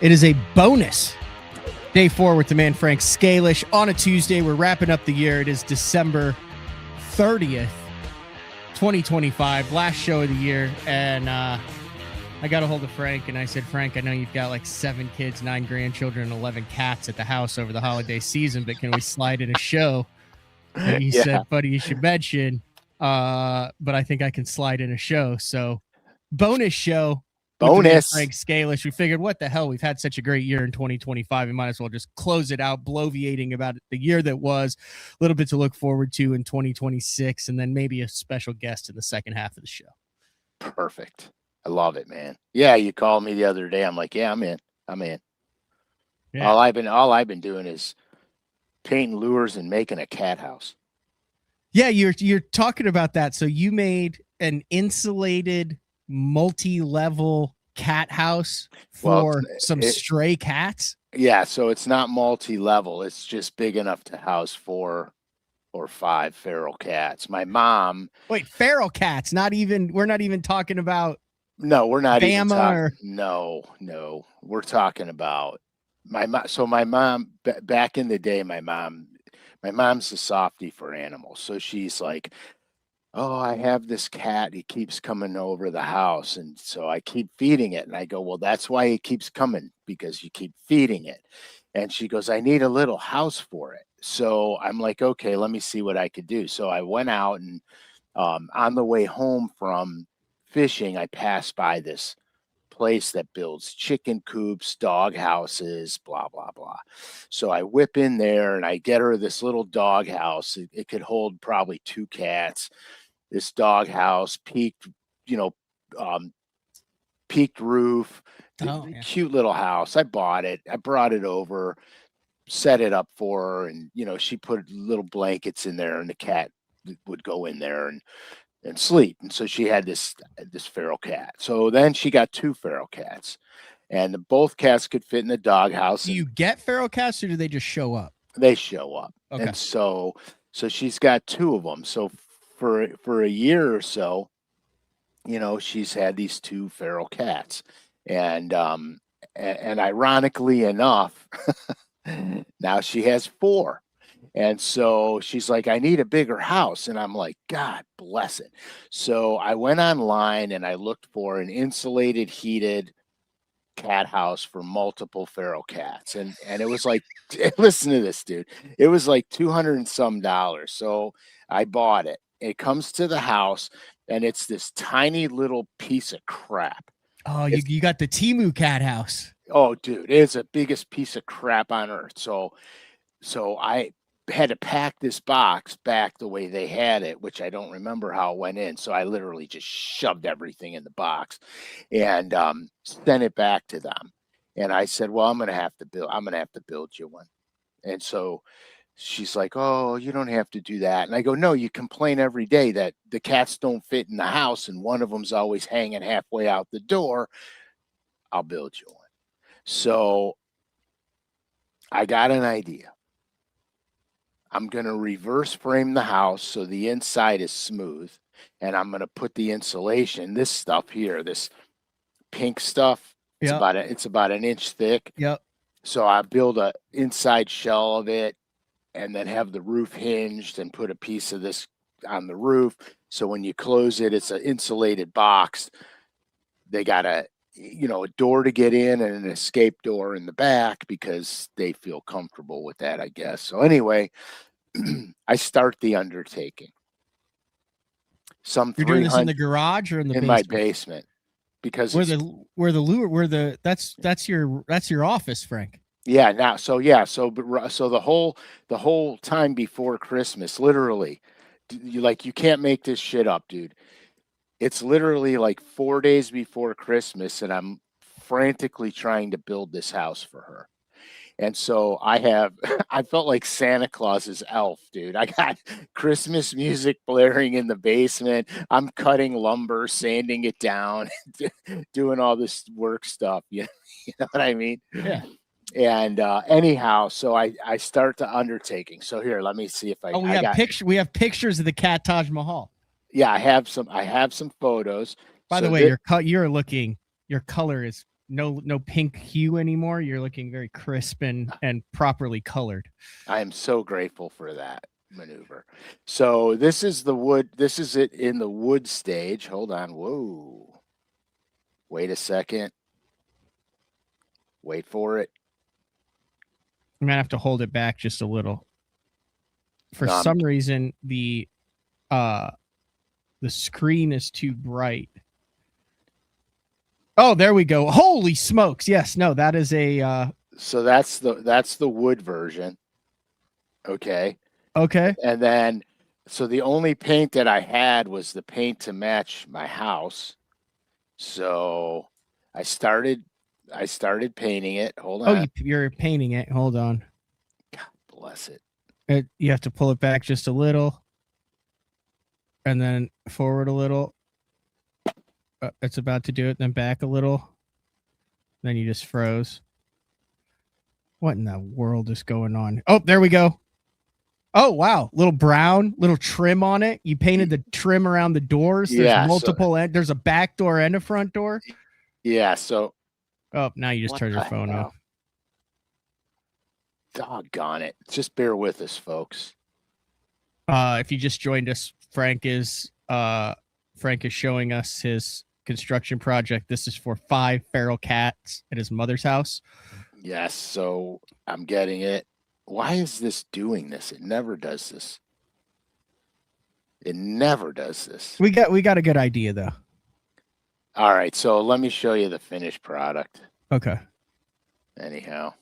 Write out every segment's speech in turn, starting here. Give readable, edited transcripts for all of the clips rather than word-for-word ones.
It is a bonus day 4 with the man Frank Scalish on a Tuesday. We're wrapping up the year. It is December 30th, 2025, last show of the year. And I got a hold of Frank and I said, Frank, I know you've got like 7 kids, 9 grandchildren, 11 cats at the house over the holiday season, but can we slide in a show? And he said, buddy, you should mention, but I think I can slide in a show. So bonus show. Bonus. Frank Scalish. We figured, what the hell? We've had such a great year in 2025. We might as well just close it out, bloviating about the year that was, a little bit to look forward to in 2026, and then maybe a special guest in the second half of the show. Perfect. I love it, man. Yeah, you called me the other day. I'm like, yeah, I'm in. Yeah. All I've been doing is painting lures and making a cat house. Yeah, you're talking about that. So you made an insulated multi-level cat house for some stray cats. Yeah, so it's not multi-level. It's just big enough to house 4 or 5 feral cats. My mom. Wait, feral cats? We're not even talking about. No, we're not Bama even talking. Or... No. We're talking about my mom. So my mom, back in the day, my mom's a softie for animals. So she's like, oh, I have this cat. He keeps coming over the house. And so I keep feeding it. And I go, well, that's why he keeps coming, because you keep feeding it. And she goes, I need a little house for it. So I'm like, okay, let me see what I could do. So I went out and on the way home from fishing, I passed by this place that builds chicken coops, dog houses, blah, blah, blah. So I whip in there and I get her this little dog house. It could hold probably 2 cats. This dog house, peaked roof, cute little house. I bought it. I brought it over, set it up for her, and she put little blankets in there, and the cat would go in there and sleep. And so she had this feral cat. So then she got 2 feral cats, and both cats could fit in the dog house. Do you get feral cats, or do they just show up? They show up. Okay. And so she's got 2 of them. So for a year or so, she's had these 2 feral cats, and ironically enough, now she has 4. And so she's like, I need a bigger house. And I'm like, God bless it. So I went online and I looked for an insulated, heated cat house for multiple feral cats. And it was like, listen to this, dude. It was like $200 and some. So I bought it. It comes to the house and it's this tiny little piece of crap. Oh, you got the Temu cat house. Oh, dude, it's the biggest piece of crap on earth. So I had to pack this box back the way they had it, which I don't remember how it went in. So I literally just shoved everything in the box and sent it back to them. And I said, well, I'm going to have to build you one. And so she's like, oh, you don't have to do that. And I go, no, you complain every day that the cats don't fit in the house and one of them's always hanging halfway out the door. I'll build you one. So I got an idea. I'm going to reverse frame the house so the inside is smooth. And I'm going to put the insulation, this stuff here, this pink stuff. It's about an inch thick. Yep. So I build a inside shell of it and then have the roof hinged and put a piece of this on the roof. So when you close it, it's an insulated box. They got a door to get in and an escape door in the back because they feel comfortable with that, I guess. So anyway, I start the undertaking. You're doing this in the garage or in the basement? In my basement, because that's your office, Frank. Yeah. Now, so the whole time before Christmas, literally, you can't make this shit up, dude. It's literally like 4 days before Christmas, and I'm frantically trying to build this house for her. And so I felt like Santa Claus's elf, dude. I got Christmas music blaring in the basement. I'm cutting lumber, sanding it down, doing all this work stuff. You know what I mean? Yeah. And anyhow, so I start the undertaking. So here, let me see if I. Oh, we have pictures of the cat Taj Mahal. Yeah, I have some photos. By the way, your color is no pink hue anymore. You're looking very crisp and properly colored. I am so grateful for that maneuver. So this is the wood. This is it in the wood stage. Hold on. Whoa. Wait a second. Wait for it. I'm gonna have to hold it back just a little. For No, some reason, the screen is too bright. Oh, there we go. Holy smokes. Yes, no, that is a So that's the wood version. Okay. okay. And then so the only paint that I had was the paint to match my house. So I started painting it. Hold on. Oh, you're painting it. Hold on. God bless it. You have to pull it back just a little and then forward a little. It's about to do it, then back a little. Then you just froze. What in the world is going on? Oh, there we go. Oh, wow. Little brown, little trim on it. You painted the trim around the doors. There's multiple there's a back door and a front door. Yeah, so oh, now you just turned your phone off. Doggone it. Just bear with us, folks. If you just joined us, Frank is showing us his construction project. This is for 5 feral cats at his mother's house. Yes, so I'm getting it. Why is this doing this? It never does this. It never does this. We got a good idea though. All right, so let me show you the finished product. Okay. Anyhow.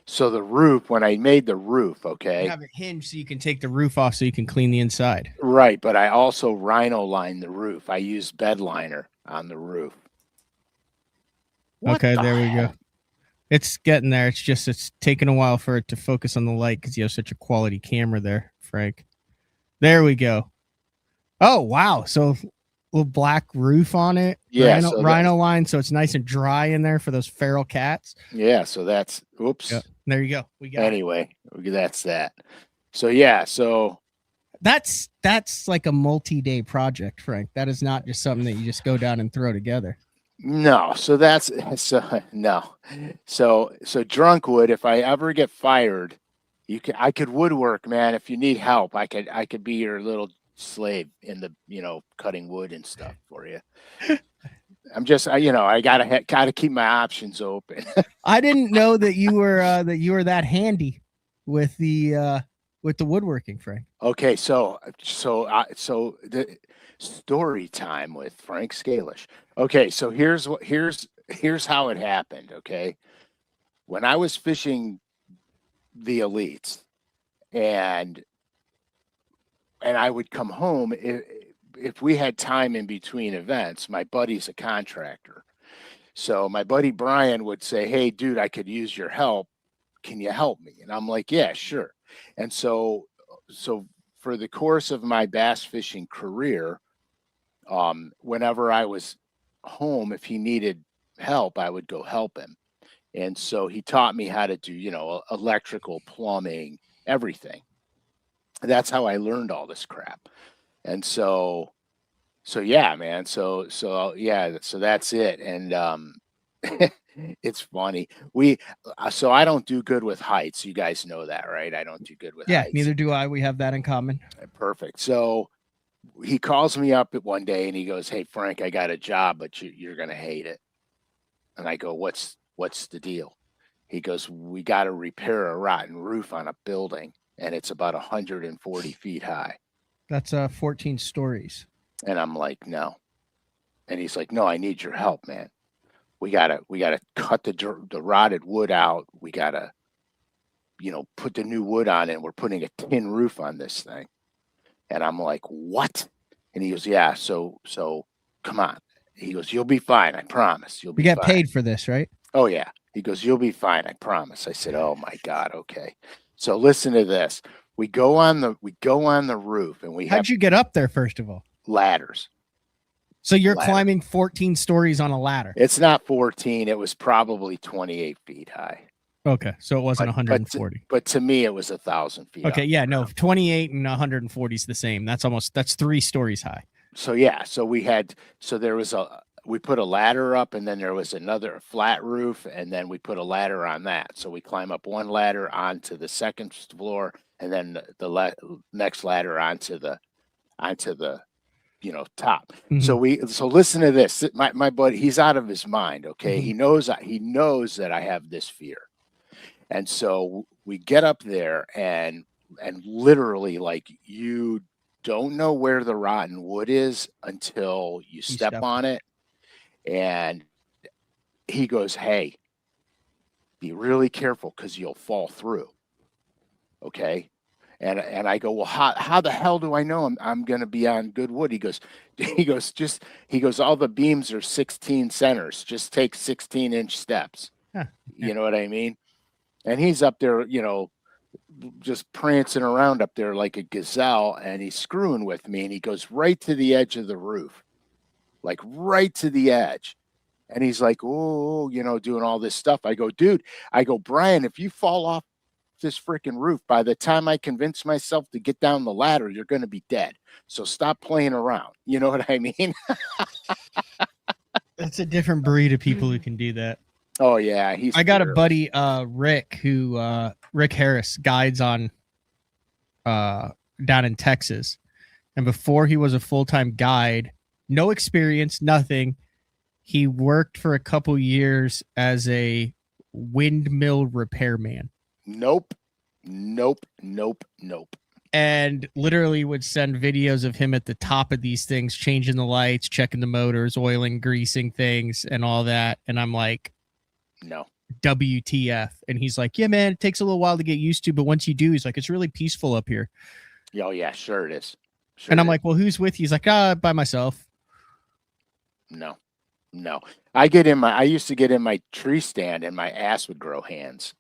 So the roof, when I made the roof, okay. You have it hinged so you can take the roof off so you can clean the inside. Right, but I also rhino lined the roof. I used bed liner on the roof. Okay, there we go. It's getting there. It's taking a while for it to focus on the light because you have such a quality camera there, Frank. There we go. Oh, wow. So little black roof on it. Yeah. Rhino line, so it's nice and dry in there for those feral cats. Yeah, so that's oops. Yep. There you go. We got anyway, that's that. So yeah, so that's like a multi-day project, Frank. That is not just something that you just go down and throw together. No, so that's no. So drunk wood, if I ever get fired, I could woodwork, man. If you need help, I could be your little slave in the, cutting wood and stuff for you. I'm just, I gotta keep my options open. I didn't know that you were that handy with the woodworking, Frank. Okay, so the story time with Frank Scalish. Okay, so here's how it happened. Okay, when I was fishing the elites, and I would come home if we had time in between events. My buddy's a contractor, so my buddy Brian would say, "Hey, dude, I could use your help. Can you help me?" And I'm like, "Yeah, sure." And so for the course of my bass fishing career, whenever I was home, if he needed help, I would go help him. And so he taught me how to do, electrical, plumbing, everything. That's how I learned all this crap. And so yeah, man. So that's it. And it's funny. So I don't do good with heights. You guys know that, right? I don't do good with heights. Yeah, neither do I. We have that in common. Perfect. So he calls me up at one day and he goes, "Hey, Frank, I got a job, but you're going to hate it." And I go, what's the deal? He goes, "We got to repair a rotten roof on a building, and it's about 140 feet high." That's 14 stories. And I'm like, "No." And he's like, "No, I need your help, man. We gotta cut the rotted wood out. We gotta, put the new wood on, and we're putting a tin roof on this thing." And I'm like, "What?" And he goes, "Yeah, so come on." He goes, "You'll be fine. I promise. You'll be fine." We get paid for this, right? Oh, yeah. He goes, "You'll be fine. I promise." I said, "Oh my God. Okay." So listen to this. We go on the roof, and How'd you get up there, first of all? Ladders. So you're climbing 14 stories on a ladder. It's not 14. It was probably 28 feet high. Okay, so it wasn't 140. But to me, it was 1,000 feet. Okay, yeah, no, 28 and 140 is the same. That's 3 stories high. So yeah, so there was a ladder up, and then there was another flat roof, and then we put a ladder on that. So we climb up one ladder onto the second floor, and then the next ladder onto the top. Mhm. So listen to this. My buddy, he's out of his mind. Okay, Mhm. he knows that I have this fear, and so we get up there, and literally, like, you don't know where the rotten wood is until you You step step. on it. And he goes, "Hey, be really careful because you'll fall through." Okay. And I go, "Well, how the hell do I know I'm going to be on good wood?" He goes, all the beams are 16 centers. Just take 16-inch steps. Huh. Yeah. You know what I mean? And he's up there, just prancing around up there like a gazelle, and he's screwing with me, and he goes right to the edge of the roof, like right to the edge. And he's like, "Oh, doing all this stuff." I go, "Dude," "Brian, if you fall off this freaking roof, by the time I convince myself to get down the ladder, you're going to be dead. So stop playing around." You know what I mean? That's a different breed of people who can do that. Oh yeah, I got a buddy, Rick, who Rick Harris guides on down in Texas. And before he was a full-time guide, no experience, nothing. He worked for a couple years as a windmill repairman. Nope. And literally would send videos of him at the top of these things, changing the lights, checking the motors, oiling, greasing things, and all that. And I'm like, no. WTF. And he's like, "Yeah, man, it takes a little while to get used to, but once you do," he's like, "it's really peaceful up here." Oh yeah, sure it is. Sure and I'm like, "Well, who's with you?" He's like, "By myself." No. I used to get in my tree stand and my ass would grow hands.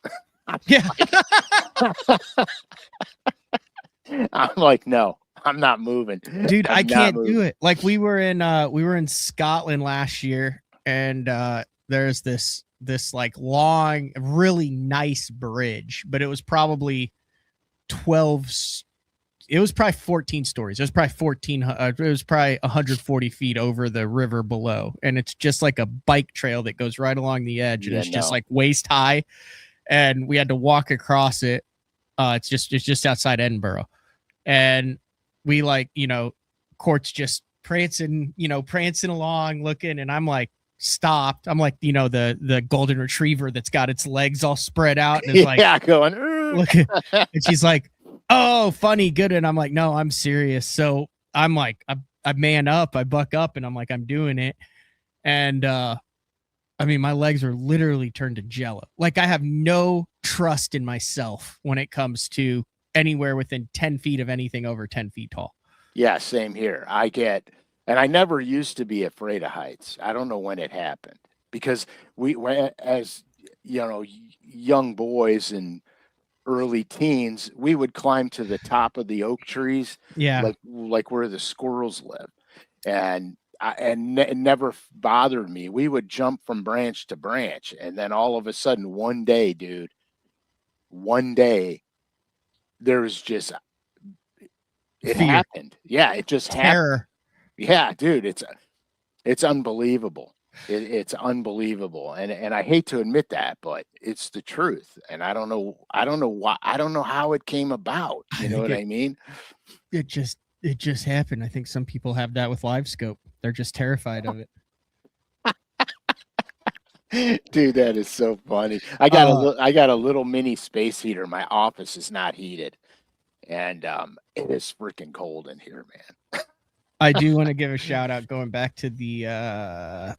Yeah. I'm like, "No, I'm not moving." Dude, I can't do it. Like, we were in Scotland last year, and there's this like long, really nice bridge, but it was probably 14 stories. It was probably 140 feet over the river below. And it's just like a bike trail that goes right along the edge. And it's just like waist high. And we had to walk across it. It's just outside Edinburgh. And we Court's just prancing along, looking. And I'm like, stopped. I'm like, the golden retriever that's got its legs all spread out. And it's like, going, looking. And she's like, "Oh, funny, good." And I'm like, "No, I'm serious." So I'm like, I man up, I buck up, and I'm like, I'm doing it. And my legs are literally turned to jello. Like, I have no trust in myself when it comes to anywhere within 10 feet of anything over 10 feet tall. Yeah, same here. And I never used to be afraid of heights. I don't know when it happened, because we, as young boys and early teens, we would climb to the top of the oak trees, like where the squirrels live, and it never bothered me. We would jump from branch to branch, and then all of a sudden, one day, there was just it Fear. happened. Yeah, it just Terror. happened. Yeah, dude, it's unbelievable. It's unbelievable, and I hate to admit that, but it's the truth. And I don't know why. I don't know how it came about. You know what I mean? It just happened. I think some people have that with live scope. They're just terrified of it. Dude, that is so funny. I got a little mini space heater. My office is not heated, and it is freaking cold in here, man. I do want to give a shout out, going back to the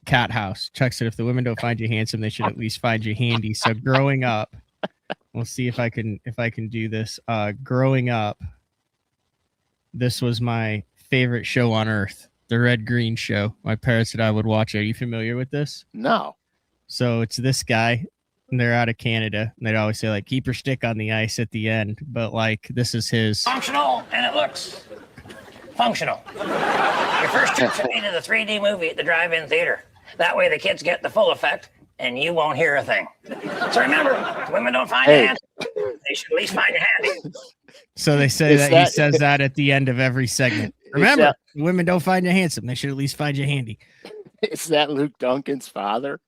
cat house. Chuck said, "If the women don't find you handsome, they should at least find you handy." So growing up, we'll see if I can do this. Growing up, this was my favorite show on earth, the Red Green Show. My parents and I would watch it. Are you familiar with this? No. So it's this guy, and they're out of Canada, and they'd always say, like, "Keep your stick on the ice" at the end. But like, this is his functional, and it looks functional. Your first trip to me to the 3D movie at the drive-in theater. That way the kids get the full effect, and you won't hear a thing. So remember, if women don't find you handsome, they should at least find you handy. So they say that he says that at the end of every segment. Remember, women don't find you handsome, they should at least find you handy. Is that Luke Duncan's father?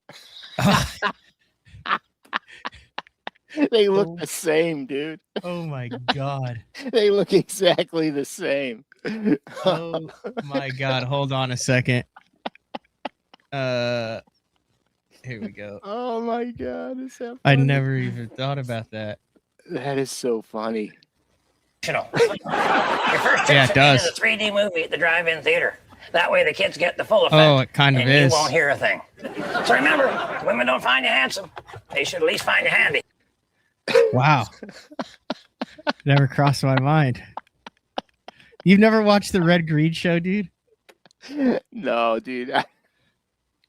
They look the same, dude. Oh my God. They look exactly the same. Oh my God. Hold on a second. Here we go. Oh my God. Is that I funny? never even thought about that. That is so funny. Your first Yeah, it trip does. into the 3D movie at the drive-in theater. That way the kids get the full effect. Oh, it kind of and is. you won't hear a thing. So remember, if women don't find you handsome, they should at least find you handy. Wow. Never crossed my mind. You've never watched the Red Green Show, dude? No, dude.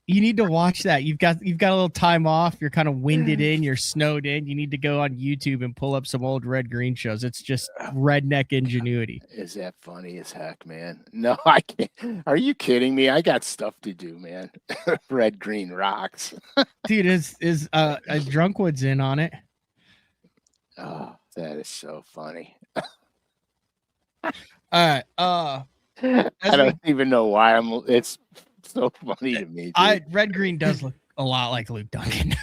You need to watch that. You've got a little time off. You're kind of winded in. You're snowed in. You need to go on YouTube and pull up some old Red Green shows. It's just redneck ingenuity. Is that funny as heck, man? No, I can't. Are you kidding me? I got stuff to do, man. Red Green rocks. Dude, is Drunkwood's in on it? Oh, that is so funny. All right. I don't even know why it's so funny to me. Dude. Red Green does look a lot like Luke Duncan.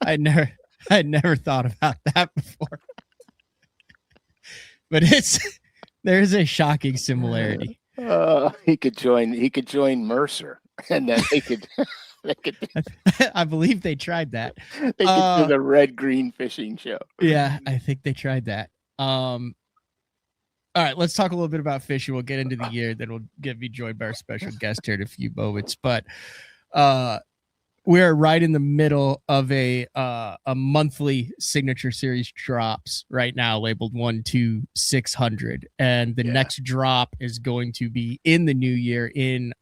I never thought about that before. But there's a shocking similarity. He could join Mercer, and then they could I believe they tried that. They could do the Red Green fishing show. Yeah, I think they tried that. All right, let's talk a little bit about fishing. We'll get into the year, then we'll be joined by our special guest here in a few moments. But we're right in the middle of a monthly signature series drops right now, labeled 1 to 600, and the next drop is going to be in the new year in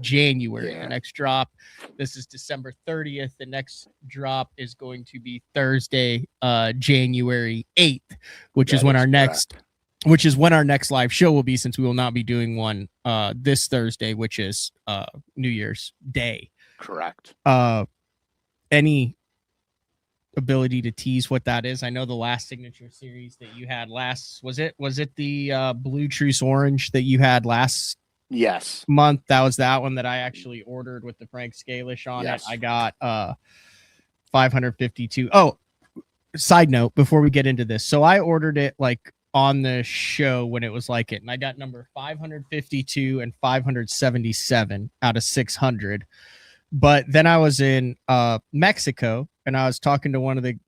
January. The next drop, this is December 30th. The next drop is going to be Thursday, January 8th, which is when our next live show will be, since we will not be doing one this Thursday, which is New Year's Day. Correct. Any ability to tease what that is? I know the last signature series that you had was it the Blue Truce Orange that you had last month? That was that one that I actually ordered with the Frank Scalish on it. I got 552. Oh, side note before we get into this. So I ordered it like on the show when it was like it, and I got number 552 and 577 out of 600. But then I was in Mexico, and I was talking to one of the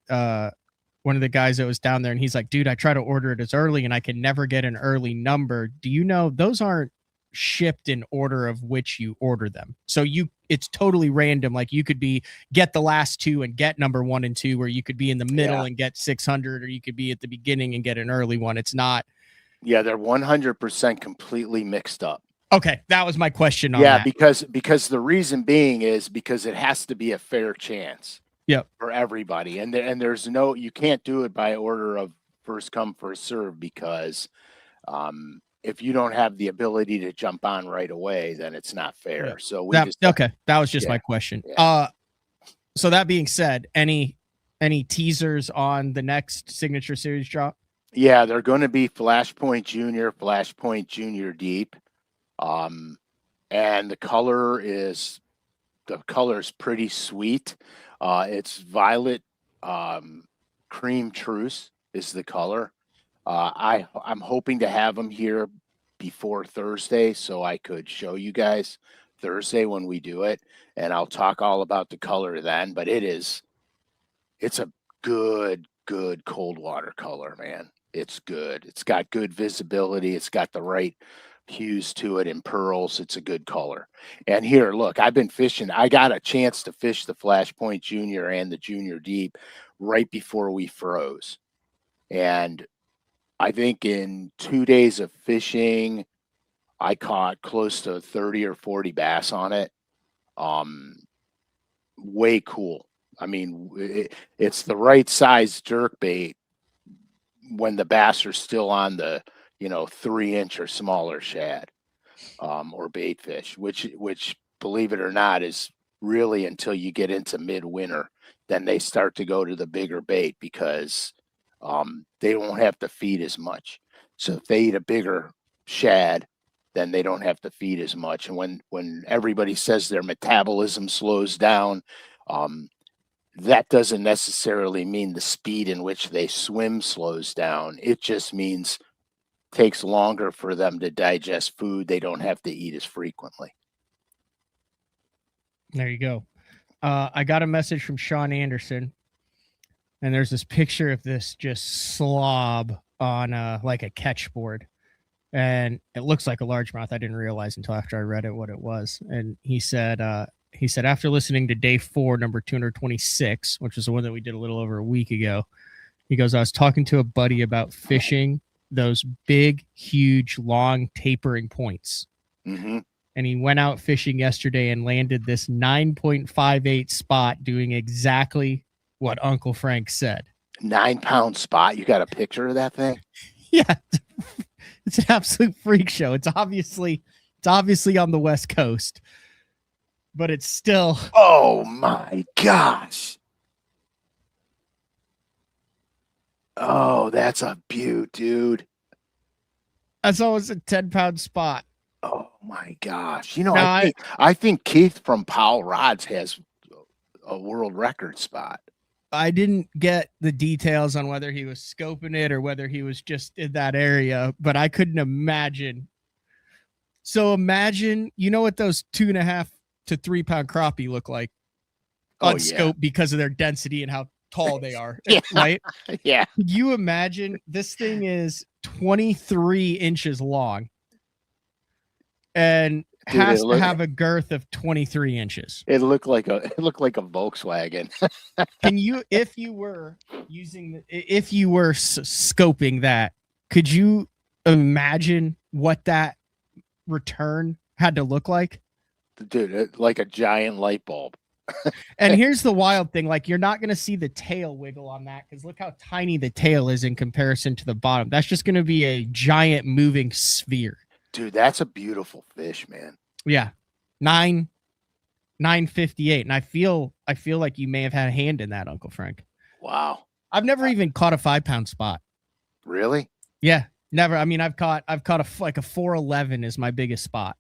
guys that was down there, and he's like, dude, I try to order it as early and I can never get an early number. Do you know those aren't shipped in order of which you order them? So it's totally random. Like you could get the last two and get number 1 and 2, or you could be in the middle and get 600, or you could be at the beginning and get an early one. It's not. Yeah, they're 100% completely mixed up. Okay, that was my question on that. because the reason being is because it has to be a fair chance. For everybody, and there's no, you can't do it by order of first come first serve, because if you don't have the ability to jump on right away, then it's not fair. So that was just my question. So that being said, any teasers on the next signature series drop? Yeah, they're going to be Flashpoint Junior Deep. And the color is pretty sweet. It's violet, cream truce is the color. I'm hoping to have them here before Thursday, so I could show you guys Thursday when we do it, and I'll talk all about the color then. But it's a good cold water color, man. It's good. It's got good visibility. It's got the right hues to it in pearls. It's a good color. And here, look, I've been fishing. I got a chance to fish the Flashpoint Junior and the Junior Deep right before we froze. And I think in 2 days of fishing, I caught close to 30 or 40 bass on it. Way cool. I mean, it's the right size jerk bait when the bass are still on the 3-inch or smaller shad, or bait fish, which believe it or not is really until you get into midwinter, then they start to go to the bigger bait, because they won't have to feed as much. So if they eat a bigger shad, then they don't have to feed as much. And when everybody says their metabolism slows down, that doesn't necessarily mean the speed in which they swim slows down. It just means takes longer for them to digest food. They don't have to eat as frequently. There you go. I got a message from Sean Anderson, and there's this picture of this just slob on like a catch board, and it looks like a largemouth. I didn't realize until after I read it what it was. And he said after listening to day 4, number 226, which is the one that we did a little over a week ago, he goes, I was talking to a buddy about fishing those big, huge, long tapering points. Mm-hmm. And he went out fishing yesterday and landed this 9.58 spot doing exactly what Uncle Frank said. 9-pound spot. You got a picture of that thing? Yeah. It's an absolute freak show. It's obviously on the West Coast, but it's still. Oh my gosh. Oh, that's a beaut, dude. That's almost a 10-pound spot. Oh my gosh. You know, Now, I think Keith from Powell Rods has a world record spot. I didn't get the details on whether he was scoping it or whether he was just in that area, but I couldn't imagine. So imagine, you know what those 2.5 to 3 pound crappie look like on scope because of their density and how tall they are, right? Yeah. Could you imagine this thing is 23 inches long and has to have a girth of 23 inches. It looked like a Volkswagen. Can you, if you were scoping that, could you imagine what that return had to look like? Dude, like a giant light bulb. And here's the wild thing, like you're not going to see the tail wiggle on that because look how tiny the tail is in comparison to the bottom. That's just going to be a giant moving sphere. Dude, that's a beautiful fish, man. Yeah. 958. And I feel like you may have had a hand in that, Uncle Frank. Wow. I've never even caught a 5-pound spot. Really? Yeah, never. I mean, I've caught a 411 is my biggest spot.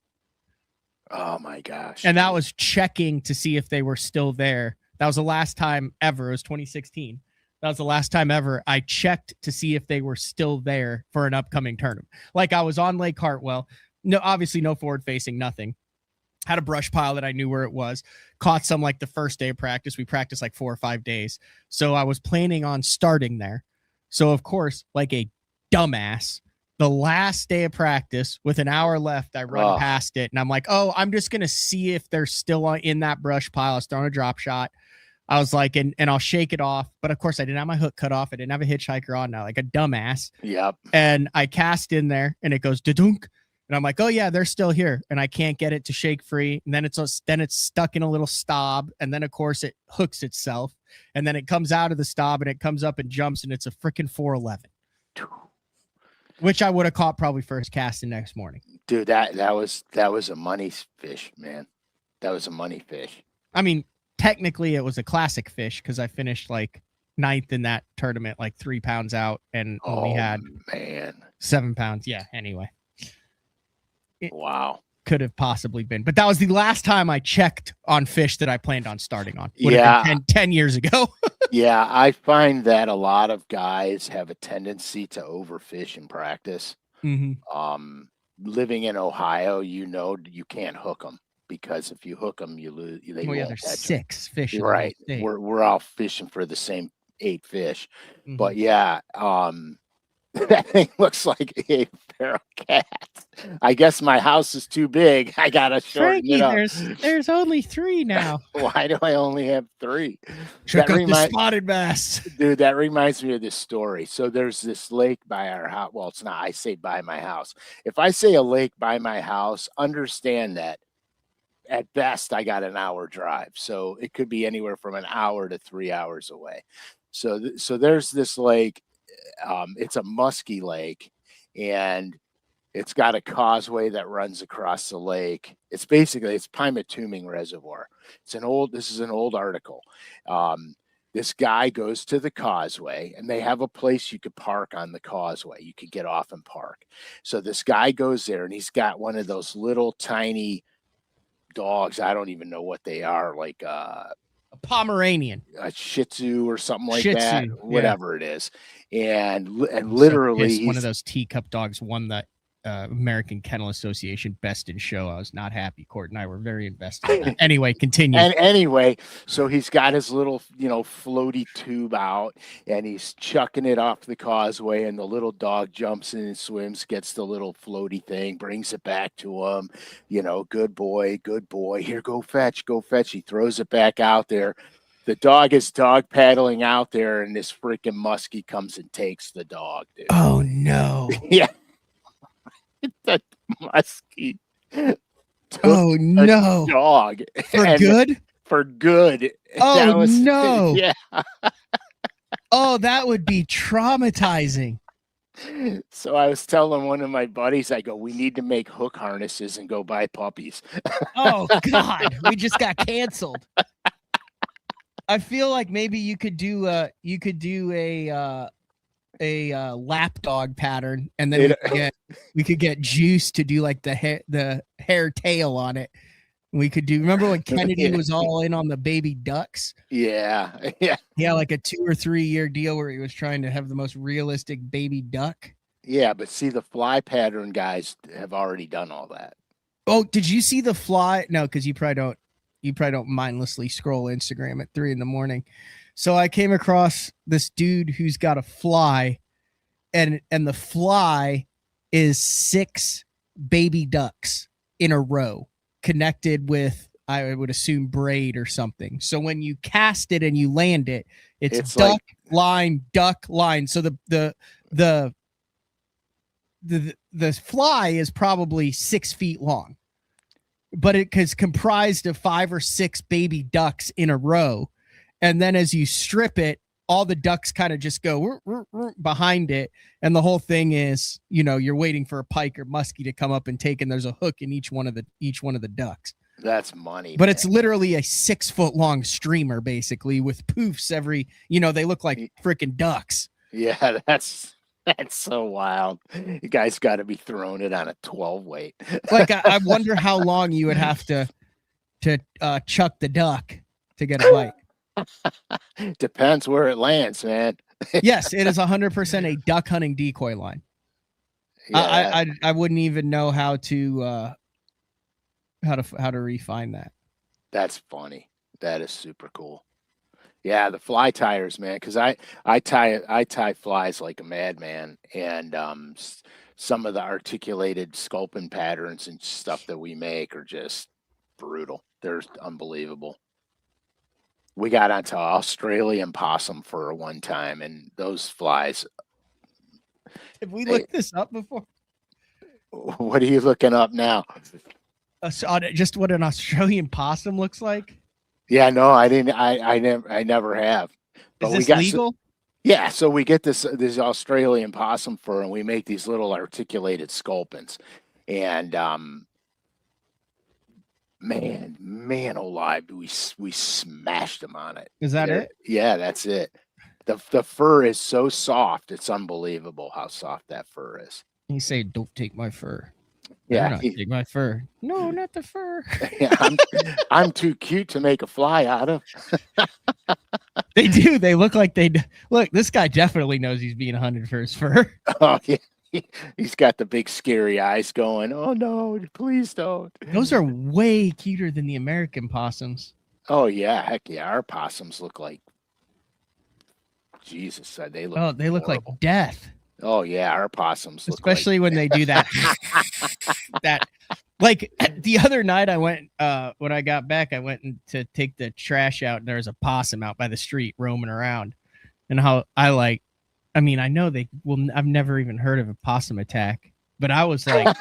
Oh my gosh. And that was checking to see if they were still there. That was the last time ever. It was 2016. That was the last time ever I checked to see if they were still there for an upcoming tournament. Like I was on Lake Hartwell. No, obviously no forward facing, nothing. Had a brush pile that I knew where it was. Caught some like the first day of practice. We practiced like 4 or 5 days. So I was planning on starting there. So of course, like a dumbass, the last day of practice with an hour left, I run past it and I'm like, oh, I'm just going to see if they're still in that brush pile. I was throwing a drop shot. I was like, and I'll shake it off. But of course I didn't have my hook cut off. I didn't have a hitchhiker on now, like a dumbass. Yep. And I cast in there and it goes da-dunk. And I'm like, oh yeah, they're still here. And I can't get it to shake free. And then it's stuck in a little stob. And then of course it hooks itself. And then it comes out of the stob and it comes up and jumps and it's a freaking 411. Which I would have caught probably first casting next morning. Dude, that was a money fish, man. That was a money fish. I mean, technically it was a classic fish because I finished like 9th in that tournament, like 3 pounds out and only had 7 pounds. Yeah, anyway. Wow. Could have possibly been. But that was the last time I checked on fish that I planned on starting on. Would have been 10 years ago. Yeah, I find that a lot of guys have a tendency to overfish in practice. Mm-hmm. Living in Ohio, you know you can't hook them because if you hook them, you lose. They won't there's catch 6 fish. Right. We're all fishing for the same 8 fish. Mm-hmm. But yeah, that thing looks like a feral cat. I guess my house is too big. I gotta shorten it up. There's only 3 now. Why do I only have 3? Check out the spotted bass. Dude, that reminds me of this story. So there's this lake by our house. Well, it's not. I say by my house. If I say a lake by my house, understand that at best I got an hour drive. So it could be anywhere from an hour to 3 hours away. So there's this lake. It's a musky lake, and it's got a causeway that runs across the lake. It's Pymatuming Reservoir. This is an old article. This guy goes to the causeway, and they have a place you could park on the causeway. You could get off and park. So this guy goes there, and he's got one of those little tiny dogs. I don't even know what they are, like A Pomeranian. a Shih Tzu or something like Shih that, Tzu, whatever it is. And So literally, pissed one of those teacup dogs won the American Kennel Association Best in Show. I was not happy. Court and I were very invested in that. Anyway, continue. And anyway, so he's got his little, floaty tube out, and he's chucking it off the causeway, and the little dog jumps in and swims, gets the little floaty thing, brings it back to him. Good boy, good boy. Here, go fetch, go fetch. He throws it back out there. The dog is dog paddling out there, and this freaking muskie comes and takes the dog, dude. Oh no. Yeah. The muskie. Oh no. Dog. For good? For good. Oh no. Yeah. Oh, that would be traumatizing. So I was telling one of my buddies, I go, we need to make hook harnesses and go buy puppies. Oh God, we just got canceled. I feel like maybe you could do a lap dog pattern, and then we could get Juice to do like the hair tail on it. We could do. Remember when Kennedy was all in on the baby ducks? Yeah. Yeah, like a 2 or 3 year deal where he was trying to have the most realistic baby duck. Yeah, but see, the fly pattern guys have already done all that. Oh, did you see the fly? No, because you probably don't. You probably don't mindlessly scroll Instagram at 3 a.m. So I came across this dude who's got a fly, and the fly is 6 baby ducks in a row connected with, I would assume, braid or something. So when you cast it and you land it, it's duck, line, duck, line. So the fly is probably 6 feet long, but it is comprised of 5 or 6 baby ducks in a row. And then as you strip it, all the ducks kind of just go behind it. And the whole thing is, you're waiting for a pike or muskie to come up and take, and there's a hook in each one of the ducks. That's money. But man. It's literally a 6 foot long streamer, basically, with poofs every, they look like freaking ducks. Yeah, that's so wild. You guys got to be throwing it on a 12 weight. Like, I wonder how long you would have to chuck the duck to get a bite. Depends where it lands, man. Yes, it is 100% a duck hunting decoy line. Yeah. I wouldn't even know how to refine that. That's funny. That is super cool. Yeah, the fly tires, man, because I tie flies like a madman, and some of the articulated sculpin patterns and stuff that we make are just brutal. They're unbelievable. We got onto Australian possum for one time, and those flies. Have we looked this up before? What are you looking up now? Just what an Australian possum looks like. Yeah, no, I didn't. I never have. But is this legal? Yeah, so we get this Australian possum fur, and we make these little articulated sculpins, and man alive, we smashed them on it. Is that it? Yeah, that's it. The fur is so soft, it's unbelievable how soft that fur is. You say, "Don't take my fur." Yeah, take my fur. No, not the fur. Yeah, I'm too cute to make a fly out of. They do. They look like they look. This guy definitely knows he's being hunted for his fur. Oh yeah, he's got the big scary eyes going. Oh no, please don't. Those are way cuter than the American possums. Oh yeah, heck yeah. Our possums look like Jesus. They look. Oh, they look like death. Oh yeah, our possums look especially when they do that. That, like, the other night I went when I got back, I went to take the trash out, and there was a possum out by the street roaming around. And how I know they will. I've never even heard of a possum attack, but I was like,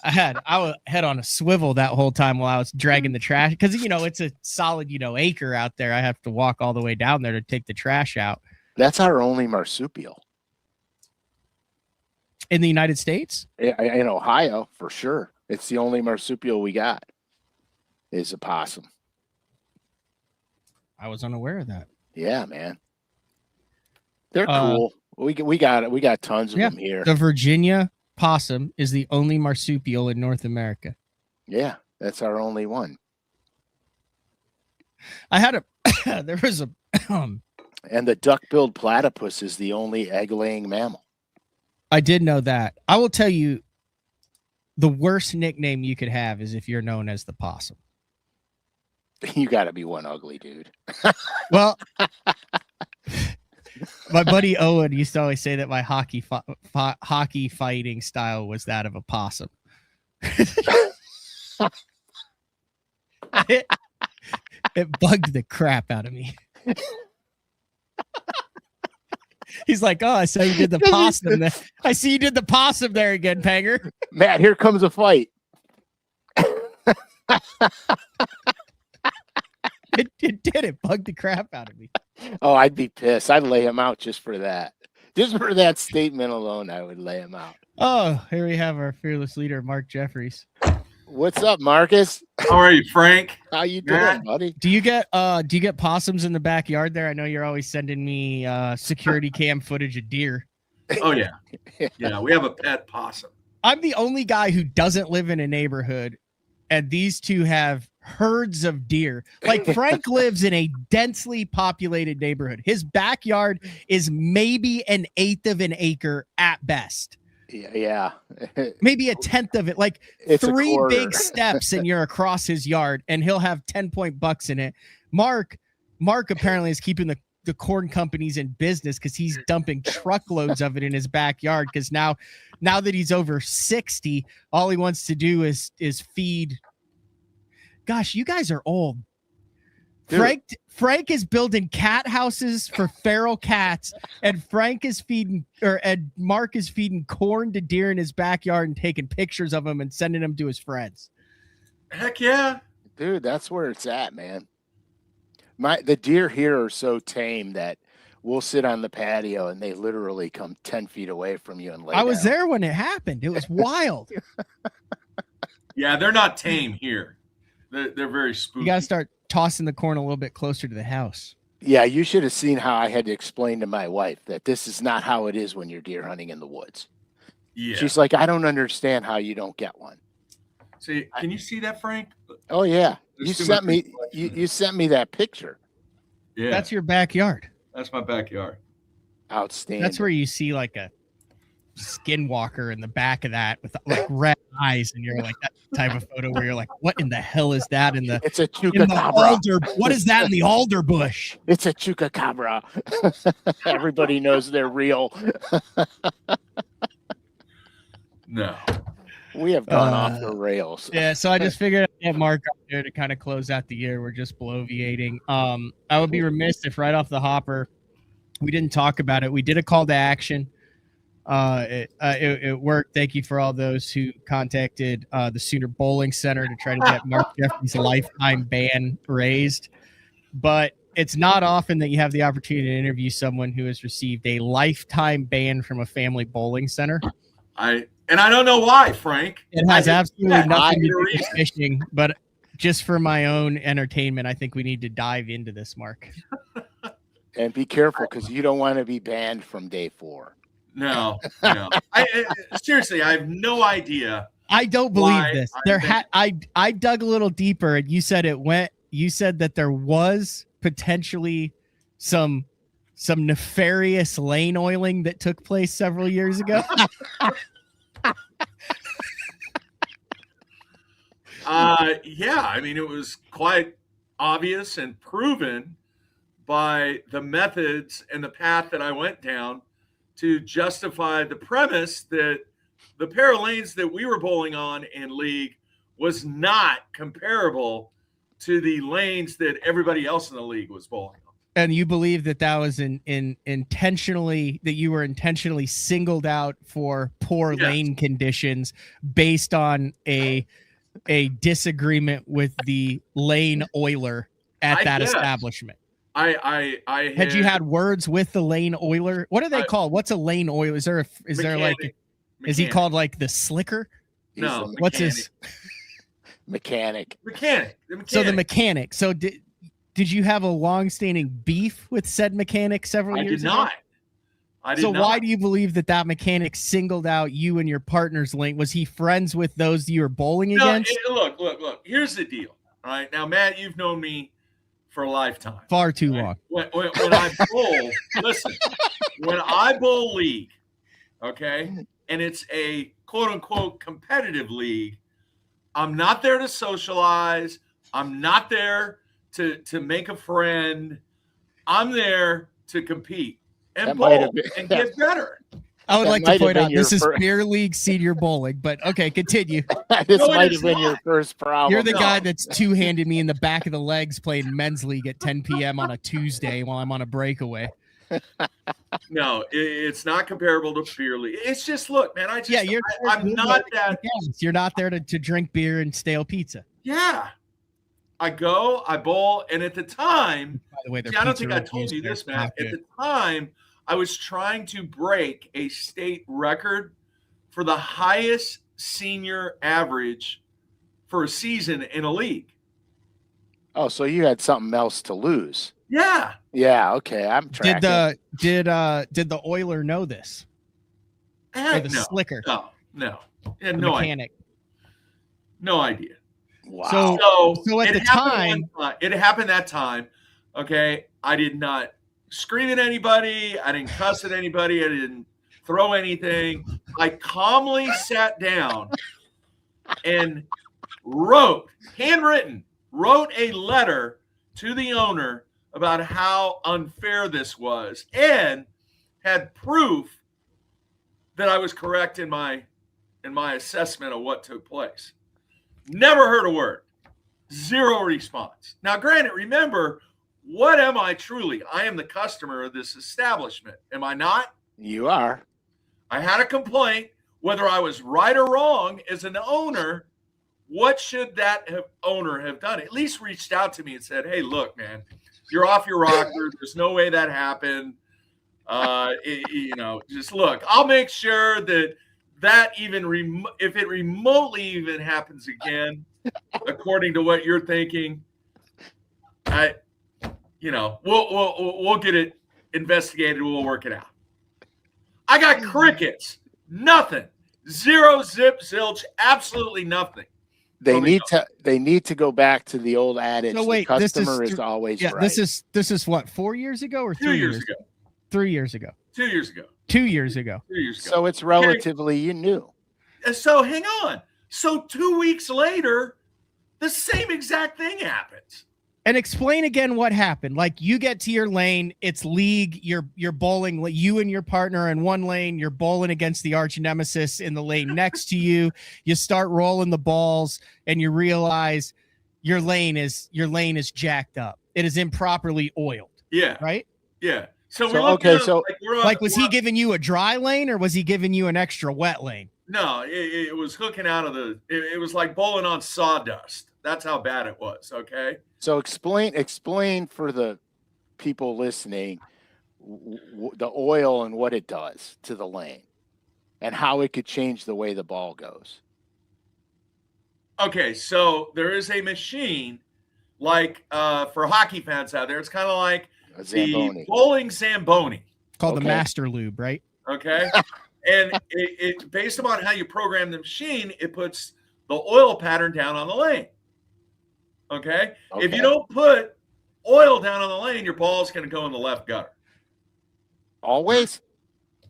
I was head on a swivel that whole time while I was dragging the trash, because it's a solid acre out there. I have to walk all the way down there to take the trash out. That's our only marsupial. In the United States? In Ohio, for sure. It's the only marsupial we got is a possum. I was unaware of that. Yeah, man. They're cool. We got tons of them here. The Virginia possum is the only marsupial in North America. Yeah, that's our only one. I had there was a and the duck-billed platypus is the only egg-laying mammal. I did know that. I will tell you, the worst nickname you could have is if you're known as the possum. You got to be one ugly dude. Well, my buddy Owen used to always say that my hockey fighting style was that of a possum. It bugged the crap out of me. He's like, "Oh, I saw you did the possum there. I see you did the possum there again, Panger." Matt, here comes a fight. It did. It bugged the crap out of me. Oh, I'd be pissed. I'd lay him out just for that. Just for that statement alone, I would lay him out. Oh, here we have our fearless leader, Mark Jeffries. What's up, Marcus? How are you, Frank? How you doing, Matt? buddy? Do you get possums in the backyard there? I know you're always sending me security cam footage of deer. Oh yeah. Yeah, we have a pet possum. I'm the only guy who doesn't live in a neighborhood, and these two have herds of deer. Like Frank lives in a densely populated neighborhood. His backyard is maybe 1/8 of an acre at best. Yeah. Maybe 1/10 of it. Like It's 3 big steps and you're across his yard, and he'll have 10-point bucks in it. Mark apparently is keeping the corn companies in business because he's dumping truckloads of it in his backyard. Because now that he's over 60, all he wants to do is feed. Gosh, you guys are old. Dude. Frank is building cat houses for feral cats, and Mark is feeding corn to deer in his backyard and taking pictures of them and sending them to his friends. Heck yeah. Dude, that's where it's at, man. The deer here are so tame that we'll sit on the patio and they literally come 10 feet away from you and lay I was down. there when it happened. It was wild. Yeah, they're not tame here. They're very spooky. You got to start tossing the corn a little bit closer to the house. Yeah, you should have seen how I had to explain to my wife that this is not how it is when you're deer hunting in the woods. Yeah. She's like, I don't understand how you don't get one. See, can you see that, Frank? Oh yeah, you There's too sent much me. You sent me that picture. Yeah, That's your backyard. that's my backyard. Outstanding. That's where you see like a skinwalker in the back of that with like red eyes, and you're like that type of photo where you're like, what in the hell is that in the? It's a In the chupacabra. alder, what is that in the alder bush? It's a chupacabra. Everybody knows they're real. No. We have gone off the rails. Yeah, so I just figured I'd get Mark up there to kind of close out the year. We're just bloviating. I would be remiss if right off the hopper we didn't talk about it. We did a call to action. It worked. Thank you for all those who contacted the Sooner Bowling Center to try to get Mark Jeffries' lifetime ban raised. But it's not often that you have the opportunity to interview someone who has received a lifetime ban from a family bowling center. I don't know why, Frank. It has absolutely nothing to do reason. with fishing, but just for my own entertainment, I think we need to dive into this, Mark. And be careful because you don't want to be banned from day 4. No. Seriously, I have no idea. I don't believe Why this. I'm I dug a little deeper, and you said that there was potentially some nefarious lane oiling that took place several years ago. Yeah, I mean, it was quite obvious and proven by the methods and the path that I went down to justify the premise that the pair of lanes that we were bowling on in league was not comparable to the lanes that everybody else in the league was bowling on. And you believe that was intentionally, that you were intentionally singled out for poor lane conditions based on a disagreement with the lane oiler at that establishment. Had you had words with the lane oiler? What are they called? What's a lane oiler? Is he called like the slicker? No. What's his mechanic? Mechanic. So the mechanic. So did you have a long-standing beef with said mechanic several I years did ago? not. I did So not. why do you believe that mechanic singled out you and your partner's lane? Was he friends with those you were bowling against? Look. Here's the deal. All right. Now, Matt, you've known me for a lifetime. Far too long. When I bowl, listen, when I bowl league, okay, and it's a quote unquote competitive league, I'm not there to socialize. I'm not there to make a friend. I'm there to compete and bowl and get better. I would like to point out this is beer league senior bowling, but okay, continue. This might have been your first problem. You're the guy that's two-handed me in the back of the legs playing men's league at 10 p.m. on a Tuesday while I'm on a breakaway. No, it's not comparable to beer league. It's just, look, man, I'm not that. You're not there to drink beer and stale pizza. Yeah. I go, I bowl, and at the time, by the way, I don't think I told you this, man. At the time, I was trying to break a state record for the highest senior average for a season in a league. Oh, so you had something else to lose. Yeah. Yeah. Okay. I'm tracking. Did the Oiler know this? Or the Slicker? No. The mechanic. No idea. Wow. So at the time, it happened that time. Okay. I did not scream at anybody. I didn't cuss at anybody. I didn't throw anything. I calmly sat down and wrote a letter to the owner about how unfair this was and had proof that I was correct in my assessment of what took place. Never heard a word. Zero response. Now, granted, remember, what am I truly? I am the customer of this establishment. Am I not? You are. I had a complaint. Whether I was right or wrong as an owner, what should that owner have done? At least reached out to me and said, hey, look, man, you're off your rocker. There's no way that happened. Just look, I'll make sure that even if it remotely even happens again, according to what you're thinking, we'll get it investigated. We'll work it out. I got crickets, nothing, zero, zip, zilch, absolutely nothing. They need to go back to the old adage. So wait, the customer is always right. This is what, 4 years ago or 3 years ago? 3 years ago. 2 years ago. 2 years ago. 2 years ago. So it's relatively new. So hang on. So 2 weeks later, the same exact thing happens. And explain again what happened. Like, you get to your lane, it's league, you're bowling, you and your partner in one lane, you're bowling against the arch nemesis in the lane next to you. You start rolling the balls and you realize your lane is jacked up. It is improperly oiled. Yeah. Right? Yeah. So was he giving you a dry lane or was he giving you an extra wet lane? No, it was hooking out of it was like bowling on sawdust. That's how bad it was. Okay. So explain for the people listening the oil and what it does to the lane and how it could change the way the ball goes. Okay. So there is a machine like for hockey fans out there. It's kind of like the bowling Zamboni. Called the Master Lube, right? Okay. And it based upon how you program the machine, it puts the oil pattern down on the lane. Okay. If you don't put oil down on the lane, your ball is going to go in the left gutter. Always.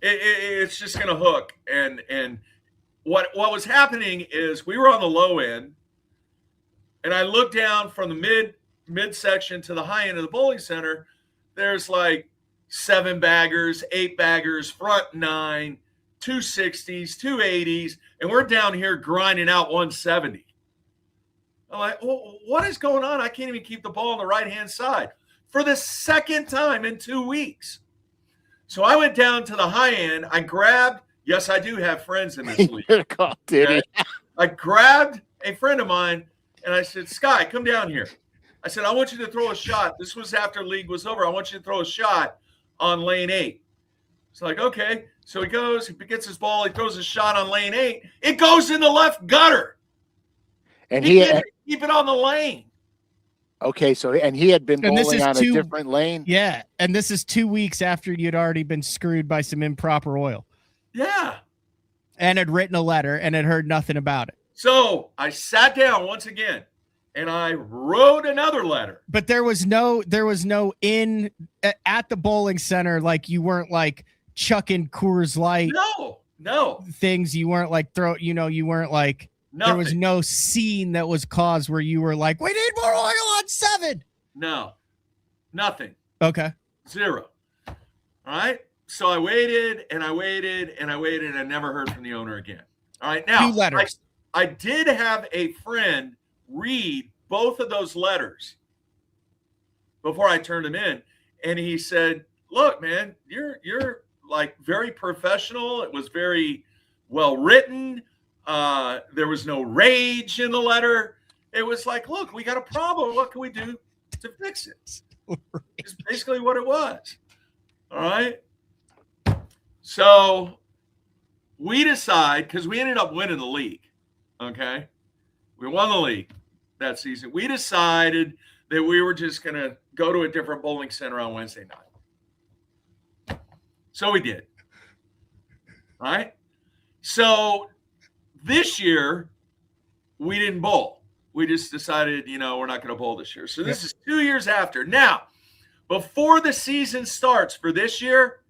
It's just going to hook. And what was happening is we were on the low end, and I looked down from the mid section to the high end of the bowling center. There's like 7 baggers, 8 baggers, front 9, 260s, 280s, and we're down here grinding out 170. I'm like, well, what is going on? I can't even keep the ball on the right-hand side for the second time in 2 weeks. So I went down to the high end. I grabbed, yes, I do have friends in this league. Okay? I grabbed a friend of mine, and I said, Sky, come down here. I said, I want you to throw a shot. This was after league was over. I want you to throw a shot on lane 8. It's like, okay. So he goes, he gets his ball, he throws a shot on lane 8. It goes in the left gutter. And he can't keep it on the lane. Okay, so and he had been And this bowling is on two- a different lane. Yeah, and this is 2 weeks after you'd already been screwed by some improper oil Yeah. and had written a letter and had heard nothing about it. So I sat down once again and I wrote another letter. But there was no in at the bowling center, like you weren't like chucking Coors Light No. things. You weren't like you weren't like Nothing. there was no scene that was caused where you were like, we need more oil on 7. No. Nothing. Okay. 0. All right. So I waited and I waited and I waited and I never heard from the owner again. All right. Now, 2 letters. I did have a friend read both of those letters before I turned them in. And he said, look, man, you're like very professional. It was very well written. There was no rage in the letter. It was like, look, we got a problem. What can we do to fix it? It's basically what it was. All right. So we decide, because we ended up winning the league. Okay. We won the league that season. We decided that we were just going to go to a different bowling center on Wednesday night. So we did. All right. So this year, we didn't bowl. We just decided, we're not going to bowl this year. So this is 2 years after. Now, before the season starts for this year,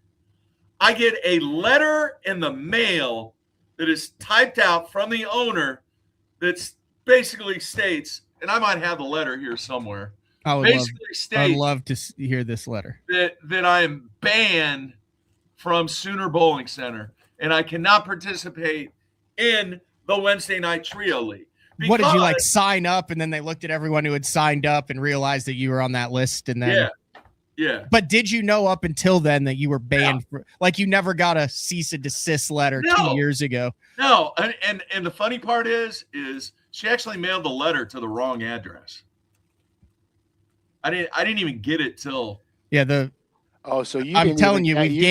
I get a letter in the mail that is typed out from the owner that basically states, and I might have the letter here somewhere. I'd love to hear this letter. That I am banned from Sooner Bowling Center and I cannot participate in the Wednesday night trio league. What did you like sign up and then they looked at everyone who had signed up and realized that you were on that list and then Yeah. But did you know up until then that you were banned? Like you never got a cease and desist letter 2 years ago? No. And the funny part is she actually mailed the letter to the wrong address. I didn't even get it till So I'm telling you, we've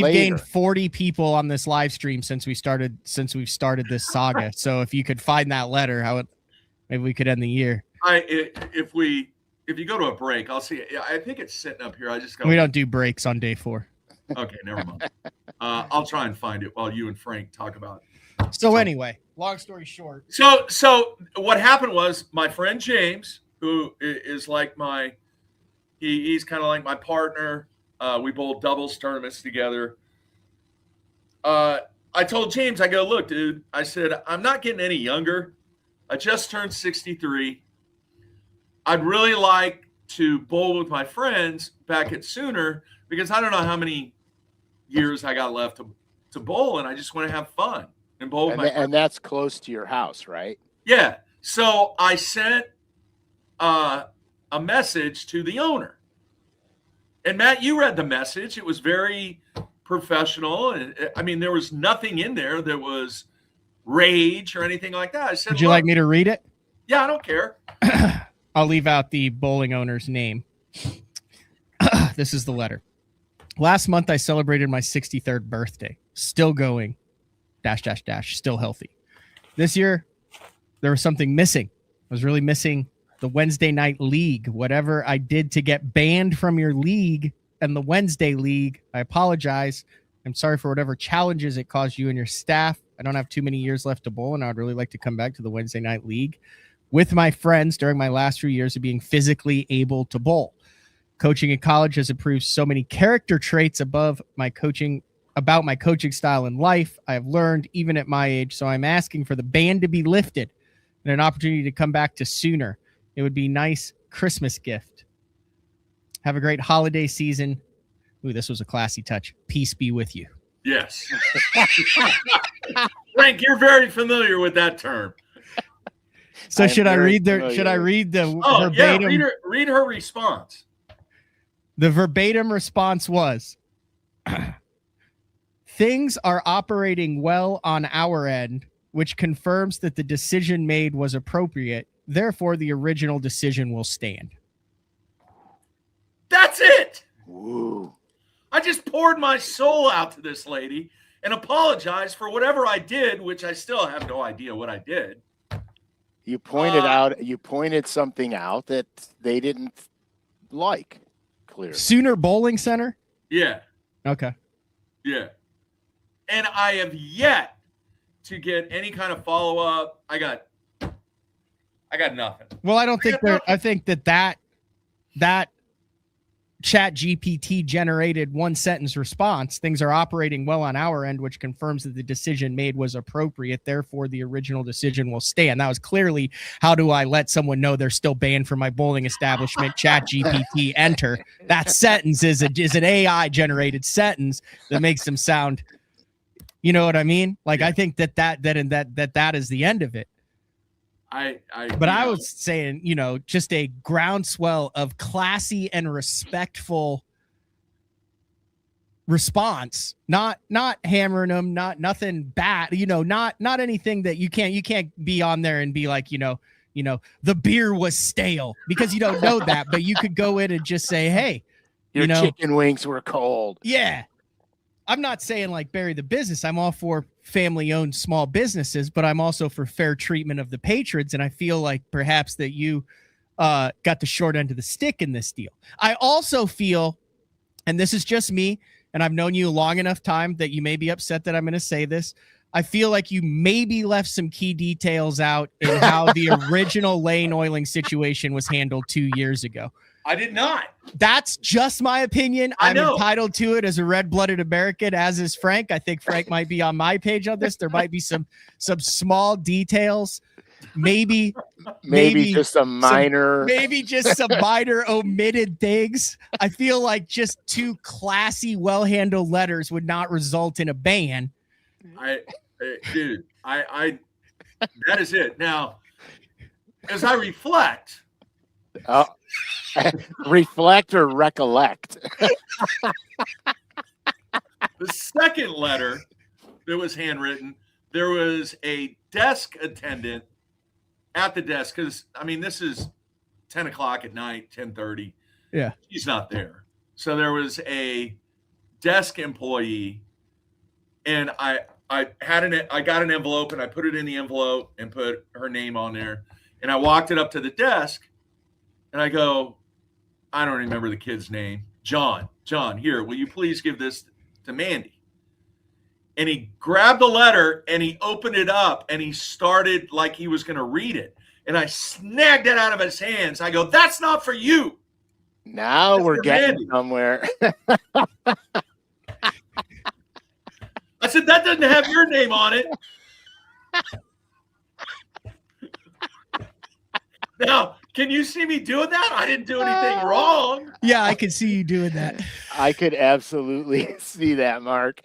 gained 40 40 people on this live stream since we've started this saga. So if you could find that letter, maybe we could end the year. If you go to a break, I'll see. I think it's sitting up here. We don't do breaks on day 4. Okay, never mind. I'll try and find it while you and Frank talk about it. So anyway, long story short. So what happened was my friend James, who is like he's kind of like my partner. We bowled doubles tournaments together. I told James, I go, look, dude, I said, I'm not getting any younger. I just turned 63. I'd really like to bowl with my friends back at Sooner because I don't know how many years I got left to bowl, and I just want to have fun and bowl with my friends. And that's close to your house, right? Yeah. So I sent a message to the owner. And Matt, you read the message. It was very professional. I mean, there was nothing in there that was rage or anything like that. I said, would you like me to read it? Yeah, I don't care. I'll leave out the bowling owner's name. This is the letter. Last month, I celebrated my 63rd birthday. Still going, .. Still healthy. This year, there was something missing. I was really missing the Wednesday night league. Whatever I did to get banned from your league and the Wednesday league, I apologize. I'm sorry for whatever challenges it caused you and your staff. I don't have too many years left to bowl, and I'd really like to come back to the Wednesday night league with my friends during my last few years of being physically able to bowl. Coaching in college has improved so many character traits about my coaching style in life. I have learned even at my age. So I'm asking for the ban to be lifted and an opportunity to come back to Sooner. It would be a nice Christmas gift. Have a great holiday season. Ooh, this was a classy touch. Peace be with you. Yes. Frank, you're very familiar with that term. So should I read the verbatim? Yeah, read her response. The verbatim response was, things are operating well on our end, which confirms that the decision made was appropriate. Therefore, the original decision will stand. That's it. Woo. I just poured my soul out to this lady and apologized for whatever I did, which I still have no idea what I did. You pointed something out that they didn't like, clearly. Sooner Bowling Center? Yeah. Okay. Yeah. And I have yet to get any kind of follow-up. I got nothing. Well, I don't think I think that Chat GPT generated one sentence response. Things are operating well on our end, which confirms that the decision made was appropriate. Therefore, the original decision will stand. That was clearly, how do I let someone know they're still banned from my bowling establishment? Chat GPT, enter. That sentence is an AI generated sentence that makes them sound, you know what I mean? Like, I think that is the end of it. But I was saying, just a groundswell of classy and respectful response, not hammering them, nothing bad, not anything that you can't be on there and be like, the beer was stale, because you don't know that, but you could go in and just say, hey, your chicken wings were cold. Yeah. I'm not saying like bury the business. I'm all for family-owned small businesses, but I'm also for fair treatment of the patrons. And I feel like perhaps that you got the short end of the stick in this deal. I also feel, and this is just me, and I've known you a long enough time that you may be upset that I'm going to say this. I feel like you maybe left some key details out in how the original lane oiling situation was handled 2 years ago. I did not. That's just my opinion. I'm entitled to it as a red-blooded American, as is Frank. I think Frank might be on my page on this. There might be some small details, maybe just a minor, some minor omitted things. I feel like just two classy, well-handled letters would not result in a ban. Dude, that is it. Now, as I reflect. Reflect or recollect? The second letter that was handwritten, there was a desk attendant at the desk, because this is 10 o'clock at night, 10:30. Yeah, she's not there. So there was a desk employee, and I got an envelope, and I put it in the envelope and put her name on there, and I walked it up to the desk, and I go, I don't remember the kid's name. John, here, will you please give this to Mandy? And he grabbed the letter and he opened it up and he started like he was going to read it. And I snagged it out of his hands. I go, that's not for you. Now we're getting somewhere. I said, that doesn't have your name on it. Now, can you see me doing that? I didn't do anything wrong. Yeah, I could see you doing that. I could absolutely see that, Mark.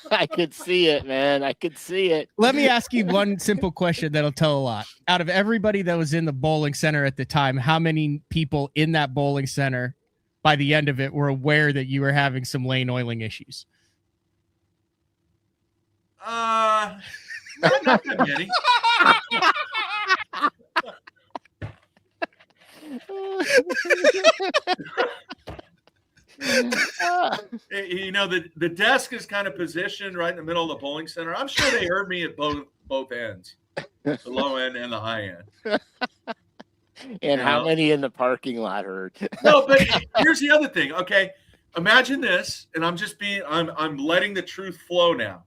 I could see it, man. I could see it. Let me ask you one simple question that'll tell a lot. Out of everybody that was in the bowling center at the time, how many people in that bowling center by the end of it were aware that you were having some lane oiling issues? Not that many. The desk is kind of positioned right in the middle of the bowling center. I'm sure they heard me at both ends, the low end and the high end. And how many in the parking lot heard? No, but here's the other thing. Okay, imagine this, and I'm letting the truth flow now.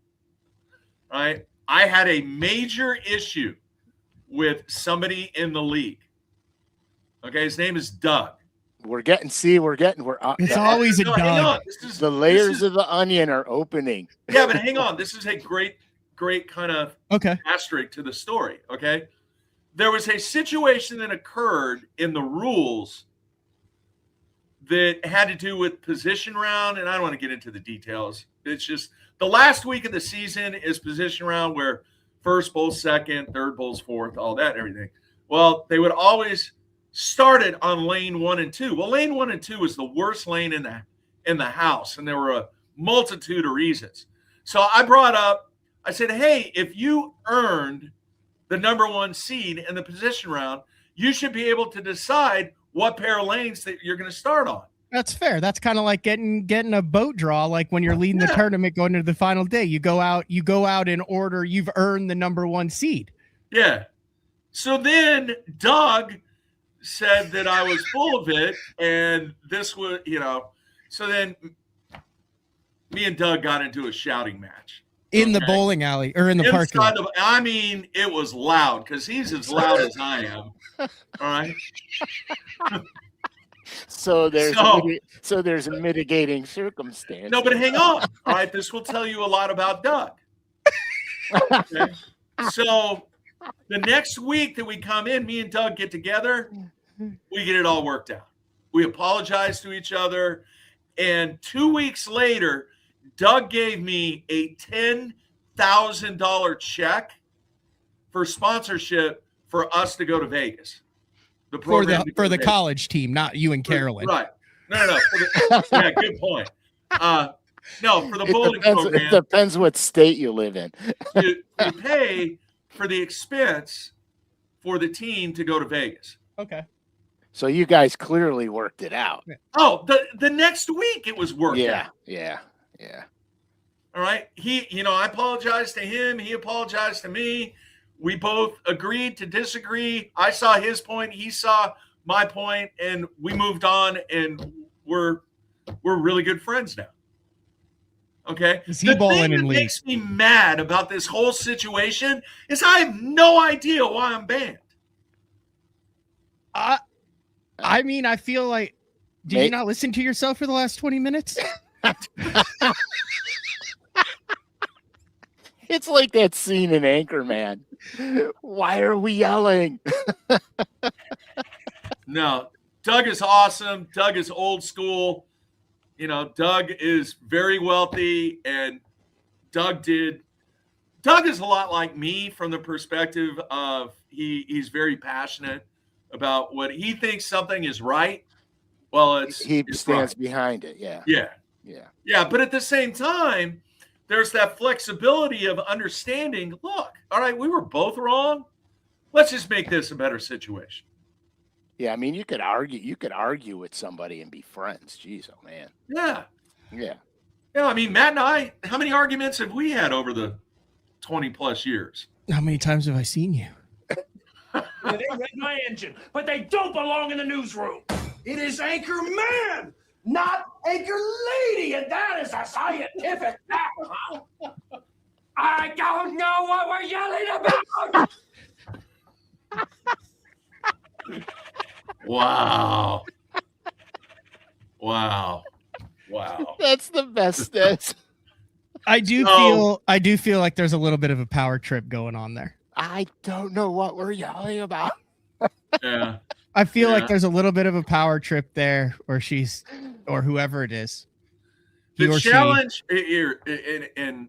All right, I had a major issue with somebody in the league. Okay, his name is Doug. It's always a Doug. The layers of the onion are opening. Yeah, but hang on. This is a great kind of asterisk to the story. Okay, there was a situation that occurred in the rules that had to do with position round, and I don't want to get into the details. It's just the last week of the season is position round, where first bowl's second, third bowl's fourth, all that, everything. Well, they would always started on lane 1 and 2. Well, lane 1 and 2 was the worst lane in the house, and there were a multitude of reasons. So I said, hey, if you earned the number 1 seed in the position round, you should be able to decide what pair of lanes that you're going to start on. That's fair. That's kind of like getting a boat draw, like when you're leading the tournament going into the final day. You go out in order, you've earned the number 1 seed. Yeah. So then Doug said that I was full of it, and this was, so then me and Doug got into a shouting match. In the bowling alley or in the parking lot? I mean, it was loud because he's as loud as I am. All right. So there's a mitigating circumstance. No, but hang on. All right, this will tell you a lot about Doug. Okay? So the next week that we come in, me and Doug get together, we get it all worked out. We apologize to each other, and 2 weeks later, Doug gave me a $10,000 check for sponsorship for us to go to Vegas. For the college team, not you and Carolyn. Right. No. Yeah, good point. No, for the bowling program. It depends what state you live in. you pay for the expense for the team to go to Vegas. Okay. So you guys clearly worked it out. Oh, the next week it was worked out. Yeah. All right. I apologized to him. He apologized to me. We both agreed to disagree. I saw his point. He saw my point, and we moved on, and we're really good friends now. Okay. Is he bowling in league? What makes me mad about this whole situation is I have no idea why I'm banned. I mean, I feel like, did you not listen to yourself for the last 20 minutes? It's like that scene in Anchorman. Why are we yelling? No, Doug is awesome. Doug is old school. Doug is very wealthy, and Doug is a lot like me from the perspective of he's very passionate about what he thinks something is right. Well, he stands right behind it. Yeah. But at the same time, there's that flexibility of understanding. Look, all right, we were both wrong. Let's just make this a better situation. Yeah, I mean, you could argue with somebody and be friends. Jeez, oh man. Yeah. I mean, Matt and I, how many arguments have we had over the 20 plus years? How many times have I seen you? They read my engine, but they don't belong in the newsroom. It is Anchor Man, not Anchor Lady, and that is a scientific fact, huh? I don't know what we're yelling about. Wow. That's the best. I do feel like there's a little bit of a power trip going on there. I don't know what we're yelling about. Yeah. I feel like there's a little bit of a power trip there, or whoever it is. The challenge here, and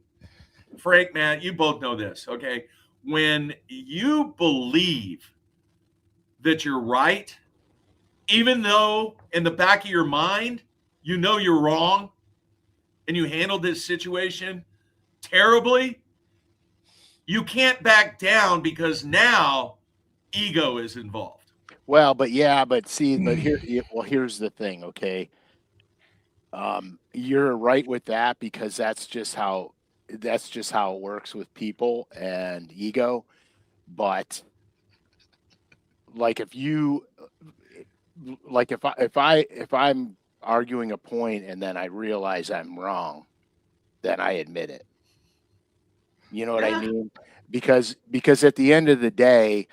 Frank, Matt, you both know this, okay? When you believe that you're right, even though in the back of your mind, you know you're wrong, and you handled this situation terribly, you can't back down because now ego is involved. Well, here's the thing, okay? You're right with that because that's just how it works with people and ego. But if I'm arguing a point and then I realize I'm wrong, then I admit it. You know what I mean? Because at the end of the day,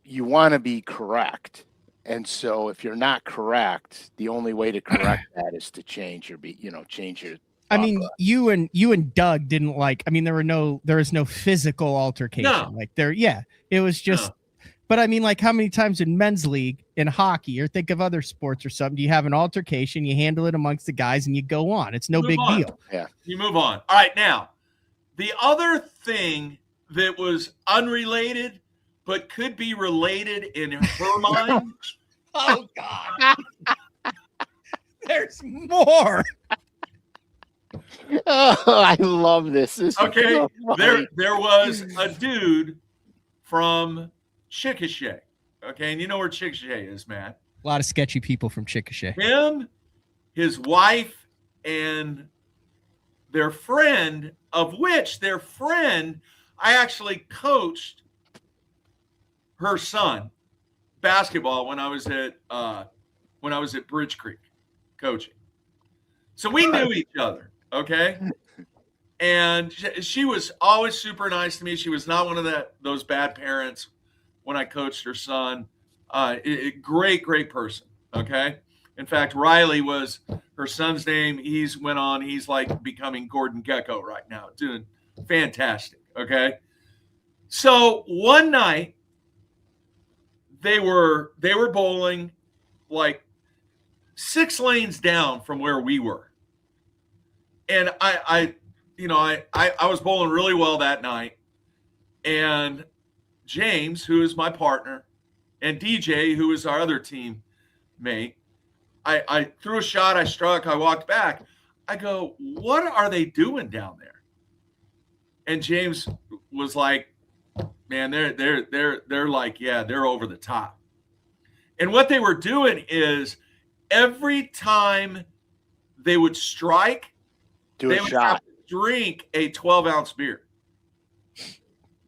you want to be correct. And so if you're not correct, the only way to correct that is to change your. I mean, you and Doug didn't there was no physical altercation. No. It was just. No. But I mean, how many times in men's league, in hockey, or think of other sports or something, you have an altercation, you handle it amongst the guys, and you go on. It's no big deal. Yeah, you move on. All right, now the other thing that was unrelated but could be related in her mind. Oh God, there's more. Oh, I love this. Okay, so there was a dude from Chickasha. Okay, and you know where Chickasha is, Matt. A lot of sketchy people from Chickasha. Him, his wife, and their friend, I actually coached her son basketball when I was at Bridge Creek coaching. So we knew each other, okay? And she was always super nice to me. She was not one of those bad parents when I coached her son. Great person, okay? In fact, Riley was her son's name. He's like becoming Gordon Gekko right now, doing fantastic, okay? So one night they were bowling like 6 lanes down from where we were. And I was bowling really well that night. And James, who is my partner, and DJ, who is our other teammate, I threw a shot, I struck, I walked back. I go, what are they doing down there? And James was like, man, they're like, yeah, they're over the top. And what they were doing is every time they would strike, they would have to drink a 12-ounce beer.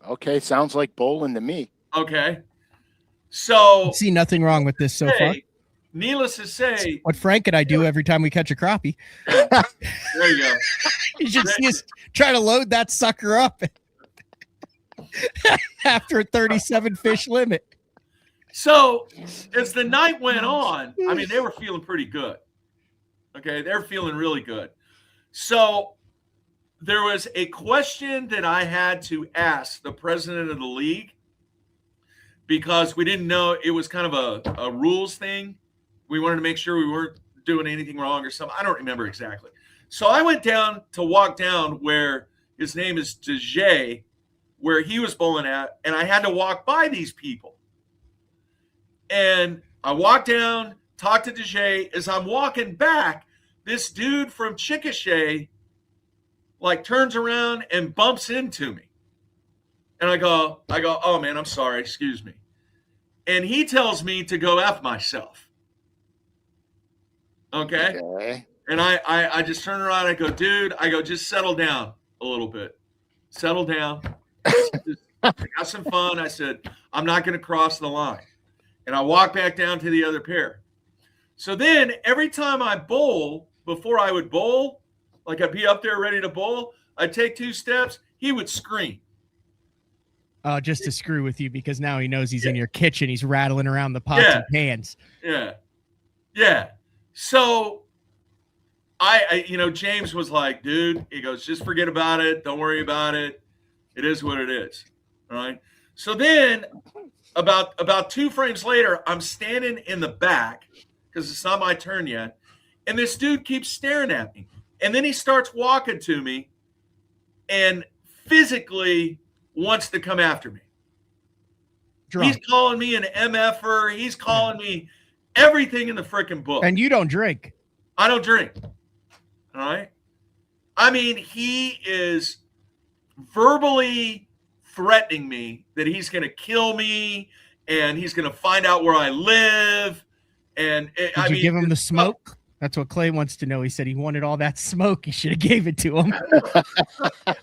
Okay, sounds like bowling to me. Okay. So I see nothing wrong with this so far. Needless to say, what Frank and I do every time we catch a crappie. There you go. You just try to load that sucker up after a 37 fish limit. So as the night went on, I mean, they were feeling pretty good. Okay, they're feeling really good. So there was a question that I had to ask the president of the league because we didn't know, it was kind of a rules thing. We wanted to make sure we weren't doing anything wrong or something. I don't remember exactly. So I went down to walk down where his name is DJ, where he was bowling at, and I had to walk by these people. And I walked down, talked to DJ. As I'm walking back, this dude from Chickasha like turns around and bumps into me. And I go, oh man, I'm sorry, excuse me. And he tells me to go F myself. Okay. And I just turn around, I go, dude, just settle down a little bit. Settle down. Have some fun. I said, I'm not going to cross the line. And I walk back down to the other pair. So then every time I bowl, before I would bowl, like I'd be up there ready to bowl, I'd take 2 steps, he would scream. Just to screw with you because now he knows he's in your kitchen. He's rattling around the pots and pans. Yeah. So I James was like, dude, he goes, just forget about it. Don't worry about it. It is what it is. All right. So then about 2 frames later, I'm standing in the back because it's not my turn yet. And this dude keeps staring at me. And then he starts walking to me and physically wants to come after me. Drunk. He's calling me an MFer. He's calling me everything in the freaking book. And you don't drink. I don't drink. All right. I mean, he is verbally threatening me that he's going to kill me and he's going to find out where I live. And Did you give him the smoke? That's what Clay wants to know. He said he wanted all that smoke. He should have gave it to him.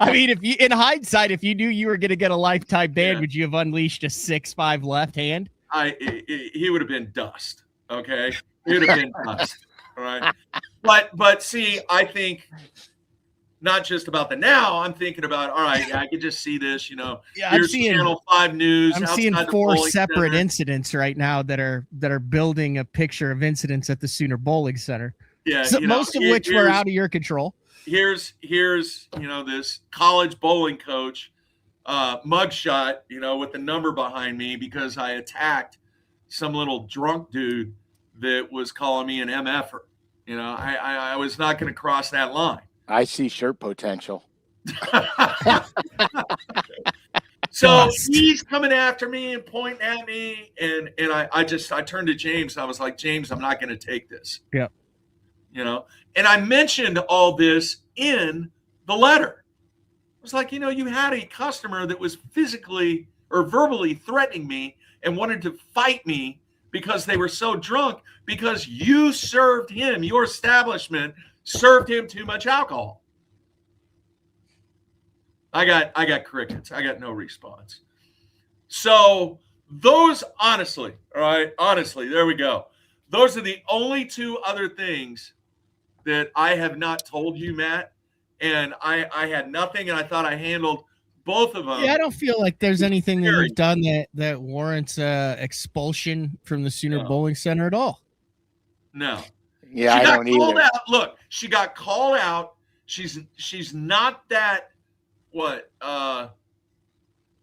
I mean, if you, in hindsight, if you knew you were going to get a lifetime ban, would you have unleashed a 6'5" left hand? He would have been dust. Okay. He would have been dust. All right. But see, I think not just about the now, I'm thinking about, all right, I could just see this, I'm seeing Channel 5 News. I'm seeing 4 separate incidents right now that are building a picture of incidents at the Sooner Bowling Center. Yeah. So most of which were out of your control. Here's this college bowling coach mugshot, with the number behind me because I attacked some little drunk dude that was calling me an MFer. I was not going to cross that line. I see shirt potential. So he's coming after me and pointing at me, and I turned to James. And I was like, James, I'm not going to take this. Yeah. And I mentioned all this in the letter. I was like, you had a customer that was physically or verbally threatening me and wanted to fight me because they were so drunk because you served him, your establishment served him too much alcohol. I got crickets. I got no response. So those, honestly, all right, honestly, there we go. Those are the only two other things that I have not told you, Matt. And I had nothing, and I thought I handled both of them. Yeah, I don't feel like there's anything that Scary. you've done that warrants expulsion from the Sooner No. Bowling Center at all. No. Yeah, She I got don't called either. out. Look, she got called out. She's not that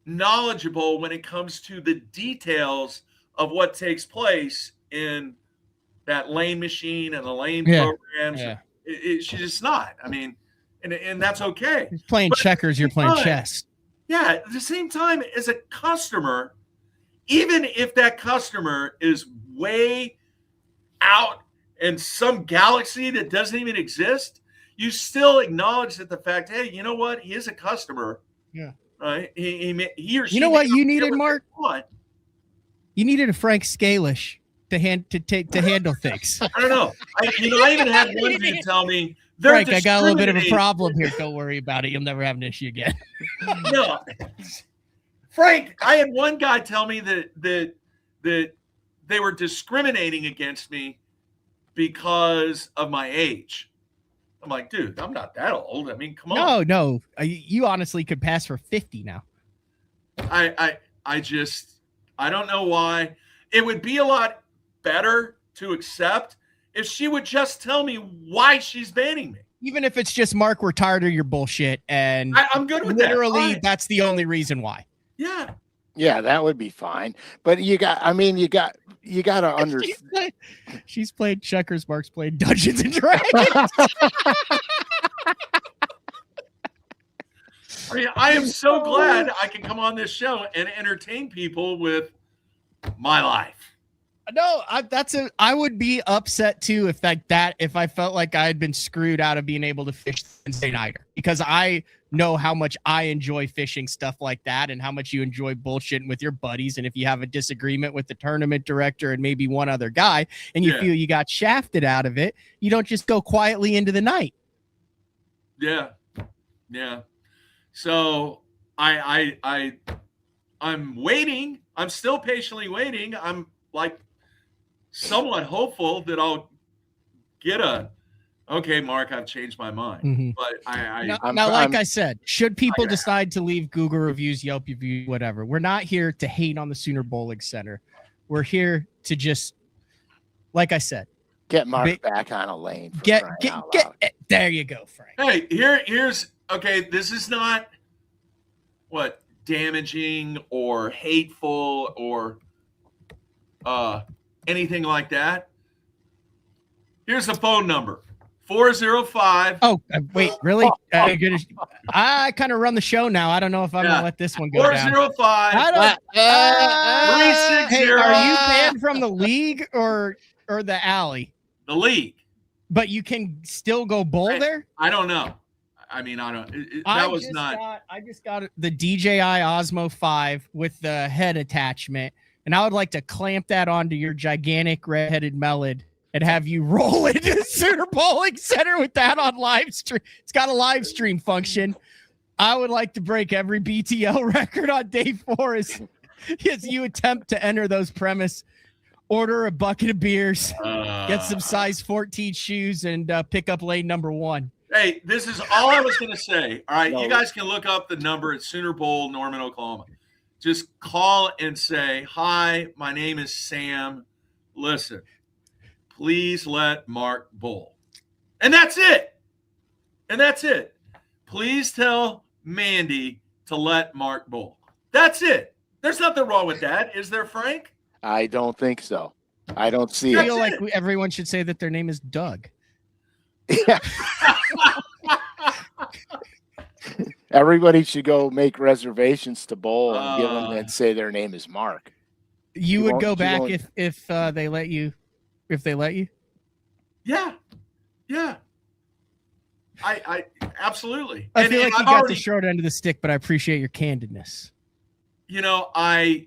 knowledgeable when it comes to the details of what takes place in that lane machine and the lane programs. Yeah. She's just not. I mean, and that's okay. You're playing checkers, you're playing chess. Yeah, at the same time, as a customer, even if that customer is way out in some galaxy that doesn't even exist, you still acknowledge that the fact, hey, you know what? He is a customer. Yeah. Right? He or she. You know what you needed, Mark? What? You needed a Frank Scalish to handle things. I don't know. I even had one dude tell me, Frank, I got a little bit of a problem here. Don't worry about it. You'll never have an issue again. No, Frank, I had one guy tell me that they were discriminating against me because of my age. I'm like, dude, I'm not that old. I mean, come on. No. You honestly could pass for 50 now. I don't know why. It would be a lot better to accept if she would just tell me why she's banning me. Even if it's just, Mark, we're tired of your bullshit, and I'm good with literally that. that's the only reason why. Yeah. Yeah, that would be fine. But you got to understand. She's played checkers. Mark's played Dungeons and Dragons. I mean, I am so glad I can come on this show and entertain people with my life. No, I would be upset too if I felt like I had been screwed out of being able to fish Wednesday nighter, because I know how much I enjoy fishing stuff like that and how much you enjoy bullshitting with your buddies. And if you have a disagreement with the tournament director and maybe one other guy and you feel you got shafted out of it, you don't just go quietly into the night. Yeah. Yeah. So I'm waiting. I'm still patiently waiting. I'm like somewhat hopeful that I'll get okay, Mark, I've changed my mind. Mm-hmm. But I said, should people decide to leave Google reviews, Yelp reviews, whatever, we're not here to hate on the Sooner Bowling Center. We're here to just, like I said, get Mark back on a lane. There you go, Frank. Hey, here's okay. This is not damaging or hateful or anything like that. Here's the phone number: 405. Oh, wait, really? I kind of run the show now. I don't know if I'm gonna let this one go down. 405. 360. Hey, are you banned from the league or the alley? The league. But you can still go bowl there? I don't know. I mean, I don't. I just got the DJI Osmo 5 with the head attachment, and I would like to clamp that onto your gigantic red-headed melon and have you roll into the Sooner Bowling Center with that on live stream. It's got a live stream function. I would like to break every BTL record on day 4 as you attempt to enter those premises. Order a bucket of beers, get some size 14 shoes, and pick up lane number 1. Hey, this is all I was going to say. All right, you guys can look up the number at Sooner Bowl, Norman, Oklahoma. Just call and say, hi, my name is Sam. Listen, please let Mark bowl. And that's it. Please tell Mandy to let Mark bowl. That's it. There's nothing wrong with that. Is there, Frank? I don't think so. I don't see I it. feel like everyone should say that their name is Doug. Yeah. Everybody should go make reservations to bowl and give them and say their name is Mark. You would go back if they let you. If they let you. Yeah. I absolutely. I feel like you got the short end of the stick, but I appreciate your candidness. You know, I've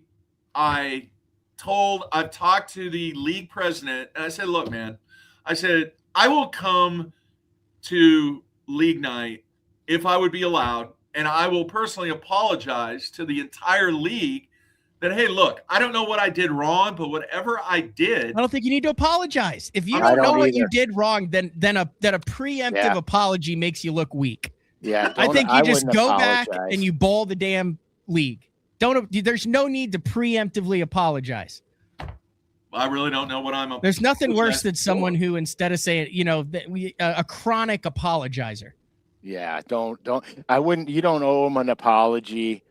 talked to the league president, and I said, look, man, I will come to league night if I would be allowed, and I will personally apologize to the entire league that, hey, look, I don't know what I did wrong, but whatever I did, I don't think you need to apologize. If you I don't know don't what you either. did wrong, then a preemptive apology makes you look weak. Yeah, I think you just wouldn't go back apologize. and you bowl the damn league. There's no need to preemptively apologize. I really don't know what I'm. There's nothing worse than for. someone who, instead of saying, a chronic apologizer. Yeah, don't. I wouldn't. You don't owe them an apology.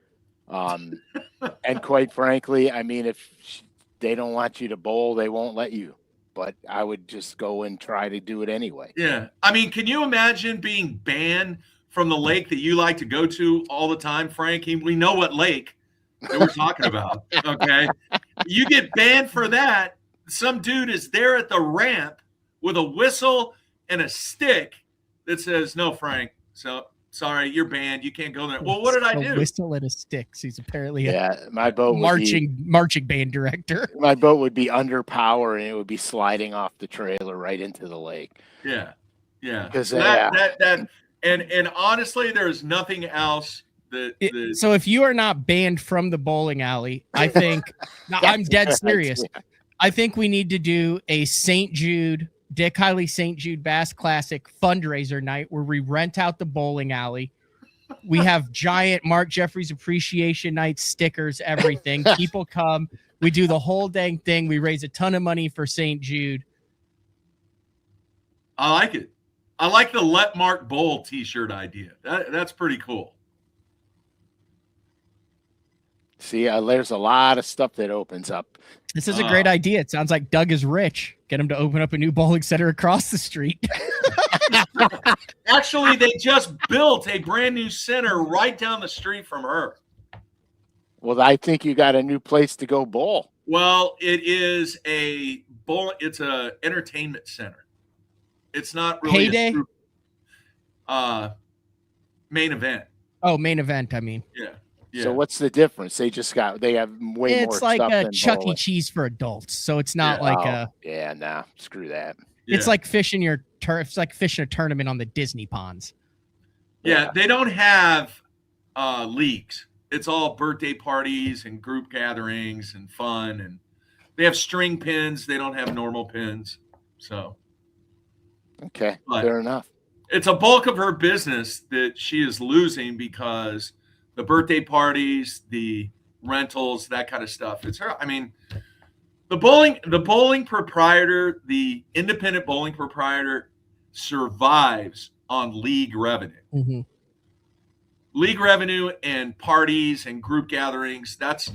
And quite frankly, I mean, if they don't want you to bowl, they won't let you. But I would just go and try to do it anyway. Yeah, I mean, can you imagine being banned from the lake that you like to go to all the time, Frank? We know what lake that we're talking about. Okay, you get banned for that. Some dude is there at the ramp with a whistle and a stick that says, "No, Frank. So sorry, you're banned. You can't go there." Well, what did I do? A whistle and a stick. So he's apparently my boat marching band director. My boat would be under power and it would be sliding off the trailer right into the lake. Yeah. Because and honestly, there's nothing else that. So if you are not banned from the bowling alley, I think I'm dead serious. Yeah. I think we need to do a Dick Hiley St. Jude Bass Classic fundraiser night where we rent out the bowling alley. We have giant Mark Jeffries appreciation night stickers, everything. People come. We do the whole dang thing. We raise a ton of money for St. Jude. I like it. I like the Let Mark Bowl t-shirt idea. That's pretty cool. See, there's a lot of stuff that opens up. This is a great idea. It sounds like Doug is rich. Get him to open up a new bowling center across the street. Actually, they just built a brand new center right down the street from her. Well, I think you got a new place to go bowl. Well, it is a bowl. It's a entertainment center. It's not really Heyday? Main event. Oh, main event. I mean, Yeah. So what's the difference? They have way more it's stuff like a than Chuck E. bowling. Cheese for adults. So it's not Screw that. It's like fishing your turf. It's like fishing a tournament on the Disney ponds. Yeah, they don't have leagues. It's all birthday parties and group gatherings and fun, and they have string pins. They don't have normal pins. So okay, but fair enough. It's a bulk of her business that she is losing because the birthday parties, the rentals, that kind of stuff. It's her. I mean, the bowling proprietor, the independent bowling proprietor survives on league revenue. Mm-hmm. League revenue and parties and group gatherings. That's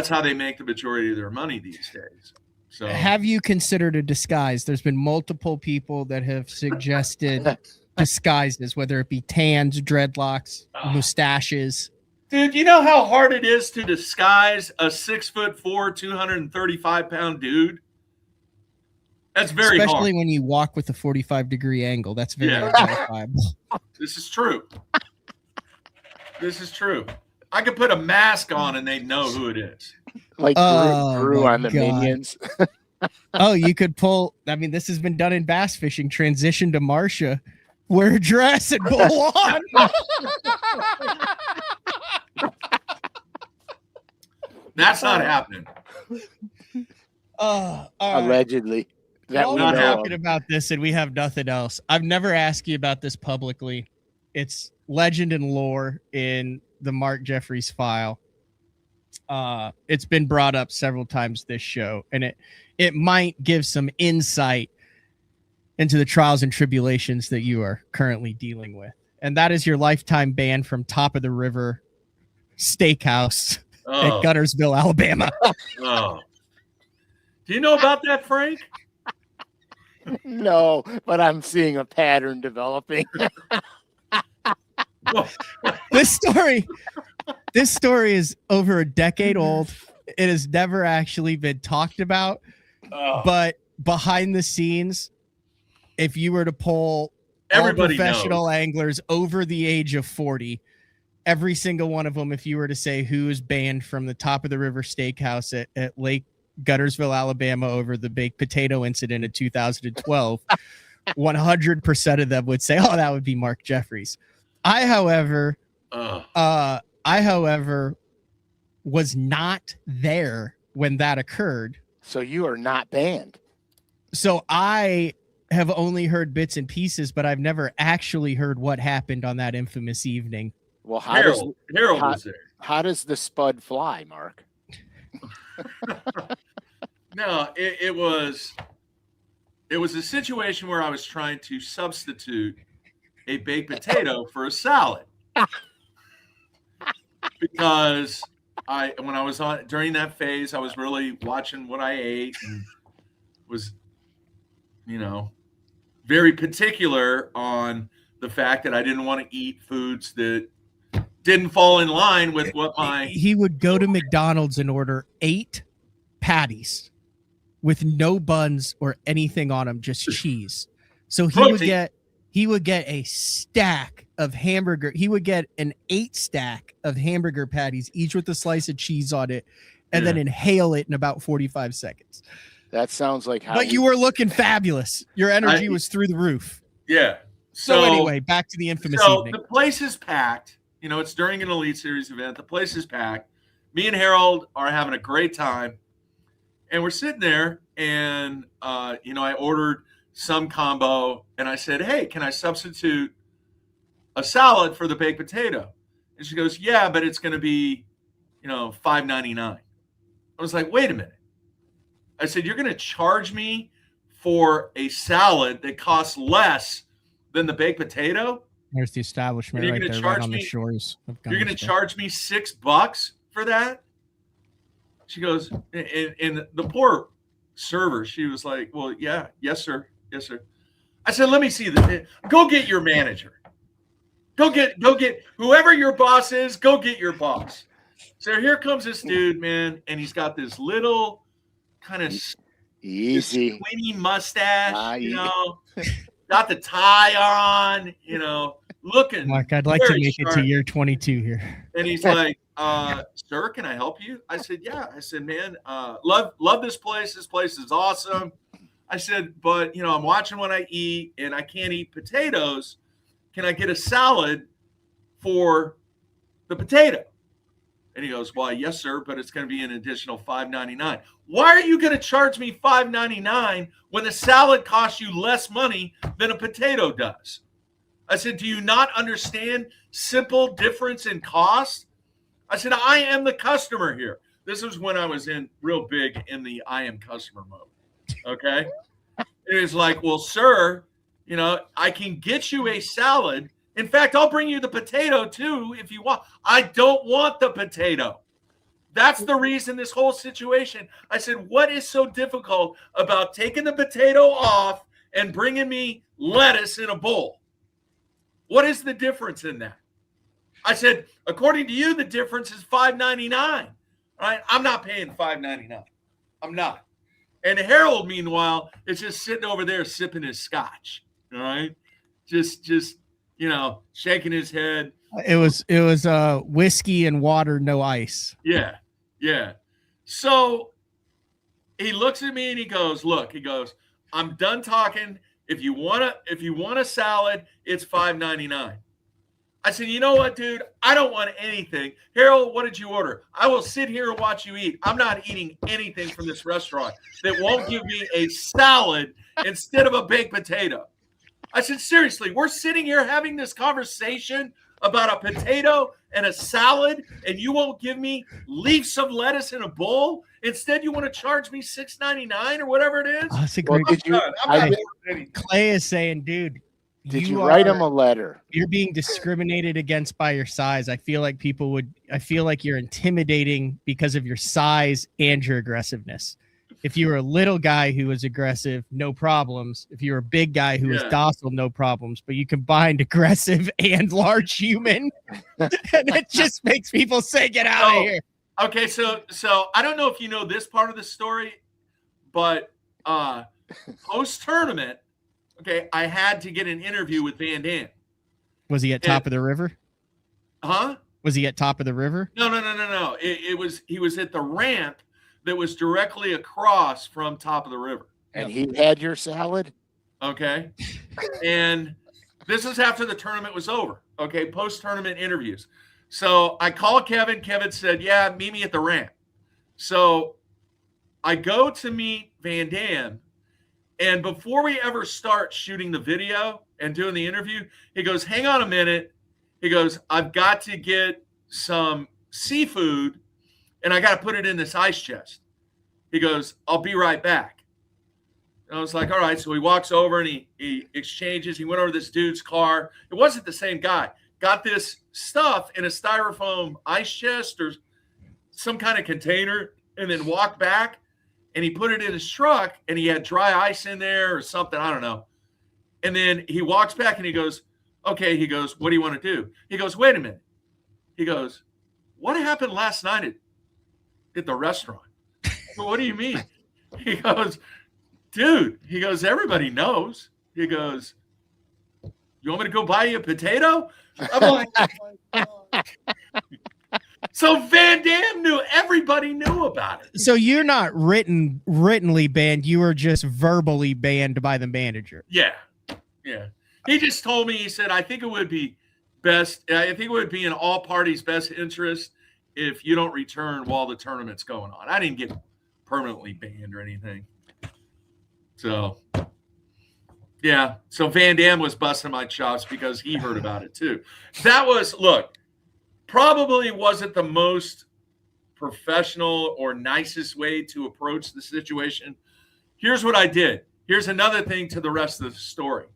how they make the majority of their money these days. So have you considered a disguise? There's been multiple people that have suggested disguises, whether it be tans, dreadlocks, mustaches. Dude, you know how hard it is to disguise a 6'4", 235-pound dude? That's very hard. Especially when you walk with a 45-degree angle. That's very identifiable. This is true. This is true. I could put a mask on and they'd know who it is. Like Gru on the Minions. Oh, you could pull. I mean, this has been done in bass fishing. Transition to Marcia. Wear a dress and bowl on. That's not happening. All right. Allegedly. While we're talking about this and we have nothing else, I've never asked you about this publicly. It's legend and lore in the Mark Jeffries file. It's been brought up several times this show, and it might give some insight into the trials and tribulations that you are currently dealing with. And that is your lifetime ban from Top of the River Steakhouse at Guntersville, Alabama. Oh. Do you know about that, Frank? No, but I'm seeing a pattern developing. This story is over a decade old. It has never actually been talked about. But behind the scenes, if you were to poll everybody professional anglers over the age of 40, every single one of them, if you were to say who is banned from the Top of the River Steakhouse at Lake Guntersville, Alabama, over the baked potato incident in 2012, 100% of them would say, "Oh, that would be Mark Jeffries." I, however, was not there when that occurred. So you are not banned. So I have only heard bits and pieces, but I've never actually heard what happened on that infamous evening. Well, Harold was there. How does the spud fly, Mark? No, it was a situation where I was trying to substitute a baked potato for a salad. Because when I was during that phase, I was really watching what I ate and was, very particular on the fact that I didn't want to eat foods that didn't fall in line with what he would go to McDonald's and order 8 patties with no buns or anything on them, just cheese. So he would get a stack of hamburger. He would get an 8 stack of hamburger patties, each with a slice of cheese on it, and then inhale it in about 45 seconds. That sounds like how. But you were looking fabulous. Your energy was through the roof. Yeah. So anyway, back to the infamous evening. The place is packed. It's during an Elite Series event. The place is packed. Me and Harold are having a great time. And we're sitting there, and, I ordered some combo, and I said, hey, can I substitute a salad for the baked potato? And she goes, yeah, but it's going to be, $5.99. I was like, wait a minute. I said, you're going to charge me for a salad that costs less than the baked potato? There's the establishment right there, right on the shores. You're going to charge me $6 for that? She goes, and the poor server, she was like, well, yeah, yes, sir. Yes, sir. I said, let me see this. Go get your manager. Go get whoever your boss is, go get your boss. So here comes this dude, man, and he's got this little kind of easy squinty mustache, got the tie on, looking. Mark, I'd like to make it to year 22 here. And he's like, sir, can I help you? I said, yeah. I said, man, love this place. This place is awesome. I said, but, I'm watching what I eat, and I can't eat potatoes. Can I get a salad for the potato? And he goes, well, yes, sir, but it's going to be an additional $5.99. Why are you going to charge me $5.99 when the salad costs you less money than a potato does? I said, do you not understand simple difference in cost? I said, I am the customer here. This was when I was real big in the I am customer mode. Okay. It was like, well, sir, I can get you a salad. In fact, I'll bring you the potato too if you want. I don't want the potato. That's the reason this whole situation. I said, what is so difficult about taking the potato off and bringing me lettuce in a bowl? What is the difference in that? I said, according to you, the difference is $5.99. All right, I'm not paying $5.99. I'm not. And Harold, meanwhile, is just sitting over there sipping his scotch. All right, just shaking his head. It was whiskey and water, no ice. Yeah. So he looks at me and he goes, I'm done talking. If you want a salad, it's $5.99. I said, you know what, dude? I don't want anything. Harold, what did you order? I will sit here and watch you eat. I'm not eating anything from this restaurant that won't give me a salad instead of a baked potato. I said, seriously, we're sitting here having this conversation about a potato and a salad, and you won't give me leaves of lettuce in a bowl? Instead, you want to charge me $6.99 or whatever it is? Oh, that's a great. Clay is saying, dude, did you write him a letter? You're being discriminated against by your size. I feel like you're intimidating because of your size and your aggressiveness. If you were a little guy who was aggressive, no problems. If you were a big guy who was docile, no problems. But you combined aggressive and large human, and it just makes people say, "Get out of here." Okay, so I don't know if you know this part of the story, but post tournament, okay, I had to get an interview with Van Dam. Was he at top of the river? Huh? Was he at top of the river? No. He was at the ramp that was directly across from top of the river. And he had your salad? Okay. And this is after the tournament was over. Okay. Post-tournament interviews. So I called Kevin. Kevin said, yeah, meet me at the ramp. So I go to meet Van Damme. And before we ever start shooting the video and doing the interview, he goes, hang on a minute. He goes, I've got to get some seafood and I got to put it in this ice chest. He goes, I'll be right back. And I was like, all right. So he walks over and he exchanges. He went over to this dude's car. It wasn't the same guy. Got this stuff in a styrofoam ice chest or some kind of container and then walked back. And he put it in his truck and he had dry ice in there or something. I don't know. And then he walks back and he goes, okay. He goes, what do you want to do? He goes, wait a minute. He goes, what happened last night at the restaurant? Well, what do you mean? He goes, dude, he goes, everybody knows. He goes, you want me to go buy you a potato? I'm like, oh my God. So Van Damme knew, everybody knew about it. So you're not writtenly banned. You were just verbally banned by the manager. Yeah. Yeah. He just told me, he said, I think it would be in all parties' best interest if you don't return while the tournament's going on. I didn't get permanently banned or anything. So, yeah. So Van Damme was busting my chops because he heard about it too. That was, look, probably wasn't the most professional or nicest way to approach the situation. Here's what I did. Here's another thing to the rest of the story.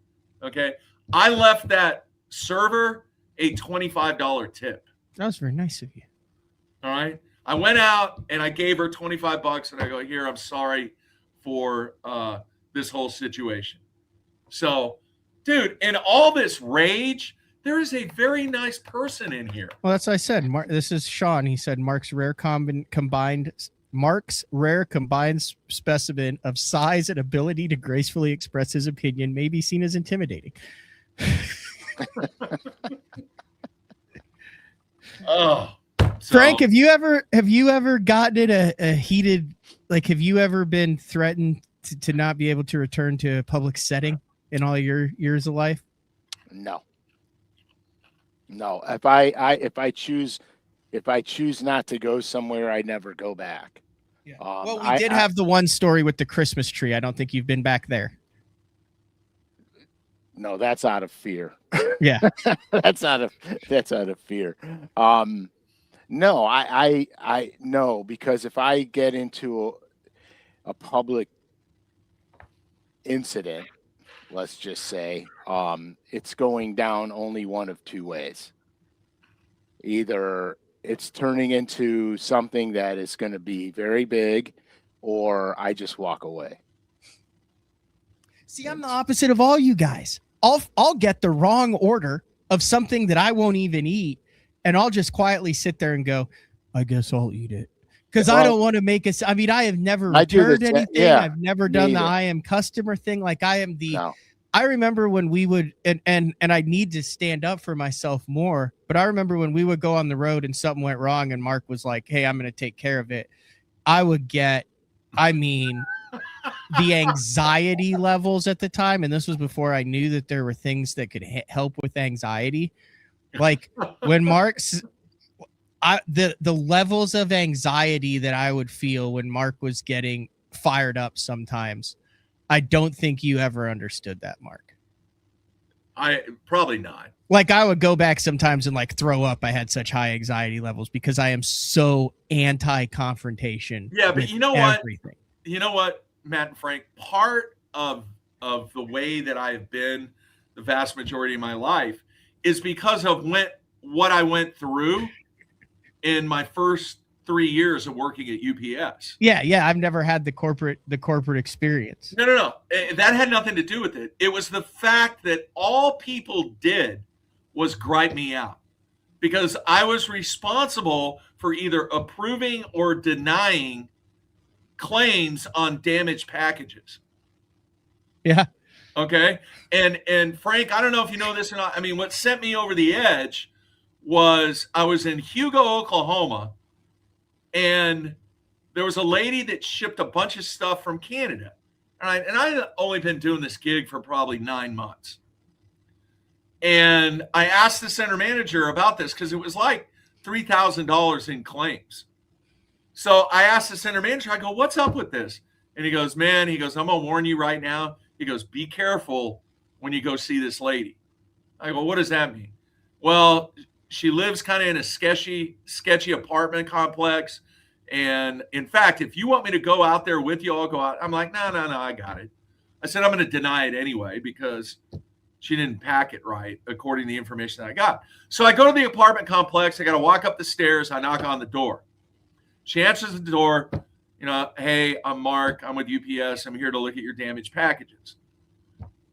Okay. I left that server a $25 tip. That was very nice of you. All right. I went out and I gave her $25 and I go, here, I'm sorry for this whole situation. So, dude, in all this rage, there is a very nice person in here. Well, that's what I said. This is Sean. He said Mark's rare combined specimen of size and ability to gracefully express his opinion may be seen as intimidating. Oh, Frank, have you ever gotten in a heated, like, have you ever been threatened to not be able to return to a public setting in all your years of life? No. If I choose not to go somewhere, I never go back. Yeah. Well, we did have the one story with the Christmas tree. I don't think you've been back there. No, that's out of fear. Yeah. that's out of fear. No, I no, because if I get into a public incident, let's just say, it's going down only one of two ways. Either it's turning into something that is going to be very big, or I just walk away. See, I'm the opposite of all you guys. I'll get the wrong order of something that I won't even eat, and I'll just quietly sit there and go, I guess I'll eat it. Because I don't want to make I mean, I have never returned anything. Yeah, I've never done the I am customer thing. Like, I am the no. I remember when we would, and I need to stand up for myself more, but I remember when we would go on the road and something went wrong and Mark was like, hey, I'm going to take care of it. I would get, I mean, the anxiety levels at the time. And this was before I knew that there were things that could help with anxiety. Like when Mark's, the levels of anxiety that I would feel when Mark was getting fired up sometimes, I don't think you ever understood that, Mark. I probably not. Like, I would go back sometimes and like throw up. I had such high anxiety levels because I am so anti-confrontation. Yeah, but you know what? You know what, Matt and Frank? Part of the way that I have been the vast majority of my life is because of what I went through in my first 3 years of working at UPS. Yeah. I've never had the corporate experience. No. That had nothing to do with it. It was the fact that all people did was gripe me out because I was responsible for either approving or denying claims on damaged packages. Yeah. Okay. And Frank, I don't know if you know this or not. I mean, what sent me over the edge was I was in Hugo, Oklahoma, and there was a lady that shipped a bunch of stuff from Canada. And I'd only been doing this gig for probably 9 months. And I asked the center manager about this because it was like $3,000 in claims. So I asked the center manager, I go, what's up with this? And he goes, man, I'm going to warn you right now. He goes, be careful when you go see this lady. I go, what does that mean? Well, she lives kind of in a sketchy apartment complex. And in fact, if you want me to go out there with you, I'll go out. I'm like, no, I got it. I said, I'm going to deny it anyway because she didn't pack it right, according to the information that I got. So I go to the apartment complex. I got to walk up the stairs. I knock on the door. She answers the door. You know, hey, I'm Mark. I'm with UPS. I'm here to look at your damaged packages.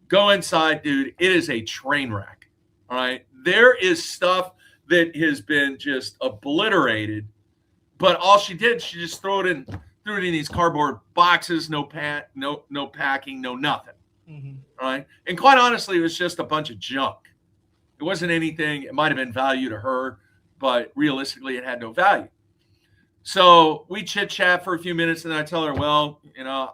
Go inside, dude. It is a train wreck. All right. There is stuff that has been just obliterated, but all she did, she just threw it in these cardboard boxes. No packing, no nothing. Mm-hmm. All right. And quite honestly, it was just a bunch of junk. It wasn't anything. It might have been value to her, but realistically, it had no value. So we chit chat for a few minutes, and I tell her, well, you know,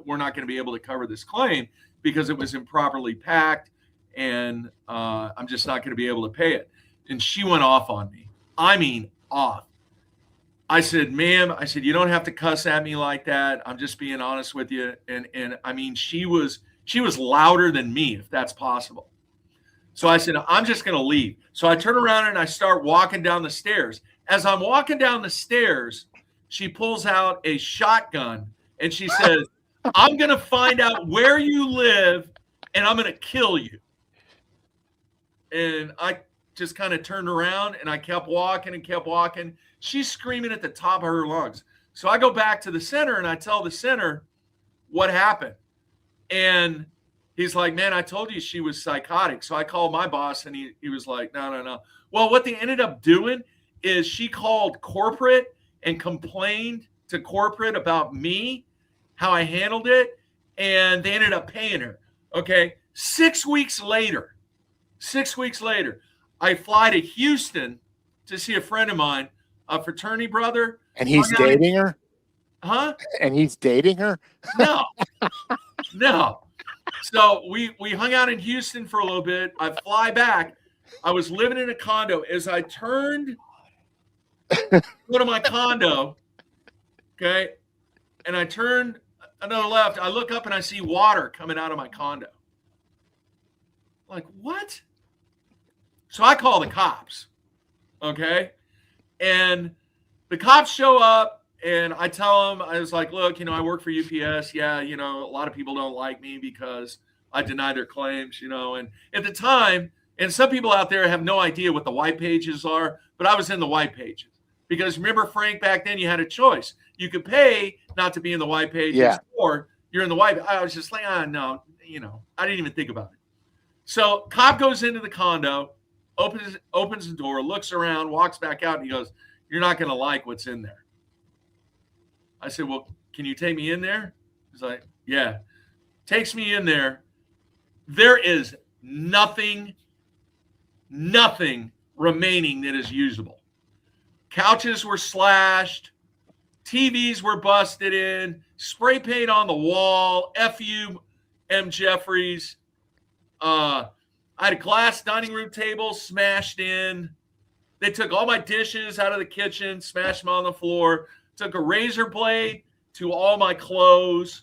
we're not going to be able to cover this claim because it was improperly packed, and I'm just not going to be able to pay it. And she went off on me. I mean, off. I said, ma'am, you don't have to cuss at me like that. I'm just being honest with you. And I mean, she was louder than me, if that's possible. So I said, I'm just going to leave. So I turn around and I start walking down the stairs. As I'm walking down the stairs, she pulls out a shotgun and she says, I'm going to find out where you live and I'm going to kill you. And I just kind of turned around and I kept walking and kept walking. She's screaming at the top of her lungs. So I go back to the center and I tell the center what happened. And he's like, man, I told you she was psychotic. So I called my boss and he was like, no. Well, what they ended up doing is she called corporate and complained to corporate about me, how I handled it, and they ended up paying her. Okay. 6 weeks later, I fly to Houston to see a friend of mine, a fraternity brother. And he's dating her? Huh? And he's dating her? No. So we hung out in Houston for a little bit. I fly back. I was living in a condo. As I turned to go to my condo, okay, and I turned another left, I look up and I see water coming out of my condo. Like, what? So I call the cops, okay? And the cops show up and I tell them, I was like, look, you know, I work for UPS. Yeah, you know, a lot of people don't like me because I deny their claims, you know. And at the time, and some people out there have no idea what the white pages are, but I was in the white pages. Because remember, Frank, back then you had a choice. You could pay not to be in the white pages, or you're in the white. I was just like, no, you know, I didn't even think about it. So cop goes into the condo, opens the door, looks around, walks back out, and he goes, you're not going to like what's in there. I said, well, can you take me in there? He's like, yeah. Takes me in there. There is nothing remaining that is usable. Couches were slashed. TVs were busted in. Spray paint on the wall. F.U. M. Jeffries. I had a glass dining room table smashed in. They took all my dishes out of the kitchen, smashed them on the floor, took a razor blade to all my clothes,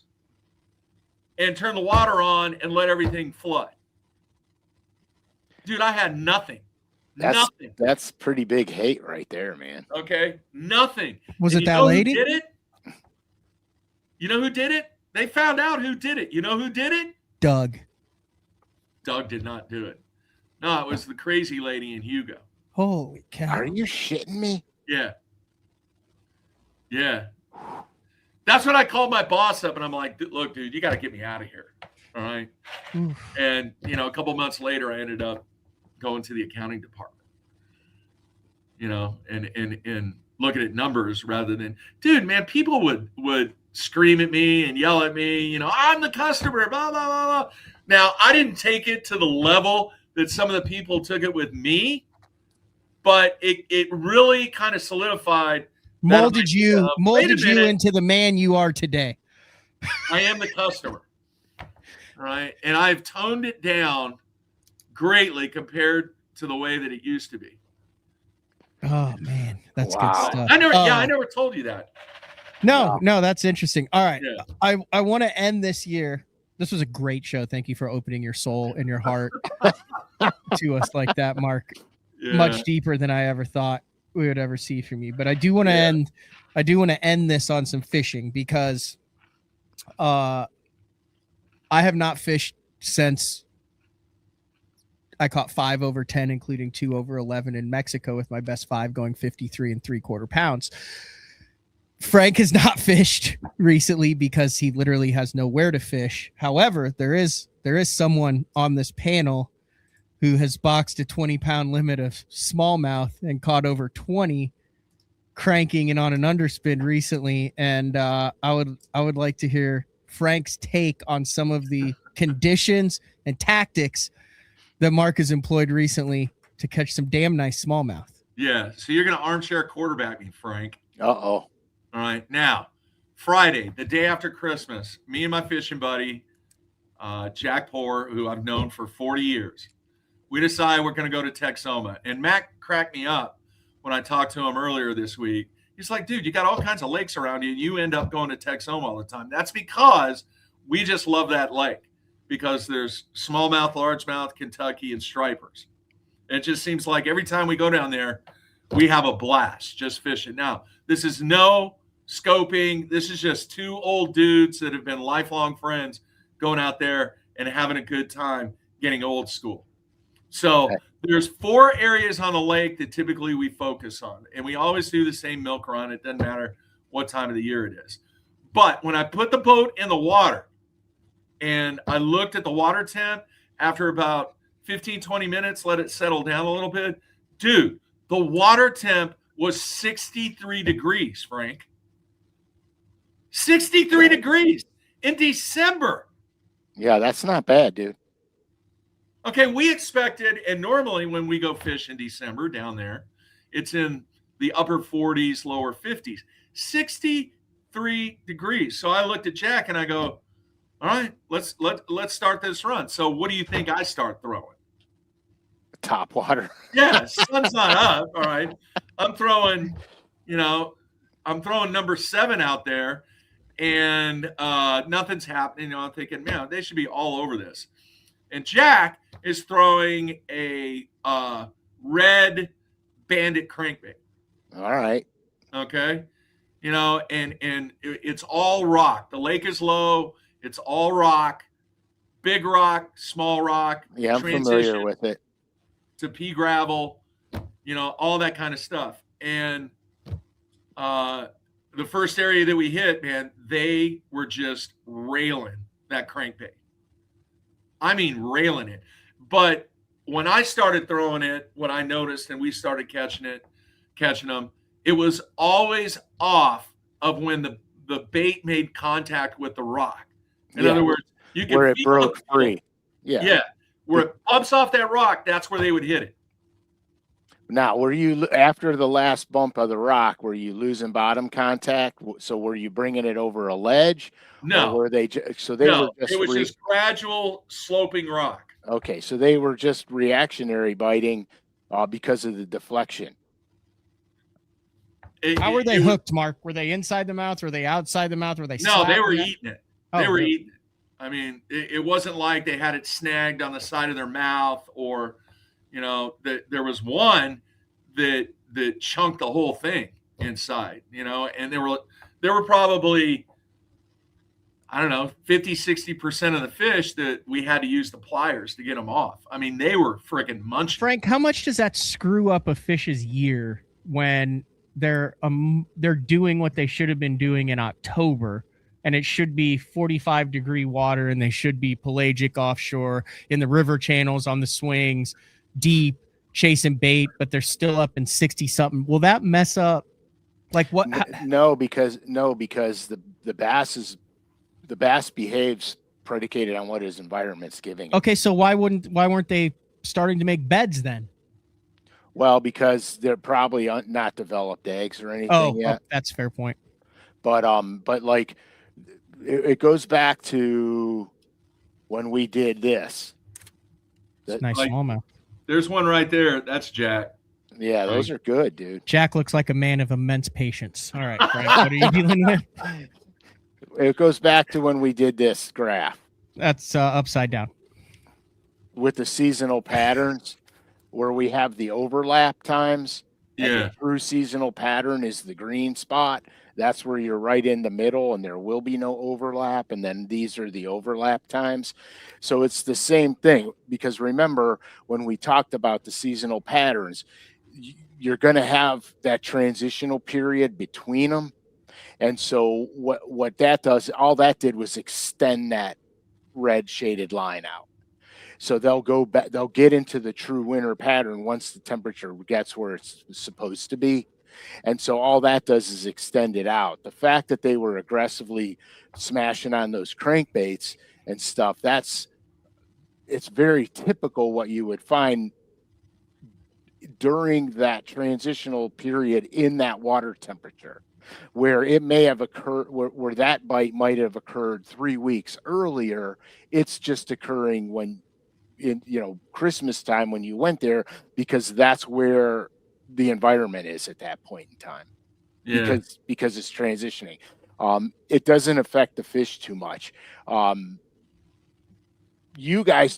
and turned the water on and let everything flood. Dude, I had nothing. Nothing. That's pretty big hate right there, man. Okay. Nothing. Was it that lady? Who did it? You know who did it? They found out who did it. You know who did it? Doug. Doug did not do it. No, it was the crazy lady in Hugo. Holy cow. Are you shitting me? Yeah. Yeah. That's when I called my boss up and I'm like, look, dude, you got to get me out of here. All right. Oof. And, you know, a couple months later, I ended up going to the accounting department, you know, and looking at numbers rather than, dude, man, people would scream at me and yell at me, you know, I'm the customer, blah, blah, blah, blah. Now, I didn't take it to the level that some of the people took it with me, but it really kind of solidified. Molded you into the man you are today. I am the customer, right? And I've toned it down greatly compared to the way that it used to be. Oh man, that's Wow. good stuff. I never told you that. No, that's interesting. All right. Yeah. I want to end this year. This was a great show. Thank you for opening your soul and your heart to us like that, Mark. Yeah. Much deeper than I ever thought we would ever see from you. But I do want to end this on some fishing because I have not fished since I caught 5 over 10, including 2 over 11 in Mexico with my best 5 going 53 3/4 pounds. Frank has not fished recently because he literally has nowhere to fish. However, there is someone on this panel who has boxed a 20-pound limit of smallmouth and caught over 20 cranking and on an underspin recently. And I would like to hear Frank's take on some of the conditions and tactics that Mark has employed recently to catch some damn nice smallmouth. Yeah. So you're going to armchair quarterback me, Frank. Uh-oh. All right. Now, Friday, the day after Christmas, me and my fishing buddy, Jack Poor, who I've known for 40 years, we decided we're going to go to Texoma. And Matt cracked me up when I talked to him earlier this week. He's like, dude, you got all kinds of lakes around you. You end up going to Texoma all the time. That's because we just love that lake because there's smallmouth, largemouth, Kentucky, and stripers. It just seems like every time we go down there, we have a blast just fishing. Now, this is no scoping. This is just 2 old dudes that have been lifelong friends going out there and having a good time getting old school. So there's 4 areas on the lake that typically we focus on, and we always do the same milk run. It doesn't matter what time of the year it is. But when I put the boat in the water and I looked at the water temp after about 15, 20 minutes, let it settle down a little bit, dude, the water temp was 63 degrees, Frank. 63 degrees in December. Yeah, that's not bad, dude. Okay, we expected, and normally when we go fish in December down there, it's in the upper 40s, lower 50s. 63 degrees. So I looked at Jack and I go, all right, let's start this run. So what do you think I start throwing? Top water. Yeah, sun's not up. All right. I'm throwing number 7 out there and nothing's happening. I'm thinking, man, they should be all over this. And Jack is throwing a red bandit crankbait. All right. Okay. And it's all rock. The lake is low. It's all rock, big rock, small rock. Yeah, I'm familiar with it. To pea gravel, all that kind of stuff. And the first area that we hit, man, they were just railing that crankbait. I mean, railing it. But when I started throwing it, what I noticed, and we started catching them, it was always off of when the bait made contact with the rock. In other words, you can where it broke free. Yeah. Where it bumps off that rock, that's where they would hit it. Now, were you, after the last bump of the rock, were you losing bottom contact? So were you bringing it over a ledge? No. Or were they were just it was just gradual sloping rock. Okay, so they were just reactionary biting because of the deflection. How were they hooked, Mark? Were they inside the mouth? Were they outside the mouth? Were they No, they were eating it. They were really? eating it. I mean, it wasn't like they had it snagged on the side of their mouth or, there was one that chunked the whole thing inside, and there were probably, I don't know, 50, 60% of the fish that we had to use the pliers to get them off. I mean, they were freaking munching. Frank, how much does that screw up a fish's year when they're doing what they should have been doing in October? And it should be 45-degree water, and they should be pelagic offshore in the river channels on the swings, deep, chasing bait, but they're still up in 60-something. Will that mess up? Like what? No, because the bass behaves predicated on what his environment's giving. Okay, so why weren't they starting to make beds then? Well, because they're probably not developed eggs or anything yet. Oh, that's a fair point. But like. It goes back to when we did this. It's nice smallmouth. There's one right there. That's Jack. Yeah, those are good, dude. Jack looks like a man of immense patience. All right, Frank, what are you dealing with? It goes back to when we did this graph That's upside down. with the seasonal patterns where we have the overlap times. And Yeah. the true seasonal pattern is the green spot. That's where you're right in the middle and there will be no overlap. And then these are the overlap times. So it's the same thing, because remember when we talked about the seasonal patterns, you're going to have that transitional period between them. And so what that does, all that did was extend that red shaded line out. So they'll go back, they'll get into the true winter pattern once the temperature gets where it's supposed to be. And so all that does is extend it out. The fact that they were aggressively smashing on those crankbaits and stuff, it's very typical what you would find during that transitional period in that water temperature, where it may have occurred, where that bite might have occurred 3 weeks earlier. It's just occurring when in Christmas time when you went there, because that's where the environment is at that point in time. Yeah. Because it's transitioning. It doesn't affect the fish too much. You guys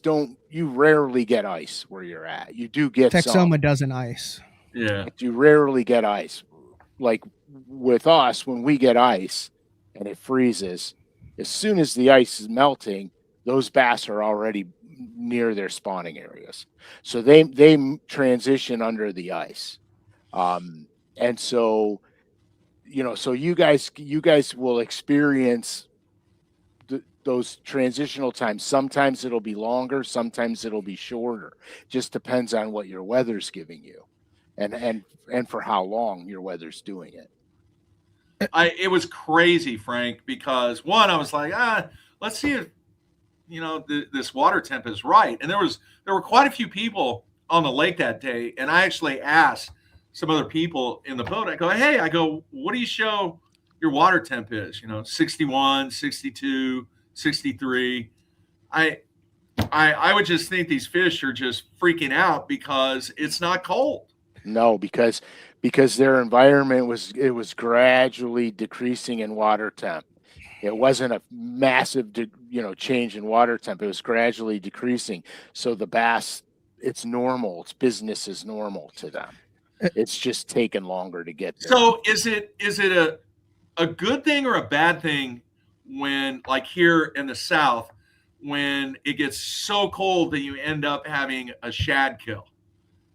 you rarely get ice where you're at. You do get Texoma some, doesn't ice. Yeah. but you rarely get ice. Like with us, when we get ice and it freezes, as soon as the ice is melting, those bass are already near their spawning areas. So they transition under the ice. And so, so you guys will experience those transitional times. Sometimes it'll be longer, sometimes it'll be shorter. Just depends on what your weather's giving you and for how long your weather's doing it. It was crazy, Frank, because one, I was like, let's see if this water temp is right. And there were quite a few people on the lake that day, and I actually asked some other people in the boat. I go, what do you show your water temp is? 61, 62, 63. I would just think these fish are just freaking out because it's not cold. No, because their environment was gradually decreasing in water temp. It wasn't a massive, change in water temp. It was gradually decreasing. So the bass, it's normal. It's business as normal to them. It's just taken longer to get there. So is it a good thing or a bad thing when, like here in the South, when it gets so cold that you end up having a shad kill?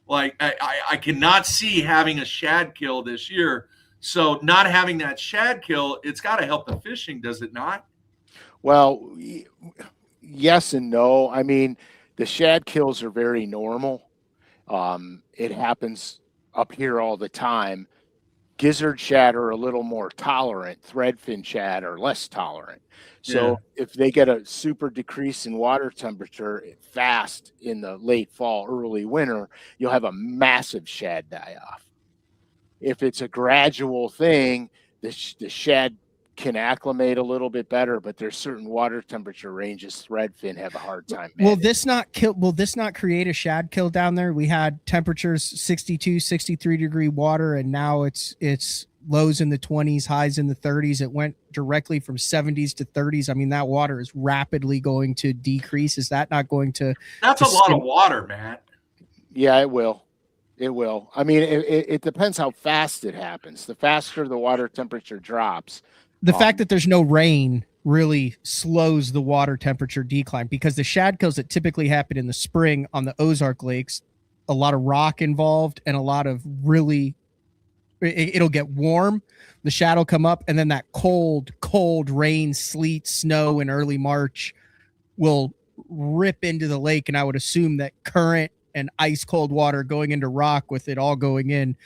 Like I cannot see having a shad kill this year. So not having that shad kill, it's got to help the fishing, does it not? Well, yes and no. I mean, the shad kills are very normal. It happens up here all the time. Gizzard shad are a little more tolerant. Threadfin shad are less tolerant. So if they get a super decrease in water temperature fast in the late fall, early winter, you'll have a massive shad die off. If it's a gradual thing, the shad can acclimate a little bit better, but there's certain water temperature ranges threadfin have a hard time managing. Will this not create a shad kill down there? We had temperatures 62, 63 degree water, and now it's lows in the 20s, highs in the 30s. It went directly from 70s to 30s. I mean, that water is rapidly going to decrease. Is that not going to? That's a lot of water, Matt. Yeah, it will. It will. I mean, it depends how fast it happens. The faster the water temperature drops. The fact that there's no rain really slows the water temperature decline, because the shad kills that typically happen in the spring on the Ozark lakes, a lot of rock involved and a lot of it'll get warm. The shad will come up, and then that cold rain, sleet, snow in early March will rip into the lake. And I would assume that current and ice cold water going into rock with it all going in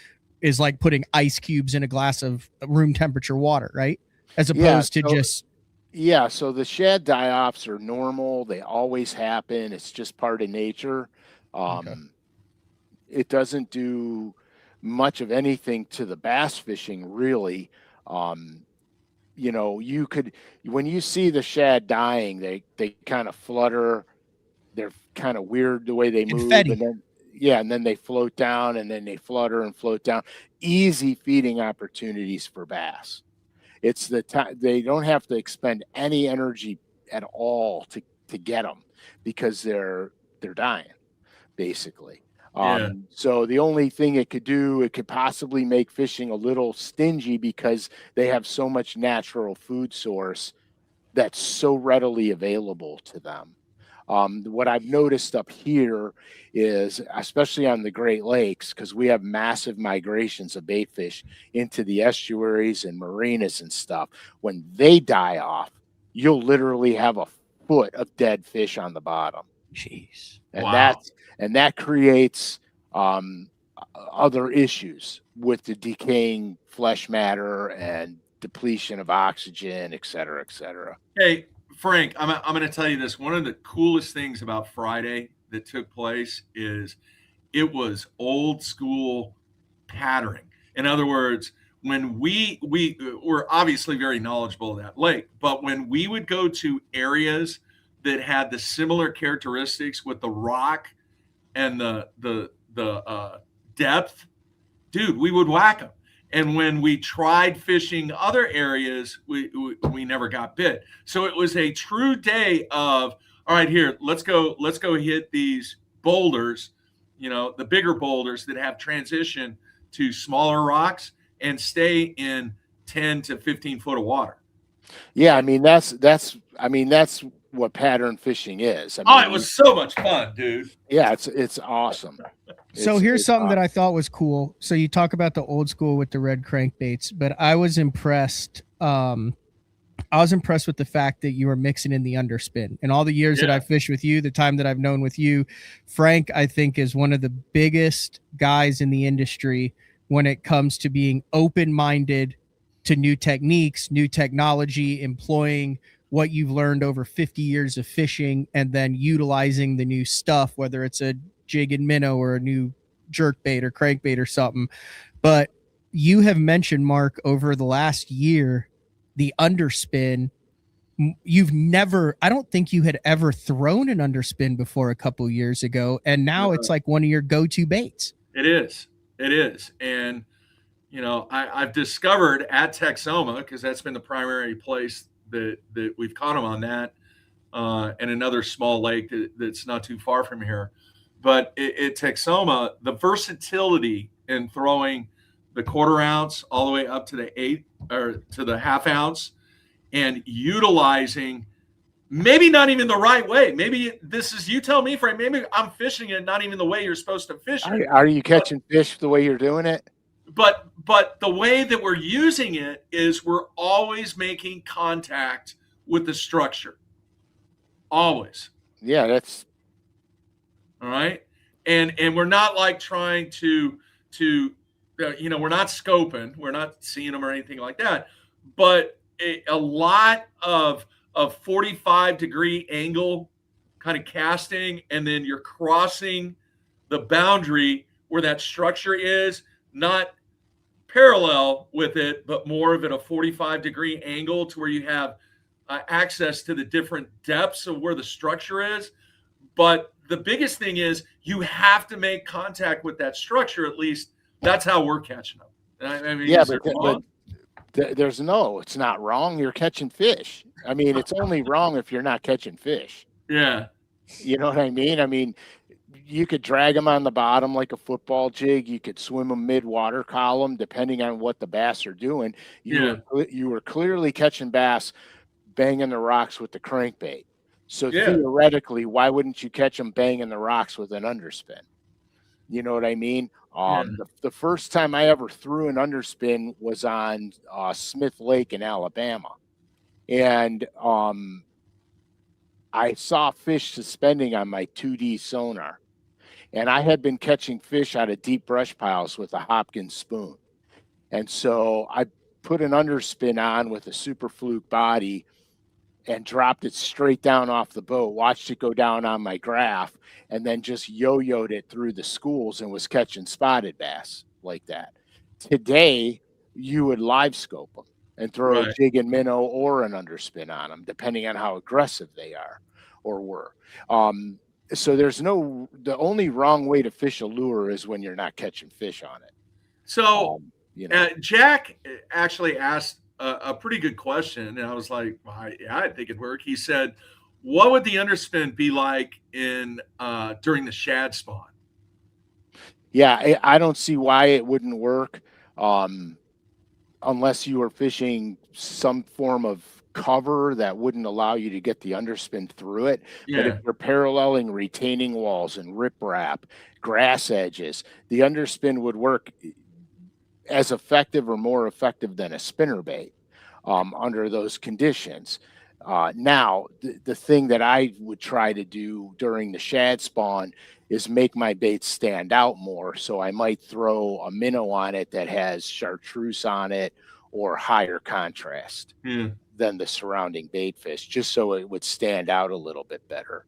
is like putting ice cubes in a glass of room temperature water, right? As opposed to just. Yeah. So the shad die-offs are normal. They always happen. It's just part of nature. Okay. It doesn't do much of anything to the bass fishing, really. You could, when you see the shad dying, they kind of flutter. They're kind of weird the way they move. Confetti. And then, yeah, and then they float down, and then they flutter and float down. Easy feeding opportunities for bass. It's the time they don't have to expend any energy at all to get them because they're dying basically. Yeah. So the only thing it could do, it could possibly make fishing a little stingy because they have so much natural food source that's so readily available to them. What I've noticed up here is, especially on the Great Lakes, because we have massive migrations of bait fish into the estuaries and marinas and stuff. When they die off, you'll literally have a foot of dead fish on the bottom. Jeez. And Wow. that creates other issues with the decaying flesh matter and depletion of oxygen, et cetera, et cetera. Hey, Frank, I'm going to tell you this. One of the coolest things about Friday that took place is it was old school patterning. In other words, when we were obviously very knowledgeable of that lake, but when we would go to areas that had the similar characteristics with the rock and the depth, dude, we would whack them. And when we tried fishing other areas, we never got bit. So it was a true day of, all right, here, let's go hit these boulders, the bigger boulders that have transition to smaller rocks and stay in 10 to 15 foot of water. Yeah, I mean that's what pattern fishing is. I Oh, mean, it was so much fun, dude. yeah, it's awesome. So here's something that I thought was cool. So you talk about the old school with the red crankbaits, but I was impressed. I was impressed with the fact that you were mixing in the underspin. And all the years that I've fished with you, the time that I've known with you, Frank, I think, is one of the biggest guys in the industry when it comes to being open-minded to new techniques, new technology, employing what you've learned over 50 years of fishing, and then utilizing the new stuff, whether it's a jig and minnow or a new jerk bait or crankbait or something. But you have mentioned, Mark, over the last year, the underspin. You've never, I don't think you had ever thrown an underspin before a couple years ago, and now it's like one of your go-to baits. It is. And I've discovered at Texoma, because that's been the primary place that we've caught them on that, and another small lake that's not too far from here. But at Texoma, the versatility in throwing the quarter ounce all the way up to the 8 or to the half ounce, and utilizing maybe not even the right way. Maybe this is, you tell me, Frank, maybe I'm fishing it not even the way you're supposed to fish it. Are you catching fish the way you're doing it? But the way that we're using it is we're always making contact with the structure. Always. Yeah, that's all right. And we're not like trying to we're not scoping, we're not seeing them or anything like that. But a lot of 45-degree angle kind of casting, and then you're crossing the boundary where that structure is, not parallel with it, but more of it a 45-degree angle to where you have access to the different depths of where the structure is. But the biggest thing is you have to make contact with that structure. At least that's how we're catching them. I mean, yeah, but there's it's not wrong. You're catching fish. I mean, it's only wrong if you're not catching fish. Yeah. You know what I mean? I mean, you could drag them on the bottom like a football jig. You could swim them mid-water column, depending on what the bass are doing. You were clearly catching bass banging the rocks with the crankbait. So theoretically, why wouldn't you catch them banging the rocks with an underspin? You know what I mean? The first time I ever threw an underspin was on Smith Lake in Alabama. And I saw fish suspending on my 2D sonar. And I had been catching fish out of deep brush piles with a Hopkins spoon. And so I put an underspin on with a super fluke body and dropped it straight down off the boat, watched it go down on my graph, and then just yo-yoed it through the schools and was catching spotted bass like that. Today, you would live scope them and throw a jig and minnow or an underspin on them, depending on how aggressive they are or were. So the only wrong way to fish a lure is when you're not catching fish on it. So, You know, Jack actually asked a pretty good question, and I was like, well, yeah, I think it'd work. He said, "What would the underspin be like in during the shad spawn?" yeah, I don't see why it wouldn't work, unless you were fishing some form of cover that wouldn't allow you to get the underspin through it. But if Yeah, you're paralleling retaining walls and riprap, grass edges, the underspin would work as effective or more effective than a spinner bait under those conditions. Now, the thing that I would try to do during the shad spawn is make my bait stand out more. So I might throw a minnow on it that has chartreuse on it or higher contrast yeah. than the surrounding bait fish, just so it would stand out a little bit better.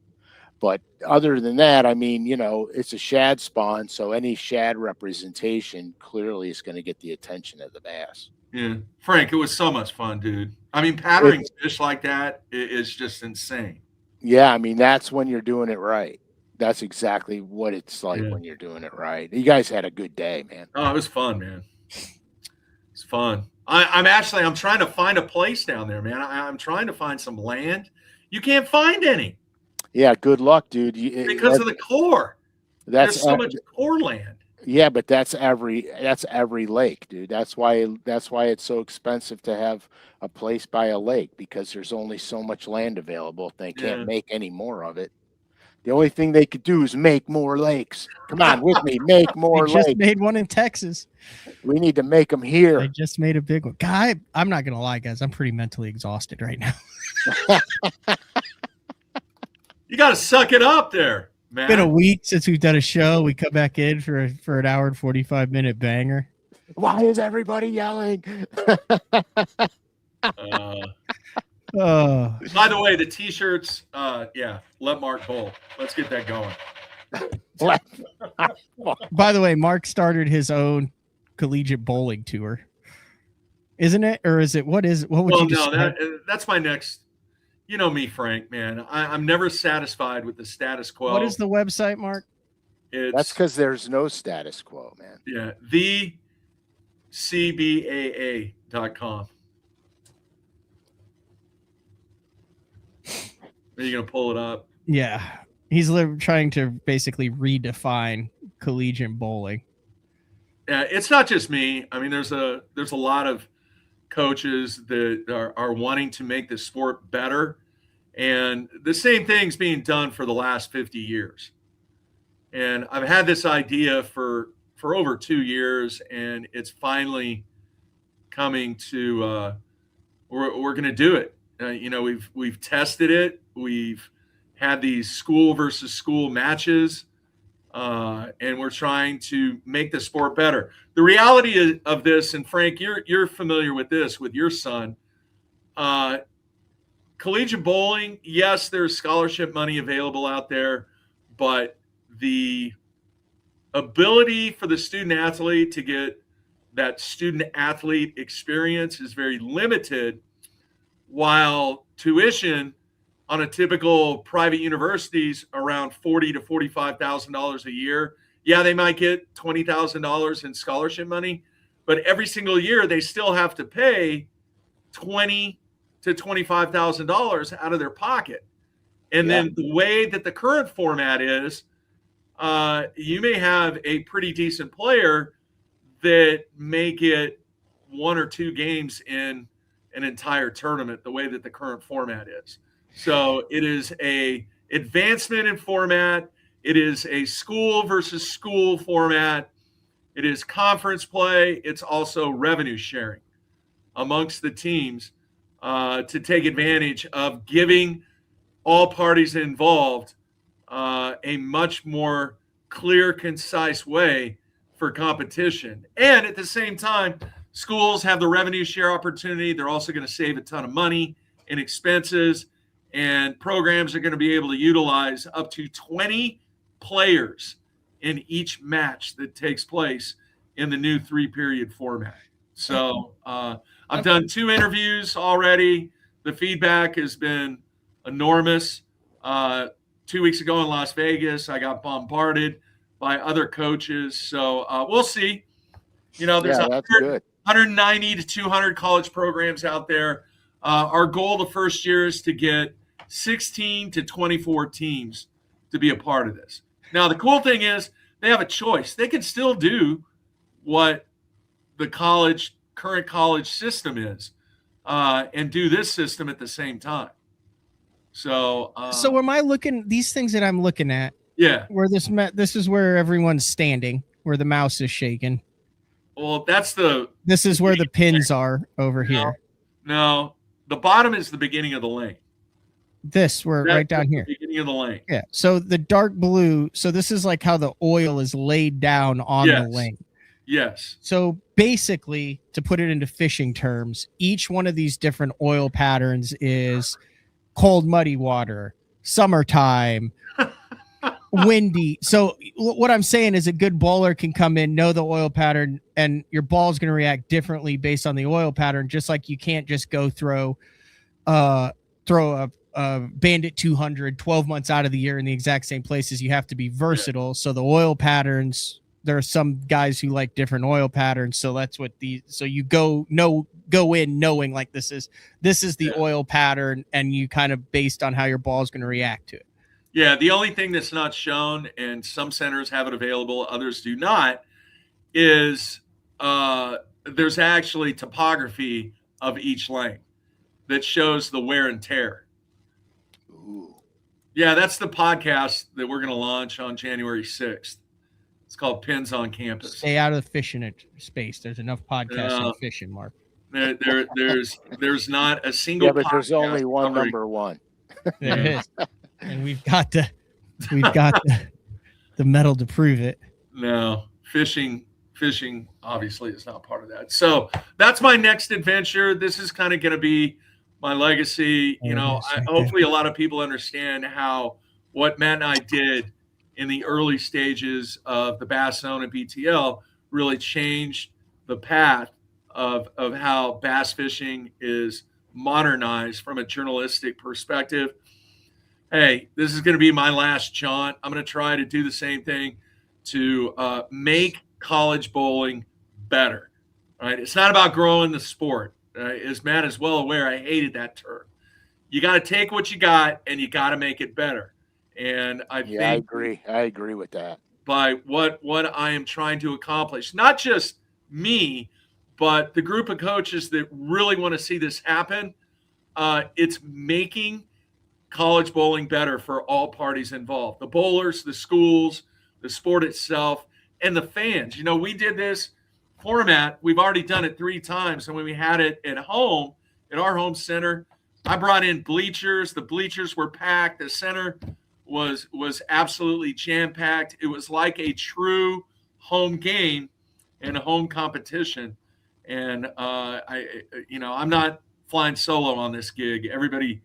But other than that, I mean, it's a shad spawn, so any shad representation clearly is going to get the attention of the bass. Yeah, Frank, it was so much fun, dude. I mean, patterning fish like that is just insane. Yeah, I mean, that's when you're doing it right. That's exactly what it's like Yeah. when you're doing it right. You guys had a good day, man. Oh, it was fun, man. It's fun. I'm trying to find a place down there, man. I'm trying to find some land. You can't find any Yeah, good luck, dude. because of the core. That's There's so much core land. yeah, but that's every lake, dude. That's why it's so expensive to have a place by a lake, because there's only so much land available. They can't Yeah. make any more of it. The only thing they could do is make more lakes. Come on with me, make more They just lakes. made one in Texas. We need to make them here. They just made a big one. God, I'm not gonna lie, guys. I'm pretty mentally exhausted right now. You got to suck it up there, man. It's been a week since we've done a show. We come back in for an hour and 45-minute banger. Why is everybody yelling? By the way, the t-shirts, let Mark bowl. Let's get that going. By the way, Mark started his own collegiate bowling tour, isn't it? Or is it? What would you describe? That's my next. You know me, Frank, man. I'm never satisfied with the status quo. What is the website, Mark? That's because there's no status quo, man. Yeah, thecbaa.com. Are you gonna pull it up? Yeah, he's trying to basically redefine collegiate bowling. Yeah, it's not just me. I mean, there's a lot of coaches that are wanting to make the sport better, and the same thing's being done for the last 50 years. And I've had this idea for over 2 years, and it's finally coming to we're going to do it. We've tested it. We've had these school versus school matches, and we're trying to make the sport better. The reality of this, and Frank, you're familiar with this with your son. Collegiate bowling, yes, there's scholarship money available out there, but the ability for the student athlete to get that student athlete experience is very limited, while tuition on a typical private universities around $40,000 to $45,000 a year. Yeah, they might get $20,000 in scholarship money, but every single year they still have to pay $20,000 to $25,000 out of their pocket. And then the way that the current format is, you may have a pretty decent player that may get 1 or 2 games in an entire tournament, the way that the current format is. So it is a advancement in format. It is a school versus school format. It is conference play. It's also revenue sharing amongst the teams to take advantage of giving all parties involved a much more clear, concise way for competition. And at the same time, schools have the revenue share opportunity. They're also going to save a ton of money in expenses, and programs are going to be able to utilize up to 20 players in each match that takes place in the new 3-period format. So I've done 2 interviews already. The feedback has been enormous. 2 2 weeks ago in Las Vegas, I got bombarded by other coaches. So we'll see. You know, there's that's good. 190 to 200 college programs out there. Our goal the first year is to get 16 to 24 teams to be a part of this. Now, the cool thing is they have a choice. They can still do what the current college system is and do this system at the same time. So am I looking, these things that I'm looking at, yeah, where this is where everyone's standing, where the mouse is shaking. Well, this is where the pins are over here. No, the bottom is the beginning of the lane. Right down here. The beginning of the lane. Yeah. So the dark blue. So this is like how the oil is laid down on the lane. Yes. So basically, to put it into fishing terms, each one of these different oil patterns is cold, muddy water, summertime, windy. So what I'm saying is a good bowler can come in, know the oil pattern, and your ball is going to react differently based on the oil pattern. Just like you can't just go throw a Bandit 200 12 months out of the year in the exact same places. You have to be versatile. Yeah. So the oil patterns, there are some guys who like different oil patterns. So that's what so you go in knowing like this is the oil pattern, and you kind of based on how your ball is going to react to it. Yeah, the only thing that's not shown, and some centers have it available, others do not, is there's actually topography of each lane that shows the wear and tear. Ooh. Yeah, that's the podcast that we're going to launch on January 6th. It's called Pins on Campus. Stay out of the fishing space. There's enough podcasts on fishing, Mark. There's not a single. Yeah, but there's only one number one. There is. And we've got the metal to prove it. No, fishing obviously is not part of that. So that's my next adventure. This is kind of going to be my legacy. You know, hopefully a lot of people understand what Matt and I did in the early stages of the Bass Zone and BTL really changed the path of how bass fishing is modernized from a journalistic perspective. Hey, this is going to be my last jaunt. I'm going to try to do the same thing to make college bowling better. Right? It's not about growing the sport. As Matt is well aware, I hated that term. You got to take what you got and you got to make it better. And I agree with that. By what I am trying to accomplish, not just me, but the group of coaches that really want to see this happen. It's making college bowling better for all parties involved, the bowlers, the schools, the sport itself, and the fans. You know, we did this format. We've already done it 3 times. And when we had it at home, at our home center, I brought in bleachers. The bleachers were packed. The center was absolutely jam-packed. It was like a true home game and a home competition. And I'm not flying solo on this gig. Everybody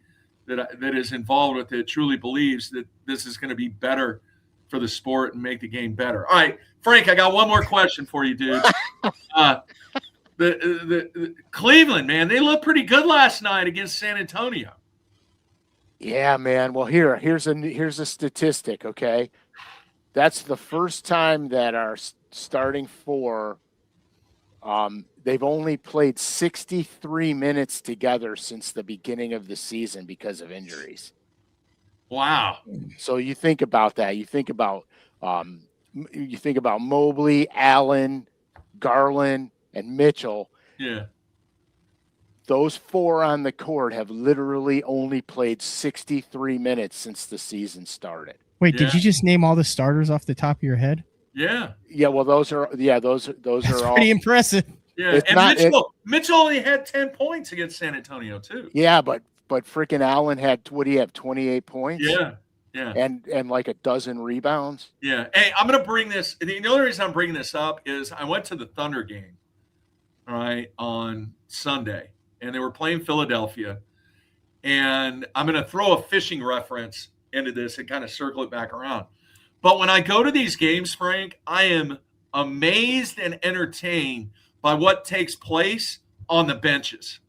that is involved with it truly believes that this is going to be better for the sport and make the game better. All right, Frank, I got one more question for you, dude. The Cleveland, man, they looked pretty good last night against San Antonio. Yeah, man. Well, here's a statistic. Okay, that's the first time that our starting 4. They've only played 63 minutes together since the beginning of the season because of injuries. Wow. So you think about that. You think about Mobley, Allen, Garland, and Mitchell. Yeah. Those 4 on the court have literally only played 63 minutes since the season started. Wait, did you just name all the starters off the top of your head? Yeah. Yeah, well, those are all pretty impressive. Yeah, and Mitchell only had 10 points against San Antonio too. Yeah, but freaking Allen had, what do you have, 28 points? Yeah. And like a dozen rebounds. Yeah. Hey, I'm gonna bring this. The only reason I'm bringing this up is I went to the Thunder game, all right, on Sunday, and they were playing Philadelphia. And I'm gonna throw a fishing reference into this and kind of circle it back around. But when I go to these games, Frank, I am amazed and entertained by what takes place on the benches.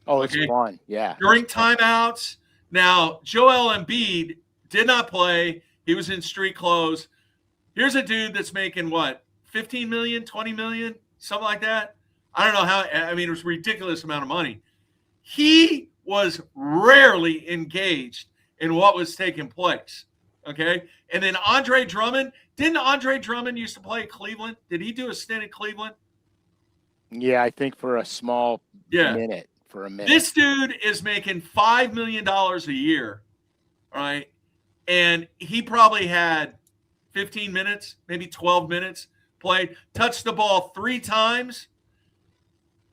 Oh, it's fun. Yeah. During timeouts. Now, Joel Embiid did not play. He was in street clothes. Here's a dude that's making what, 15 million, 20 million, something like that. I don't know how. I mean, it was a ridiculous amount of money. He was rarely engaged in what was taking place. Okay. And then Andre Drummond, didn't Andre Drummond used to play Cleveland? Did he do a stint in Cleveland? Yeah, I think for a small minute. This dude is making $5 million a year, right? And he probably had 15 minutes, maybe 12 minutes played, touched the ball 3 times,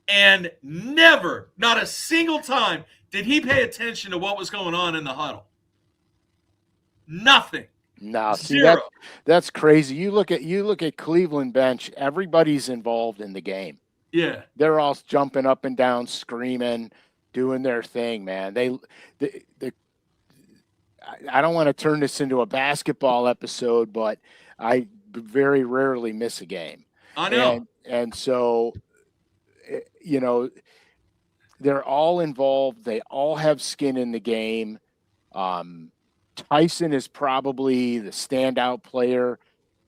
and never, not a single time, did he pay attention to what was going on in the huddle. Nothing. No, see Zero. that's crazy. You look at Cleveland bench, everybody's involved in the game. Yeah. They're all jumping up and down, screaming, doing their thing, man. I don't want to turn this into a basketball episode, but I very rarely miss a game. I know. And so, you know, they're all involved. They all have skin in the game. Tyson is probably the standout player.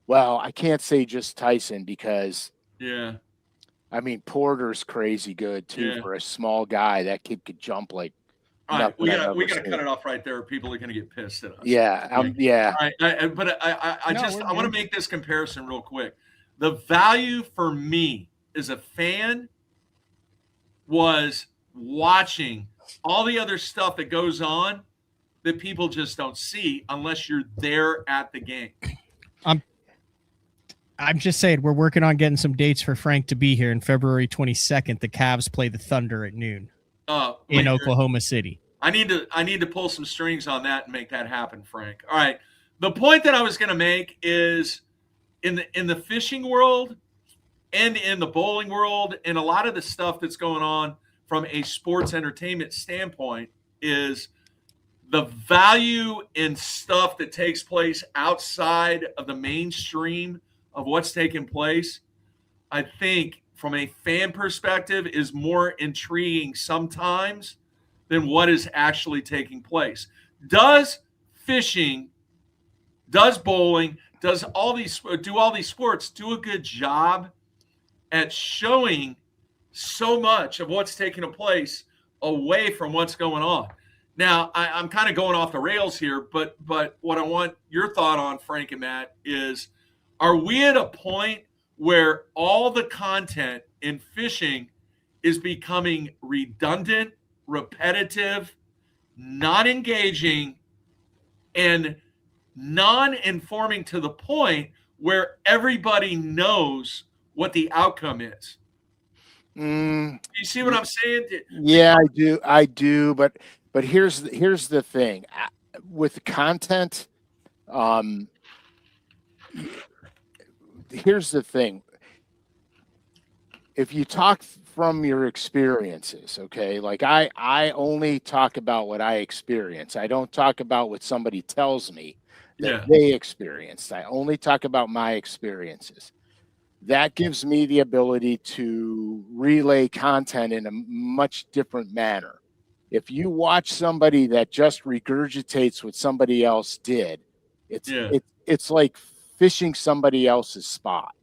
Well, I can't say just Tyson because, I mean, Porter's crazy good too for a small guy. That kid could jump like. All right, we gotta cut it off right there. People are gonna get pissed at us. Yeah, yeah. All right, but I want to make this comparison real quick. The value for me as a fan was watching all the other stuff that goes on that people just don't see unless you're there at the game. I'm just saying we're working on getting some dates for Frank to be here. In February 22nd, the Cavs play the Thunder at noon in Oklahoma City. I need to pull some strings on that and make that happen, Frank. All right. The point that I was going to make is in the fishing world and in the bowling world and a lot of the stuff that's going on from a sports entertainment standpoint is the value in stuff that takes place outside of the mainstream of what's taking place, I think from a fan perspective is more intriguing sometimes than what is actually taking place. Does fishing, does bowling, do all these sports do a good job at showing so much of what's taking place away from what's going on? Now, I'm kind of going off the rails here, but what I want your thought on, Frank and Matt, is are we at a point where all the content in fishing is becoming redundant, repetitive, not engaging, and non-informing to the point where everybody knows what the outcome is? You see what I'm saying? Yeah, I do. But here's the thing with content. Here's the thing. If you talk from your experiences, okay, like I only talk about what I experience. I don't talk about what somebody tells me that they experienced. I only talk about my experiences. That gives me the ability to relay content in a much different manner. If you watch somebody that just regurgitates what somebody else did, it's like fishing somebody else's spot.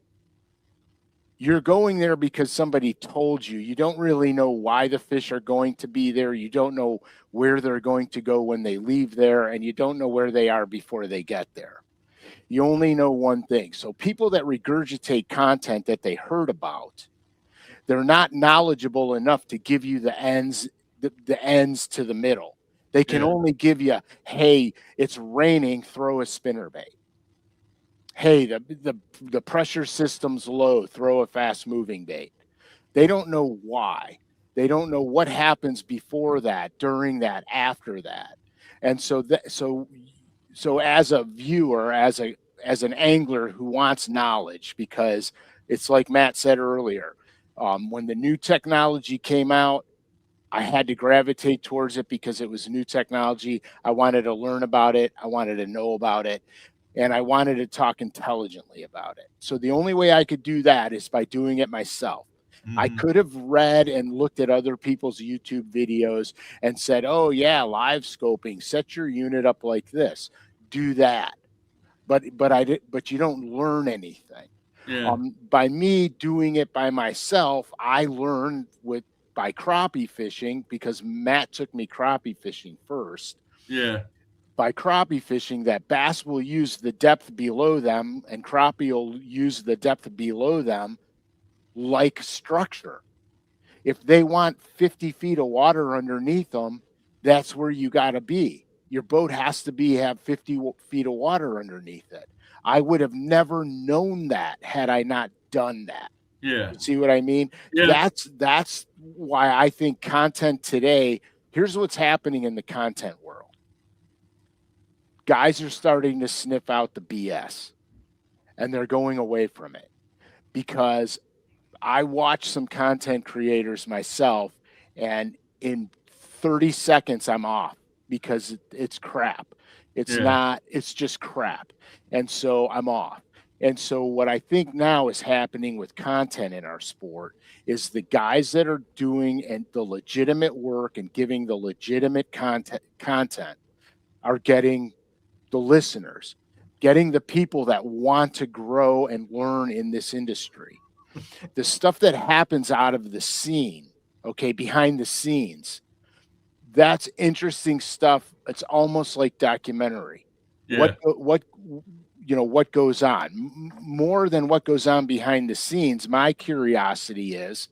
You're going there because somebody told you. You don't really know why the fish are going to be there. You don't know where they're going to go when they leave there, and you don't know where they are before they get there. You only know one thing. So people that regurgitate content that they heard about, they're not knowledgeable enough to give you the ends to the middle. They can only give you, hey, it's raining, throw a spinnerbait. Hey, the pressure system's low, throw a fast moving bait. They don't know why. They don't know what happens before that, during that, after that. And so as a viewer, as an angler who wants knowledge, because it's like Matt said earlier, when the new technology came out, I had to gravitate towards it because it was new technology. I wanted to learn about it. I wanted to know about it. And I wanted to talk intelligently about it. So the only way I could do that is by doing it myself. Mm-hmm. I could have read and looked at other people's YouTube videos and said, oh, yeah, live scoping, set your unit up like this. do that. But you don't learn anything. Yeah. By me doing it by myself, I learned by crappie fishing, because Matt took me crappie fishing first. Yeah. By crappie fishing, that bass will use the depth below them and crappie will use the depth below them like structure. If they want 50 feet of water underneath them, that's where you got to be. Your boat has to have 50 feet of water underneath it. I would have never known that had I not done that. Yeah. You see what I mean? Yeah. That's why I think content today, here's what's happening in the content world. Guys are starting to sniff out the BS and they're going away from it, because I watch some content creators myself, and in 30 seconds I'm off, because it's crap. It's not, it's just crap. And so I'm off. And so what I think now is happening with content in our sport is the guys that are doing and the legitimate work and giving the legitimate content are getting the listeners, getting the people that want to grow and learn in this industry. The stuff that happens out of the scene, okay, behind the scenes, that's interesting stuff. It's almost like documentary. Yeah. What goes on more than what goes on behind the scenes. My curiosity is,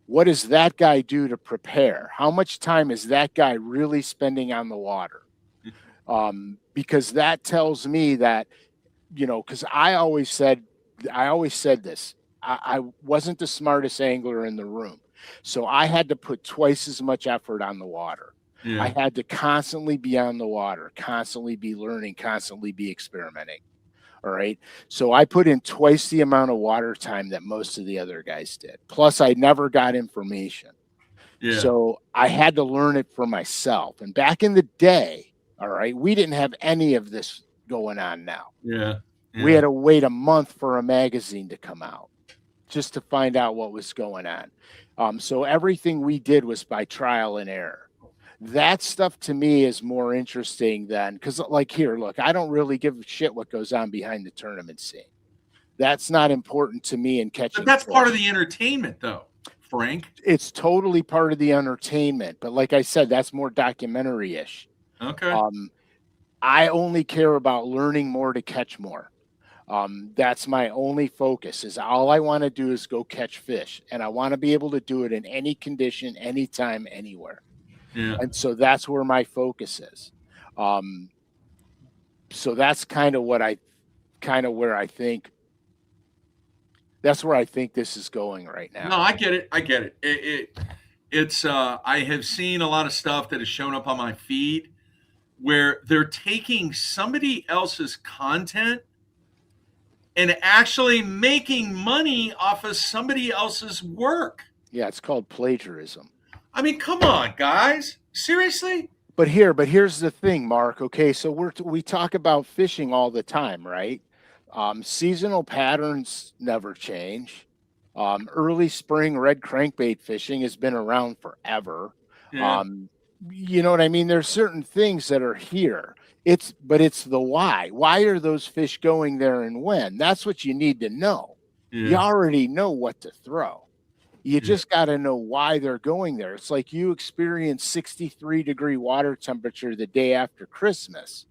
what does that guy do to prepare? How much time is that guy really spending on the water? Because that tells me that, because I always said this, I wasn't the smartest angler in the room. So I had to put twice as much effort on the water. Yeah. I had to constantly be on the water, constantly be learning, constantly be experimenting. All right. So I put in twice the amount of water time that most of the other guys did. Plus, I never got information. Yeah. So I had to learn it for myself. And back in the day, all right, we didn't have any of this going on now. Yeah. We had to wait a month for a magazine to come out just to find out what was going on. So everything we did was by trial and error. That stuff to me is more interesting than, because like here, look, I don't really give a shit what goes on behind the tournament scene. That's not important to me in catching. But that's part of the entertainment, though, Frank. It's totally part of the entertainment. But like I said, that's more documentary-ish. Okay. I only care about learning more to catch more. That's my only focus. Is all I want to do is go catch fish, and I want to be able to do it in any condition, anytime, anywhere. Yeah. And so that's where my focus is. So that's kind of where I think this is going right now. No, I get it. It's I have seen a lot of stuff that has shown up on my feed where they're taking somebody else's content and actually making money off of somebody else's work. Yeah, it's called plagiarism. I mean, come on, guys. Seriously? But here's the thing, Mark. Okay, so we talk about fishing all the time, right? Seasonal patterns never change. Early spring red crankbait fishing has been around forever. Yeah. You know what I mean? There's certain things that are here. It's the why. Why are those fish going there and when? That's what you need to know. Yeah. You already know what to throw. You just got to know why they're going there. It's like you experienced 63-degree water temperature the day after Christmas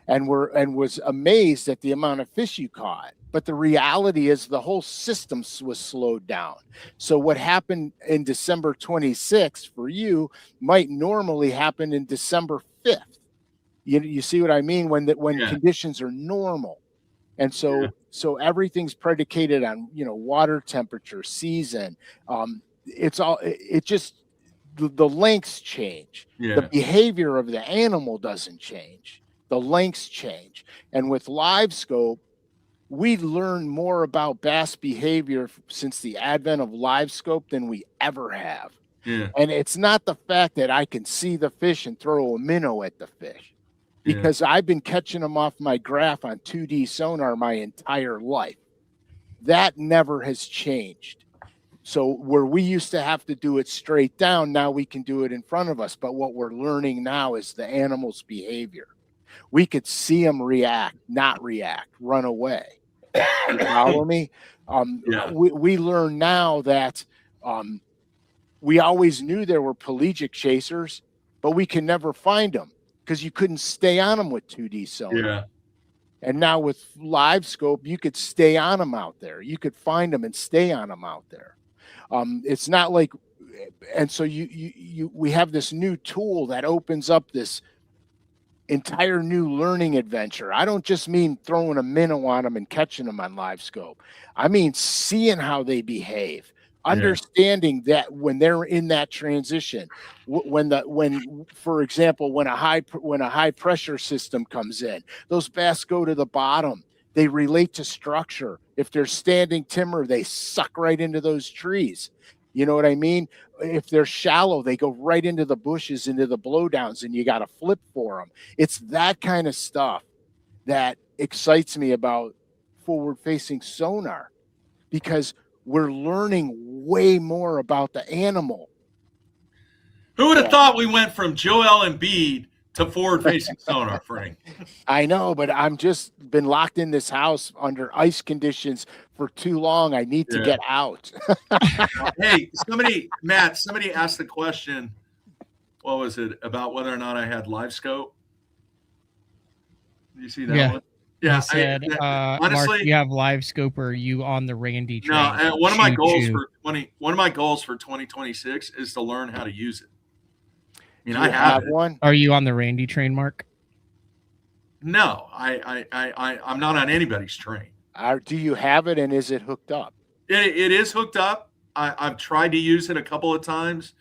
and was amazed at the amount of fish you caught. But the reality is the whole system was slowed down. So what happened in December 26th for you might normally happen in December 5th. You see what I mean? When conditions are normal. And so everything's predicated on, water temperature, season. The lengths change. Yeah. The behavior of the animal doesn't change. The lengths change. And with live scope, we learn more about bass behavior since the advent of live scope than we ever have. Yeah. And it's not the fact that I can see the fish and throw a minnow at the fish, because I've been catching them off my graph on 2D sonar my entire life. That never has changed. So where we used to have to do it straight down, now we can do it in front of us. But what we're learning now is the animal's behavior. We could see them react, not react, run away. You follow me? Yeah. We learn now that we always knew there were pelagic chasers, but we can never find them because you couldn't stay on them with 2D sonar. Yeah. And now with live scope, you could stay on them out there. You could find them and stay on them out there. It's not like, and so we have this new tool that opens up this entire new learning adventure. I don't just mean throwing a minnow on them and catching them on live scope. I mean seeing how they behave, understanding that when they're in that transition, for example, when a high pressure system comes in, those bass go to the bottom. They relate to structure. If they're standing timber, they suck right into those trees. You know what I mean? If they're shallow, they go right into the bushes, into the blowdowns, and you got to flip for them. It's that kind of stuff that excites me about forward-facing sonar, because we're learning way more about the animal. Who would have thought we went from Joel Embiid to forward-facing sonar, Frank? I know, but I'm just been locked in this house under ice conditions for too long. I need to get out. Hey, somebody asked the question, what was it, about whether or not I had live scope? Did you see that one? Yeah, I said, honestly, Mark, you have live scope, or are you on the Randy train? No, one of my goals for 2026 is to learn how to use it. I mean, I have one. Are you on the Randy train, Mark? No, I'm not on anybody's train. Do you have it, and is it hooked up? It is hooked up. I've tried to use it a couple of times,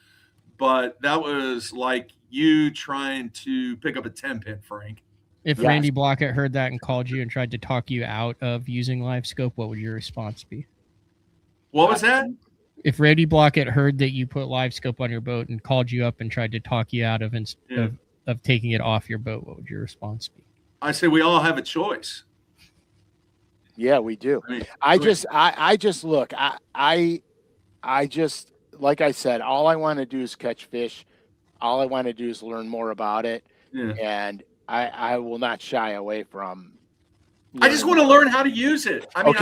but that was like you trying to pick up a 10-pin, Frank. If Randy Blockett heard that and called you and tried to talk you out of using live scope, what would your response be? What was that? If Randy Blockett heard that you put live scope on your boat and called you up and tried to talk you out of taking it off your boat, what would your response be? I say we all have a choice. Yeah, we do. I just look, I just, like I said, all I want to do is catch fish. All I want to do is learn more about it. Yeah. And I will not shy away from. I just want to learn how to use it. I mean,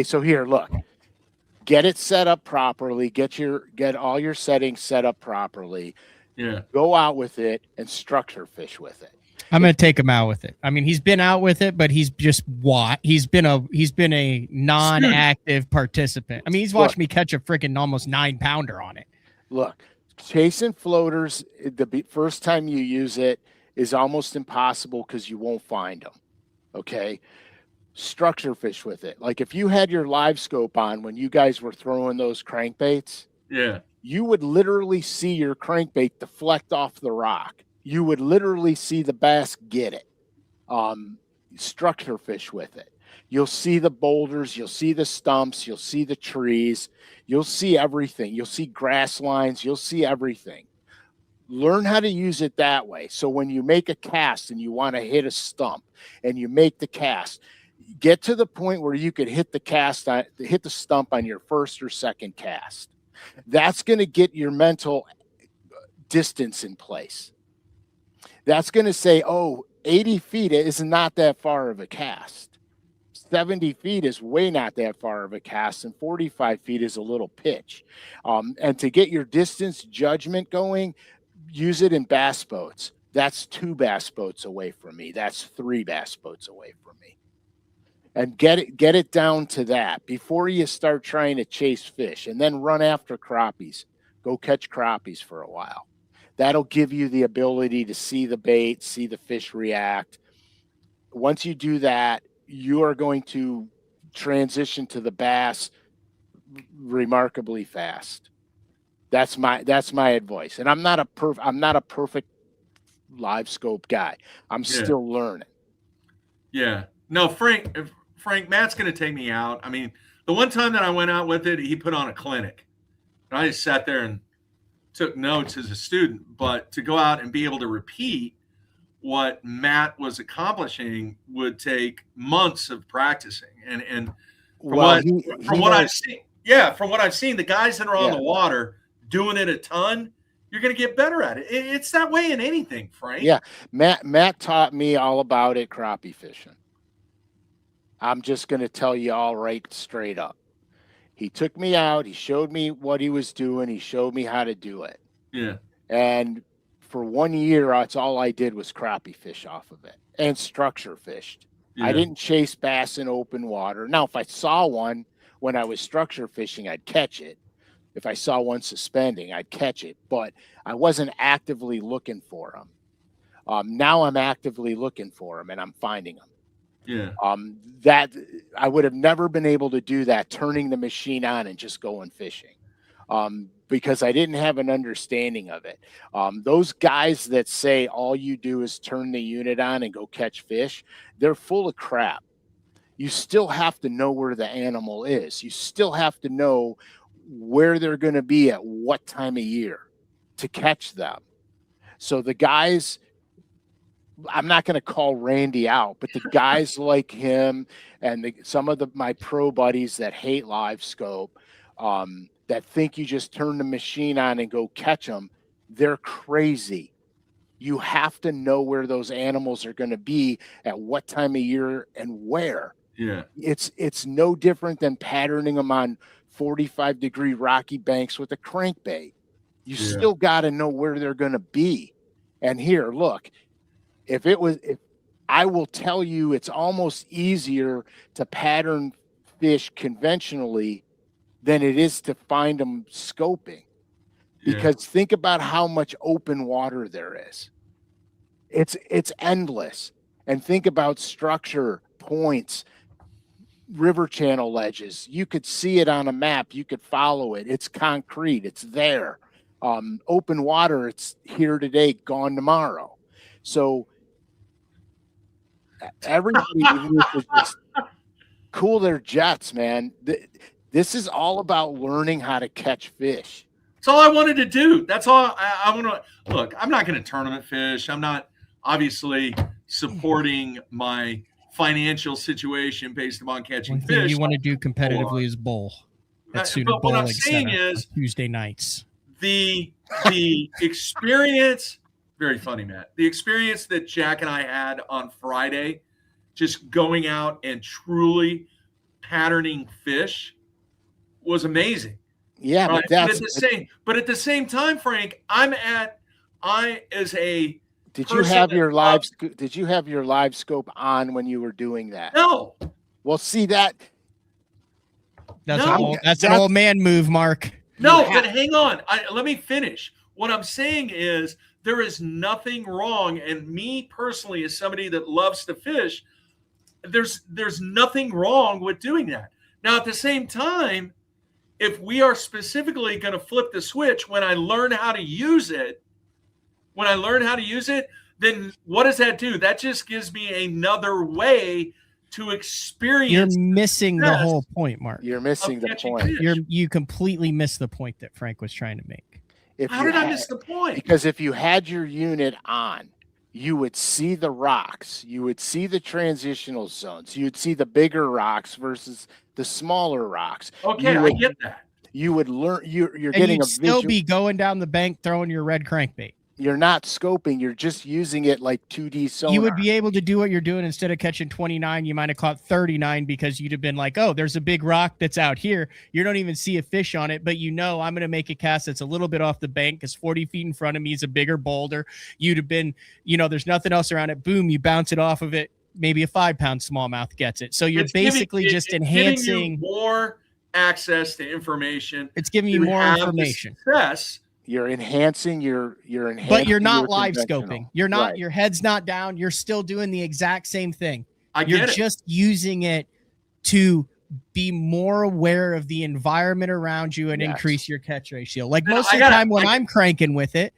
so here, look, get it set up properly. Get all your settings set up properly. Yeah. Go out with it and structure fish with it. I'm going to take him out with it. I mean, he's been out with it, but he's just he's been a non-active participant. I mean, he's watched me catch a freaking almost 9-pounder on it. Look, chasing floaters, the first time you use it is almost impossible because you won't find them. Okay. Structure fish with it. Like if you had your live scope on when you guys were throwing those crankbaits, you would literally see your crankbait deflect off the rock. You would literally see the bass get it. Structure fish with it. You'll see the boulders, you'll see the stumps, you'll see the trees, you'll see everything. You'll see grass lines, you'll see everything. Learn how to use it that way. So when you make a cast and you want to hit a stump and you make the cast, get to the point where you could hit the stump on your first or second cast. That's going to get your mental distance in place. That's going to say, 80 feet is not that far of a cast. 70 feet is way not that far of a cast, and 45 feet is a little pitch. And to get your distance judgment going, use it in bass boats. That's 2 bass boats away from me. That's 3 bass boats away from me. And get it down to that before you start trying to chase fish, and then run after crappies. Go catch crappies for a while. That'll give you the ability to see the bait, see the fish react. Once you do that, you are going to transition to the bass remarkably fast. That's my advice. And I'm not a perfect live scope guy. I'm still learning. Yeah. No, Frank, Matt's going to take me out. I mean, the one time that I went out with it, he put on a clinic. And I just sat there and took notes as a student, but to go out and be able to repeat what Matt was accomplishing would take months of practicing. And from what I've seen, the guys that are on the water doing it a ton, you're going to get better at it. It's that way in anything, Frank. Yeah. Matt taught me all about it crappie fishing. I'm just going to tell you all right straight up. He took me out. He showed me what he was doing. He showed me how to do it. Yeah. And for 1 year, that's all I did was crappie fish off of it and structure fished. Yeah. I didn't chase bass in open water. Now, if I saw one when I was structure fishing, I'd catch it. If I saw one suspending, I'd catch it. But I wasn't actively looking for them. Now I'm actively looking for them, and I'm finding them. Yeah. That I would have never been able to do that, turning the machine on and just going fishing, because I didn't have an understanding of it. Those guys that say all you do is turn the unit on and go catch fish, they're full of crap. You still have to know where the animal is. You still have to know where they're going to be at what time of year to catch them. So the guys, I'm not going to call Randy out, but the guys like him and some of my pro buddies that hate live scope, that think you just turn the machine on and go catch them, they're crazy. You have to know where those animals are going to be at what time of year and where. Yeah. It's no different than patterning them on 45-degree rocky banks with a crankbait. You still got to know where they're going to be. And here, look, if I will tell you, it's almost easier to pattern fish conventionally than it is to find them scoping. Because think about how much open water there is. It's endless. And think about structure, points, river channel ledges. You could see it on a map. You could follow it. It's concrete. It's there. Open water, it's here today, gone tomorrow. So everybody needs to just cool their jets, man. This is all about learning how to catch fish. That's all I wanted to do. That's all I want to look. I'm not going to tournament fish. I'm not obviously supporting my financial situation based upon catching One thing fish. you want to do competitively is bowl. That's Sooner but what I'm Bowling saying Center is on Tuesday nights. The experience, very funny, Matt. The experience that Jack and I had on Friday, just going out and truly patterning fish, was amazing. Yeah, right? but but at the same time, Frank, Did you have your live scope on when you were doing that? No. Well, see that. That's an old man move, Mark. No, but hang on. Let me finish. What I'm saying is there is nothing wrong, and me personally, as somebody that loves to fish, there's nothing wrong with doing that. Now, at the same time, if we are specifically going to flip the switch when I learn how to use it, then what does that do? That just gives me another way to experience. You're missing the whole point, Mark. You're missing the point. You completely missed the point that Frank was trying to make. How did I miss the point? Because if you had your unit on, you would see the rocks. You would see the transitional zones. You'd see the bigger rocks versus the smaller rocks. Okay, I get that. You would learn. You're and getting you'd still be going down the bank throwing your red crankbait. You're not scoping. You're just using it like 2D sonar. You would be able to do what you're doing. Instead of catching 29, you might have caught 39 because you'd have been like, oh, there's a big rock that's out here. You don't even see a fish on it, but I'm going to make a cast that's a little bit off the bank because 40 feet in front of me is a bigger boulder. You'd have been, there's nothing else around it. Boom, you bounce it off of it. Maybe a 5-pound smallmouth gets it. So you're basically just enhancing you more access to information. It's giving you more information. Success. You're enhancing but you're not live scoping. You're not, right. Your head's not down. You're still doing the exact same thing. You're just using it to be more aware of the environment around you and increase your catch ratio. Like most of the time when I'm cranking with it,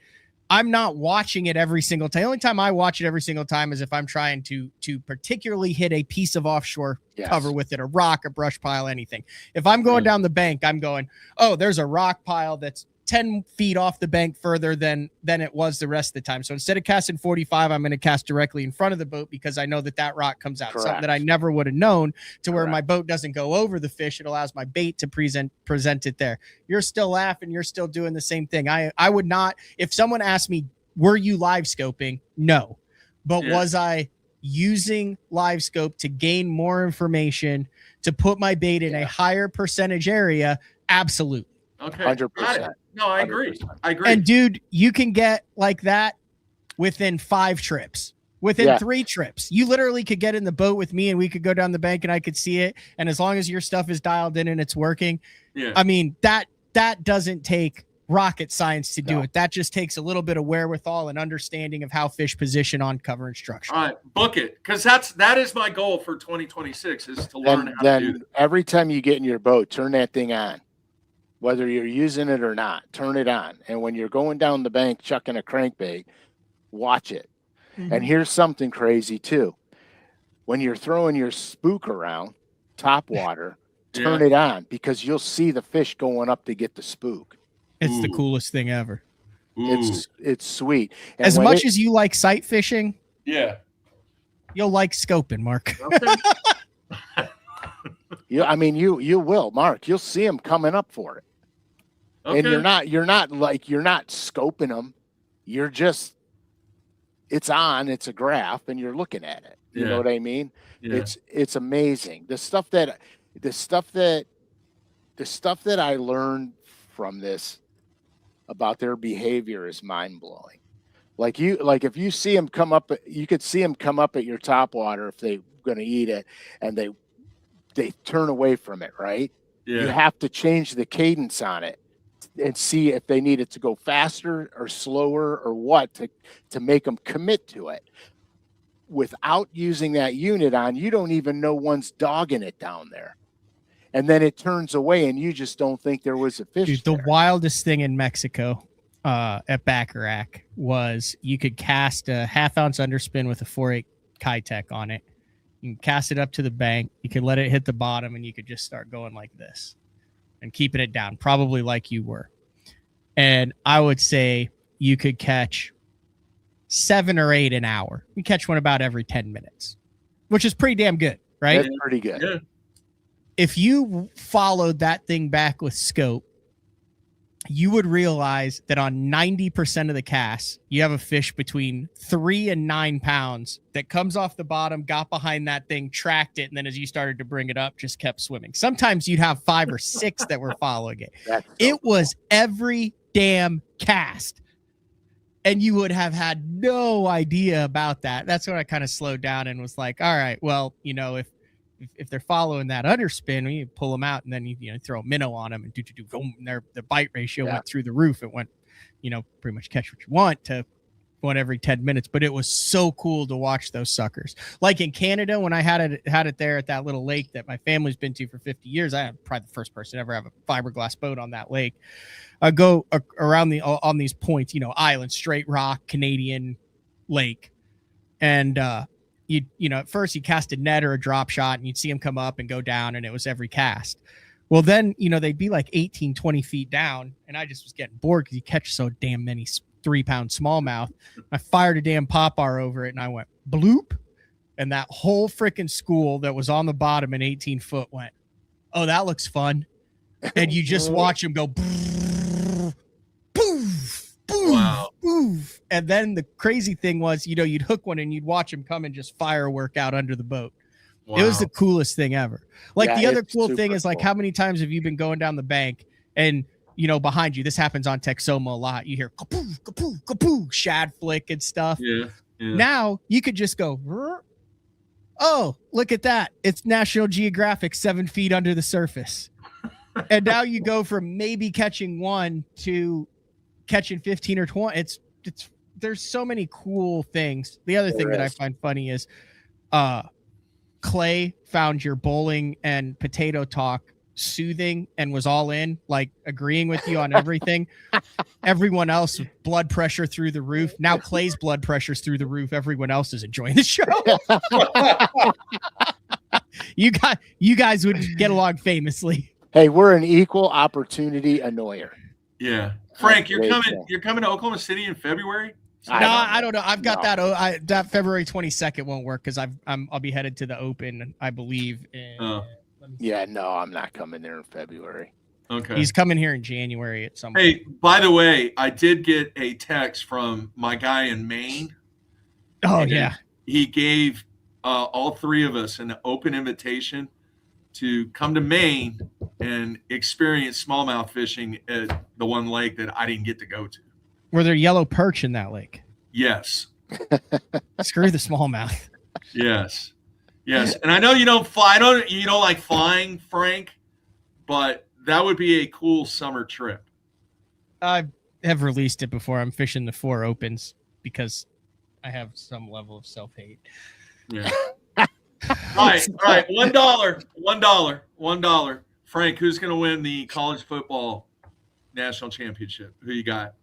I'm not watching it every single time. The only time I watch it every single time is if I'm trying to particularly hit a piece of offshore cover with it, a rock, a brush pile, anything. If I'm going down the bank, I'm going, oh, there's a rock pile that's 10 feet off the bank further than it was the rest of the time. So instead of casting 45, I'm going to cast directly in front of the boat because I know that rock comes out. Correct. Something that I never would have known, to where Correct. my boat doesn't go over the fish. It allows my bait to present it there. You're still laughing. You're still doing the same thing. I would not, if someone asked me, were you live scoping? No. But was I using live scope to gain more information, to put my bait in a higher percentage area? Absolutely. Okay. 100%. No, I agree. 100%. I agree. And dude, you can get like that within 5 trips, within 3 trips. You literally could get in the boat with me and we could go down the bank and I could see it. And as long as your stuff is dialed in and it's working, I mean, that doesn't take rocket science to do it. That just takes a little bit of wherewithal and understanding of how fish position on cover and structure. All right, book it, because that is my goal for 2026 is to learn how to do that. Every time you get in your boat, turn that thing on. Whether you're using it or not, turn it on. And when you're going down the bank chucking a crankbait, watch it. Mm-hmm. And here's something crazy too. When you're throwing your spook around, top water, turn it on, because you'll see the fish going up to get the spook. It's the coolest thing ever. It's sweet. And as much as you like sight fishing, you'll like scoping, Mark. Okay. I mean, you will, Mark. You'll see them coming up for it. Okay. And you're not scoping them. You're just, it's a graph and you're looking at it. You know what I mean? Yeah. It's amazing. The stuff that I learned from this about their behavior is mind blowing. Like if you see them come up, you could see them come up at your top water if they're going to eat it, and they turn away from it, right? Yeah. You have to change the cadence on it and see if they need it to go faster or slower or what to make them commit to it. Without using that unit on, you don't even know one's dogging it down there. And then it turns away and you just don't think there was a fish. Dude, the wildest thing in Mexico at Bacharach was you could cast a 1/2 ounce underspin with a 4/8 Kitech on it. You can cast it up to the bank. You can let it hit the bottom and you could just start going like this and keeping it down, probably like you were. And I would say you could catch 7 or 8 an hour. You catch one about every 10 minutes, which is pretty damn good, right? That's pretty good. Yeah. If you followed that thing back with scope, you would realize that on 90% of the casts, you have a fish between 3 and 9 pounds that comes off the bottom, got behind that thing, tracked it, and then as you started to bring it up, just kept swimming. Sometimes you'd have 5 or 6 that were following it. It was every damn cast. And you would have had no idea about that. That's when I kind of slowed down and was like, all right, well, you know, if they're following that underspin, you pull them out and then you throw a minnow on them and boom, the bite ratio went through the roof. It went, pretty much catch what you want to one every 10 minutes. But it was so cool to watch those suckers. Like in Canada, when I had it there at that little lake that my family's been to for 50 years, I am probably the first person to ever have a fiberglass boat on that lake. I go around on these points, island, straight rock, Canadian lake. And, at first you cast a net or a drop shot and you'd see them come up and go down and it was every cast. Well, then, they'd be like 18, 20 feet down. And I just was getting bored because you catch so damn many 3-pound smallmouth. I fired a damn popper over it and I went bloop. And that whole freaking school that was on the bottom in 18 foot went, oh, that looks fun. And you just watch them go poof, poof, wow. Poof. And then the crazy thing was, you'd hook one and you'd watch them come and just firework out under the boat. Wow. It was the coolest thing ever. Like the other cool thing is like, how many times have you been going down the bank and, behind you, this happens on Texoma a lot. You hear kapoo, kapoo, kapoo, shad flick and stuff. Yeah. Now you could just go, oh, look at that. It's National Geographic 7 feet under the surface. And now you go from maybe catching 1 to catching 15 or 20. There's so many cool things. The other thing that I find funny is Clay found your bowling and potato talk soothing and was all in, like agreeing with you on everything. Everyone else, blood pressure through the roof. Now Clay's blood pressure's through the roof. Everyone else is enjoying the show. You guys would get along famously. Hey, we're an equal opportunity annoyer. Yeah. Frank, That's great. you're coming to Oklahoma City in February? I don't know. I've got that. That February 22nd won't work because I'll be headed to the Open, I believe. Yeah, no, I'm not coming there in February. Okay. He's coming here in January at some point. Hey, by the way, I did get a text from my guy in Maine. Oh, yeah. He gave all three of us an open invitation to come to Maine and experience smallmouth fishing at the one lake that I didn't get to go to. Were there yellow perch in that lake? Yes. Screw the smallmouth. Yes. Yes. And I know you don't fly. You don't like flying, Frank, but that would be a cool summer trip. I have released it before. I'm fishing the 4 opens because I have some level of self-hate. Yeah. All right. $1. Frank, who's going to win the college football national championship? Who you got?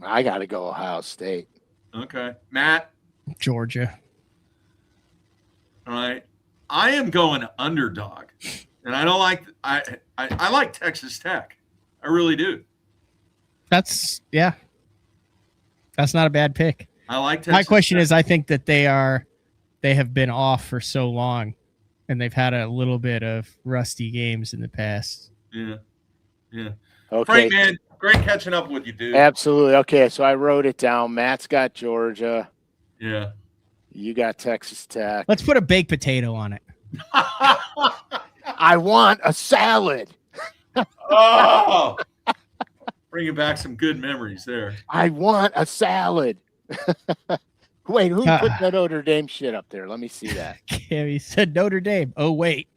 I got to go Ohio State. Okay. Matt? Georgia. All right. I am going underdog. And I don't like I like Texas Tech. I really do. That's not a bad pick. I like Texas My question Tech. is, I think that they have been off for so long and they've had a little bit of rusty games in the past. Yeah. Okay. Frank, man, great catching up with you, dude. Absolutely. Okay, so I wrote it down. Matt's got Georgia. Yeah. You got Texas Tech. Let's put a baked potato on it. I want a salad. Oh, bringing back some good memories there. I want a salad. Wait, who put that Notre Dame shit up there? Let me see that. He said Notre Dame. Oh, wait.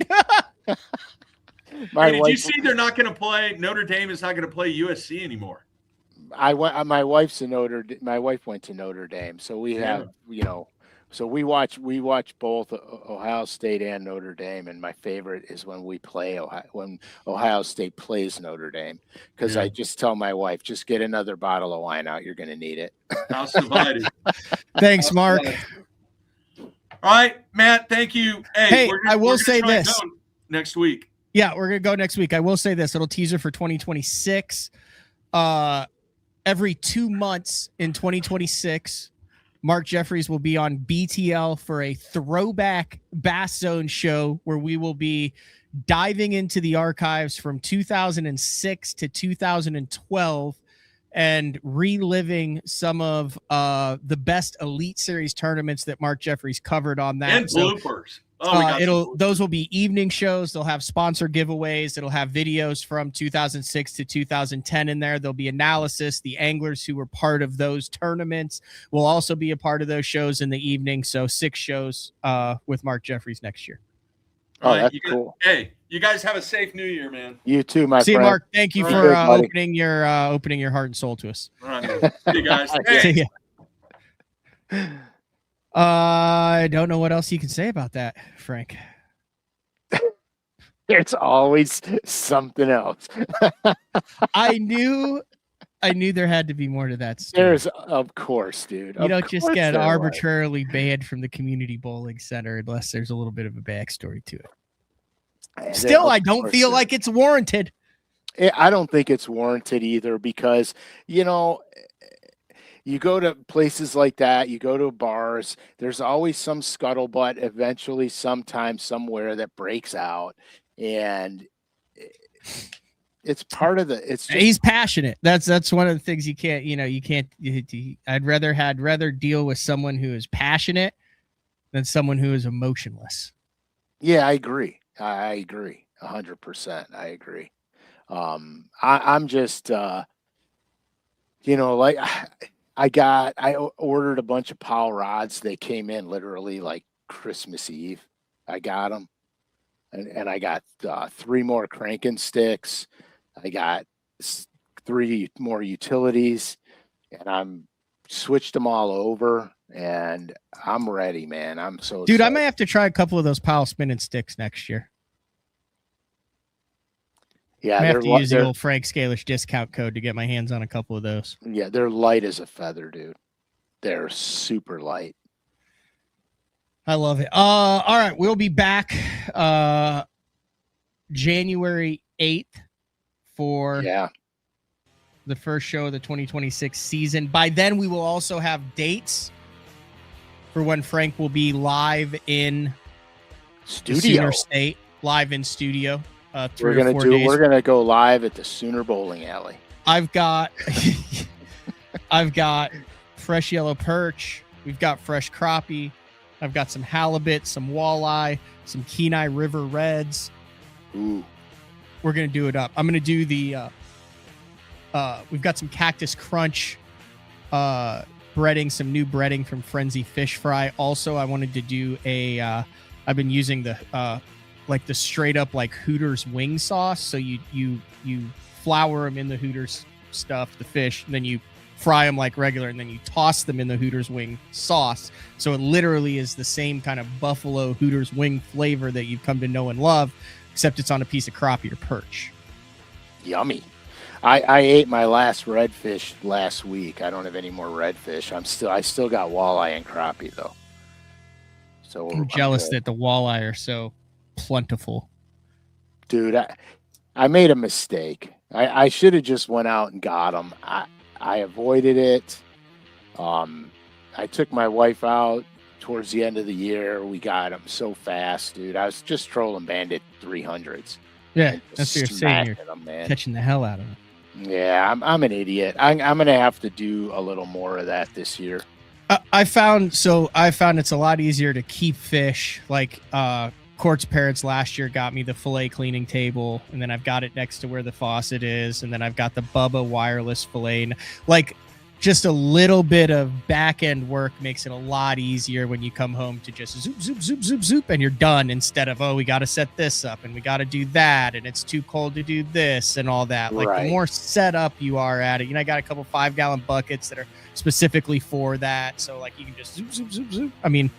Hey, did you see they're not going to play? Notre Dame is not going to play USC anymore. My wife went to Notre Dame, so we have so we watch both Ohio State and Notre Dame, and my favorite is when Ohio State plays Notre Dame, because I just tell my wife, just get another bottle of wine out, you're going to need it. House divided. Thanks, Mark. All right, Matt, thank you. Hey, I will say this next week. Yeah, we're going to go next week. I will say this little teaser for 2026. Every 2 months in 2026, Mark Jeffries will be on BTL for a throwback Bass Zone show where we will be diving into the archives from 2006 to 2012 and reliving some of the best Elite Series tournaments that Mark Jeffries covered on that. And bloopers. Those will be evening shows. They'll have sponsor giveaways. It'll have videos from 2006 to 2010 in there. There'll be analysis. The anglers who were part of those tournaments will also be a part of those shows in the evening. So 6 shows with Mark Jeffries next year. Oh, that's cool. Hey, you guys have a safe New Year, man. You too, my friend. See you, Mark. Thank you for opening your heart and soul to us. All right. See you guys. See ya. I don't know what else you can say about that, Frank. There's always something else. I knew there had to be more to that story. There's, of course, dude. You don't just get arbitrarily banned from the community bowling center unless there's a little bit of a backstory to it. Still, I don't feel like it's warranted. I don't think it's warranted either, because, you go to places like that, you go to bars, there's always some scuttlebutt eventually, sometime, somewhere that breaks out. And it's part of he's passionate. That's one of the things you can't, I'd rather deal with someone who is passionate than someone who is emotionless. Yeah, I agree. 100%. I agree. I'm just, I ordered a bunch of Powell rods. They came in literally like Christmas Eve. I got them. And I got 3 more cranking sticks. I got 3 more utilities, and I'm switched them all over, and I'm ready, man. I'm so dude. excited. I may have to try a couple of those Powell spinning sticks next year. Yeah, I have to use the old Frank Scalish discount code to get my hands on a couple of those. Yeah, they're light as a feather, dude. They're super light. I love it. All right, we'll be back January 8th for the first show of the 2026 season. By then, we will also have dates for when Frank will be live in Studio. the Sooner State, live in studio. We're gonna go live at the Sooner Bowling Alley. I've got fresh yellow perch. We've got fresh crappie. I've got some halibut, some walleye, some Kenai River Reds. Ooh. We're going to do it up. I'm going to do the, we've got some Cactus Crunch breading, some new breading from Frenzy Fish Fry. Also, I wanted to do I've been using the, like the straight up like Hooters wing sauce. So you flour them in the Hooters stuff, the fish, and then you fry them like regular, and then you toss them in the Hooters wing sauce. So it literally is the same kind of buffalo Hooters wing flavor that you've come to know and love, except it's on a piece of crappie or perch. Yummy. I ate my last redfish last week. I don't have any more redfish. I still got walleye and crappie though. So I'm jealous that the walleye are so plentiful. Dude, I made a mistake. I should have just went out and got them. I avoided it. I took my wife out towards the end of the year. We got them so fast, dude. I was just trolling Bandit 300s. Yeah, that's what you're saying. You're man. Catching the hell out of them. Yeah, I'm an idiot. I'm gonna have to do a little more of that this year. I found it's a lot easier to keep fish. Like Court's parents last year got me the fillet cleaning table, and then I've got it next to where the faucet is, and then I've got the Bubba wireless fillet. And like just a little bit of back end work makes it a lot easier when you come home to just zoop, zoop, zoop, zoop, zoop, and you're done, instead of, oh, we got to set this up and we got to do that, and it's too cold to do this and all that. Like the more set up you are at it, I got a couple 5-gallon buckets that are specifically for that. So like you can just zoop, zoop, zoop, zoop. I mean,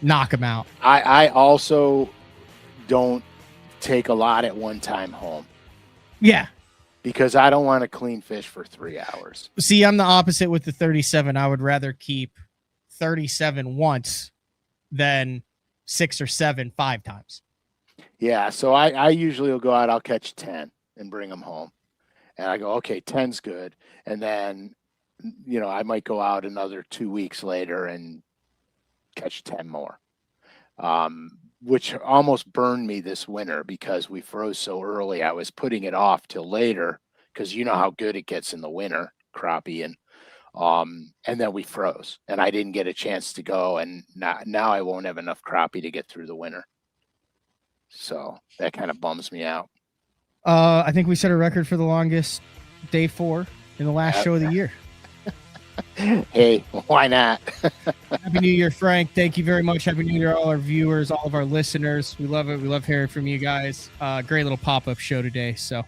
knock them out. I also don't take a lot at one time home. Yeah. Because I don't want to clean fish for 3 hours. See, I'm the opposite with the 37. I would rather keep 37 once than 6 or 7 5 times. Yeah, so I usually will go out, I'll catch 10 and bring them home. And I go, okay, 10's good. And then, I might go out another 2 weeks later and catch 10 more. Which almost burned me this winter because we froze so early. I was putting it off till later because you know how good it gets in the winter, crappie, and then we froze and I didn't get a chance to go, and now I won't have enough crappie to get through the winter. So that kind of bums me out. I think we set a record for the longest day 4 in the last show of the year. Hey, why not? Happy New Year, Frank. Thank you very much. Happy New Year, all our viewers, all of our listeners. We love it. We love hearing from you guys. Great little pop-up show today. So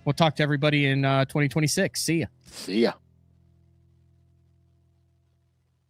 we'll talk to everybody in 2026. See ya. See ya.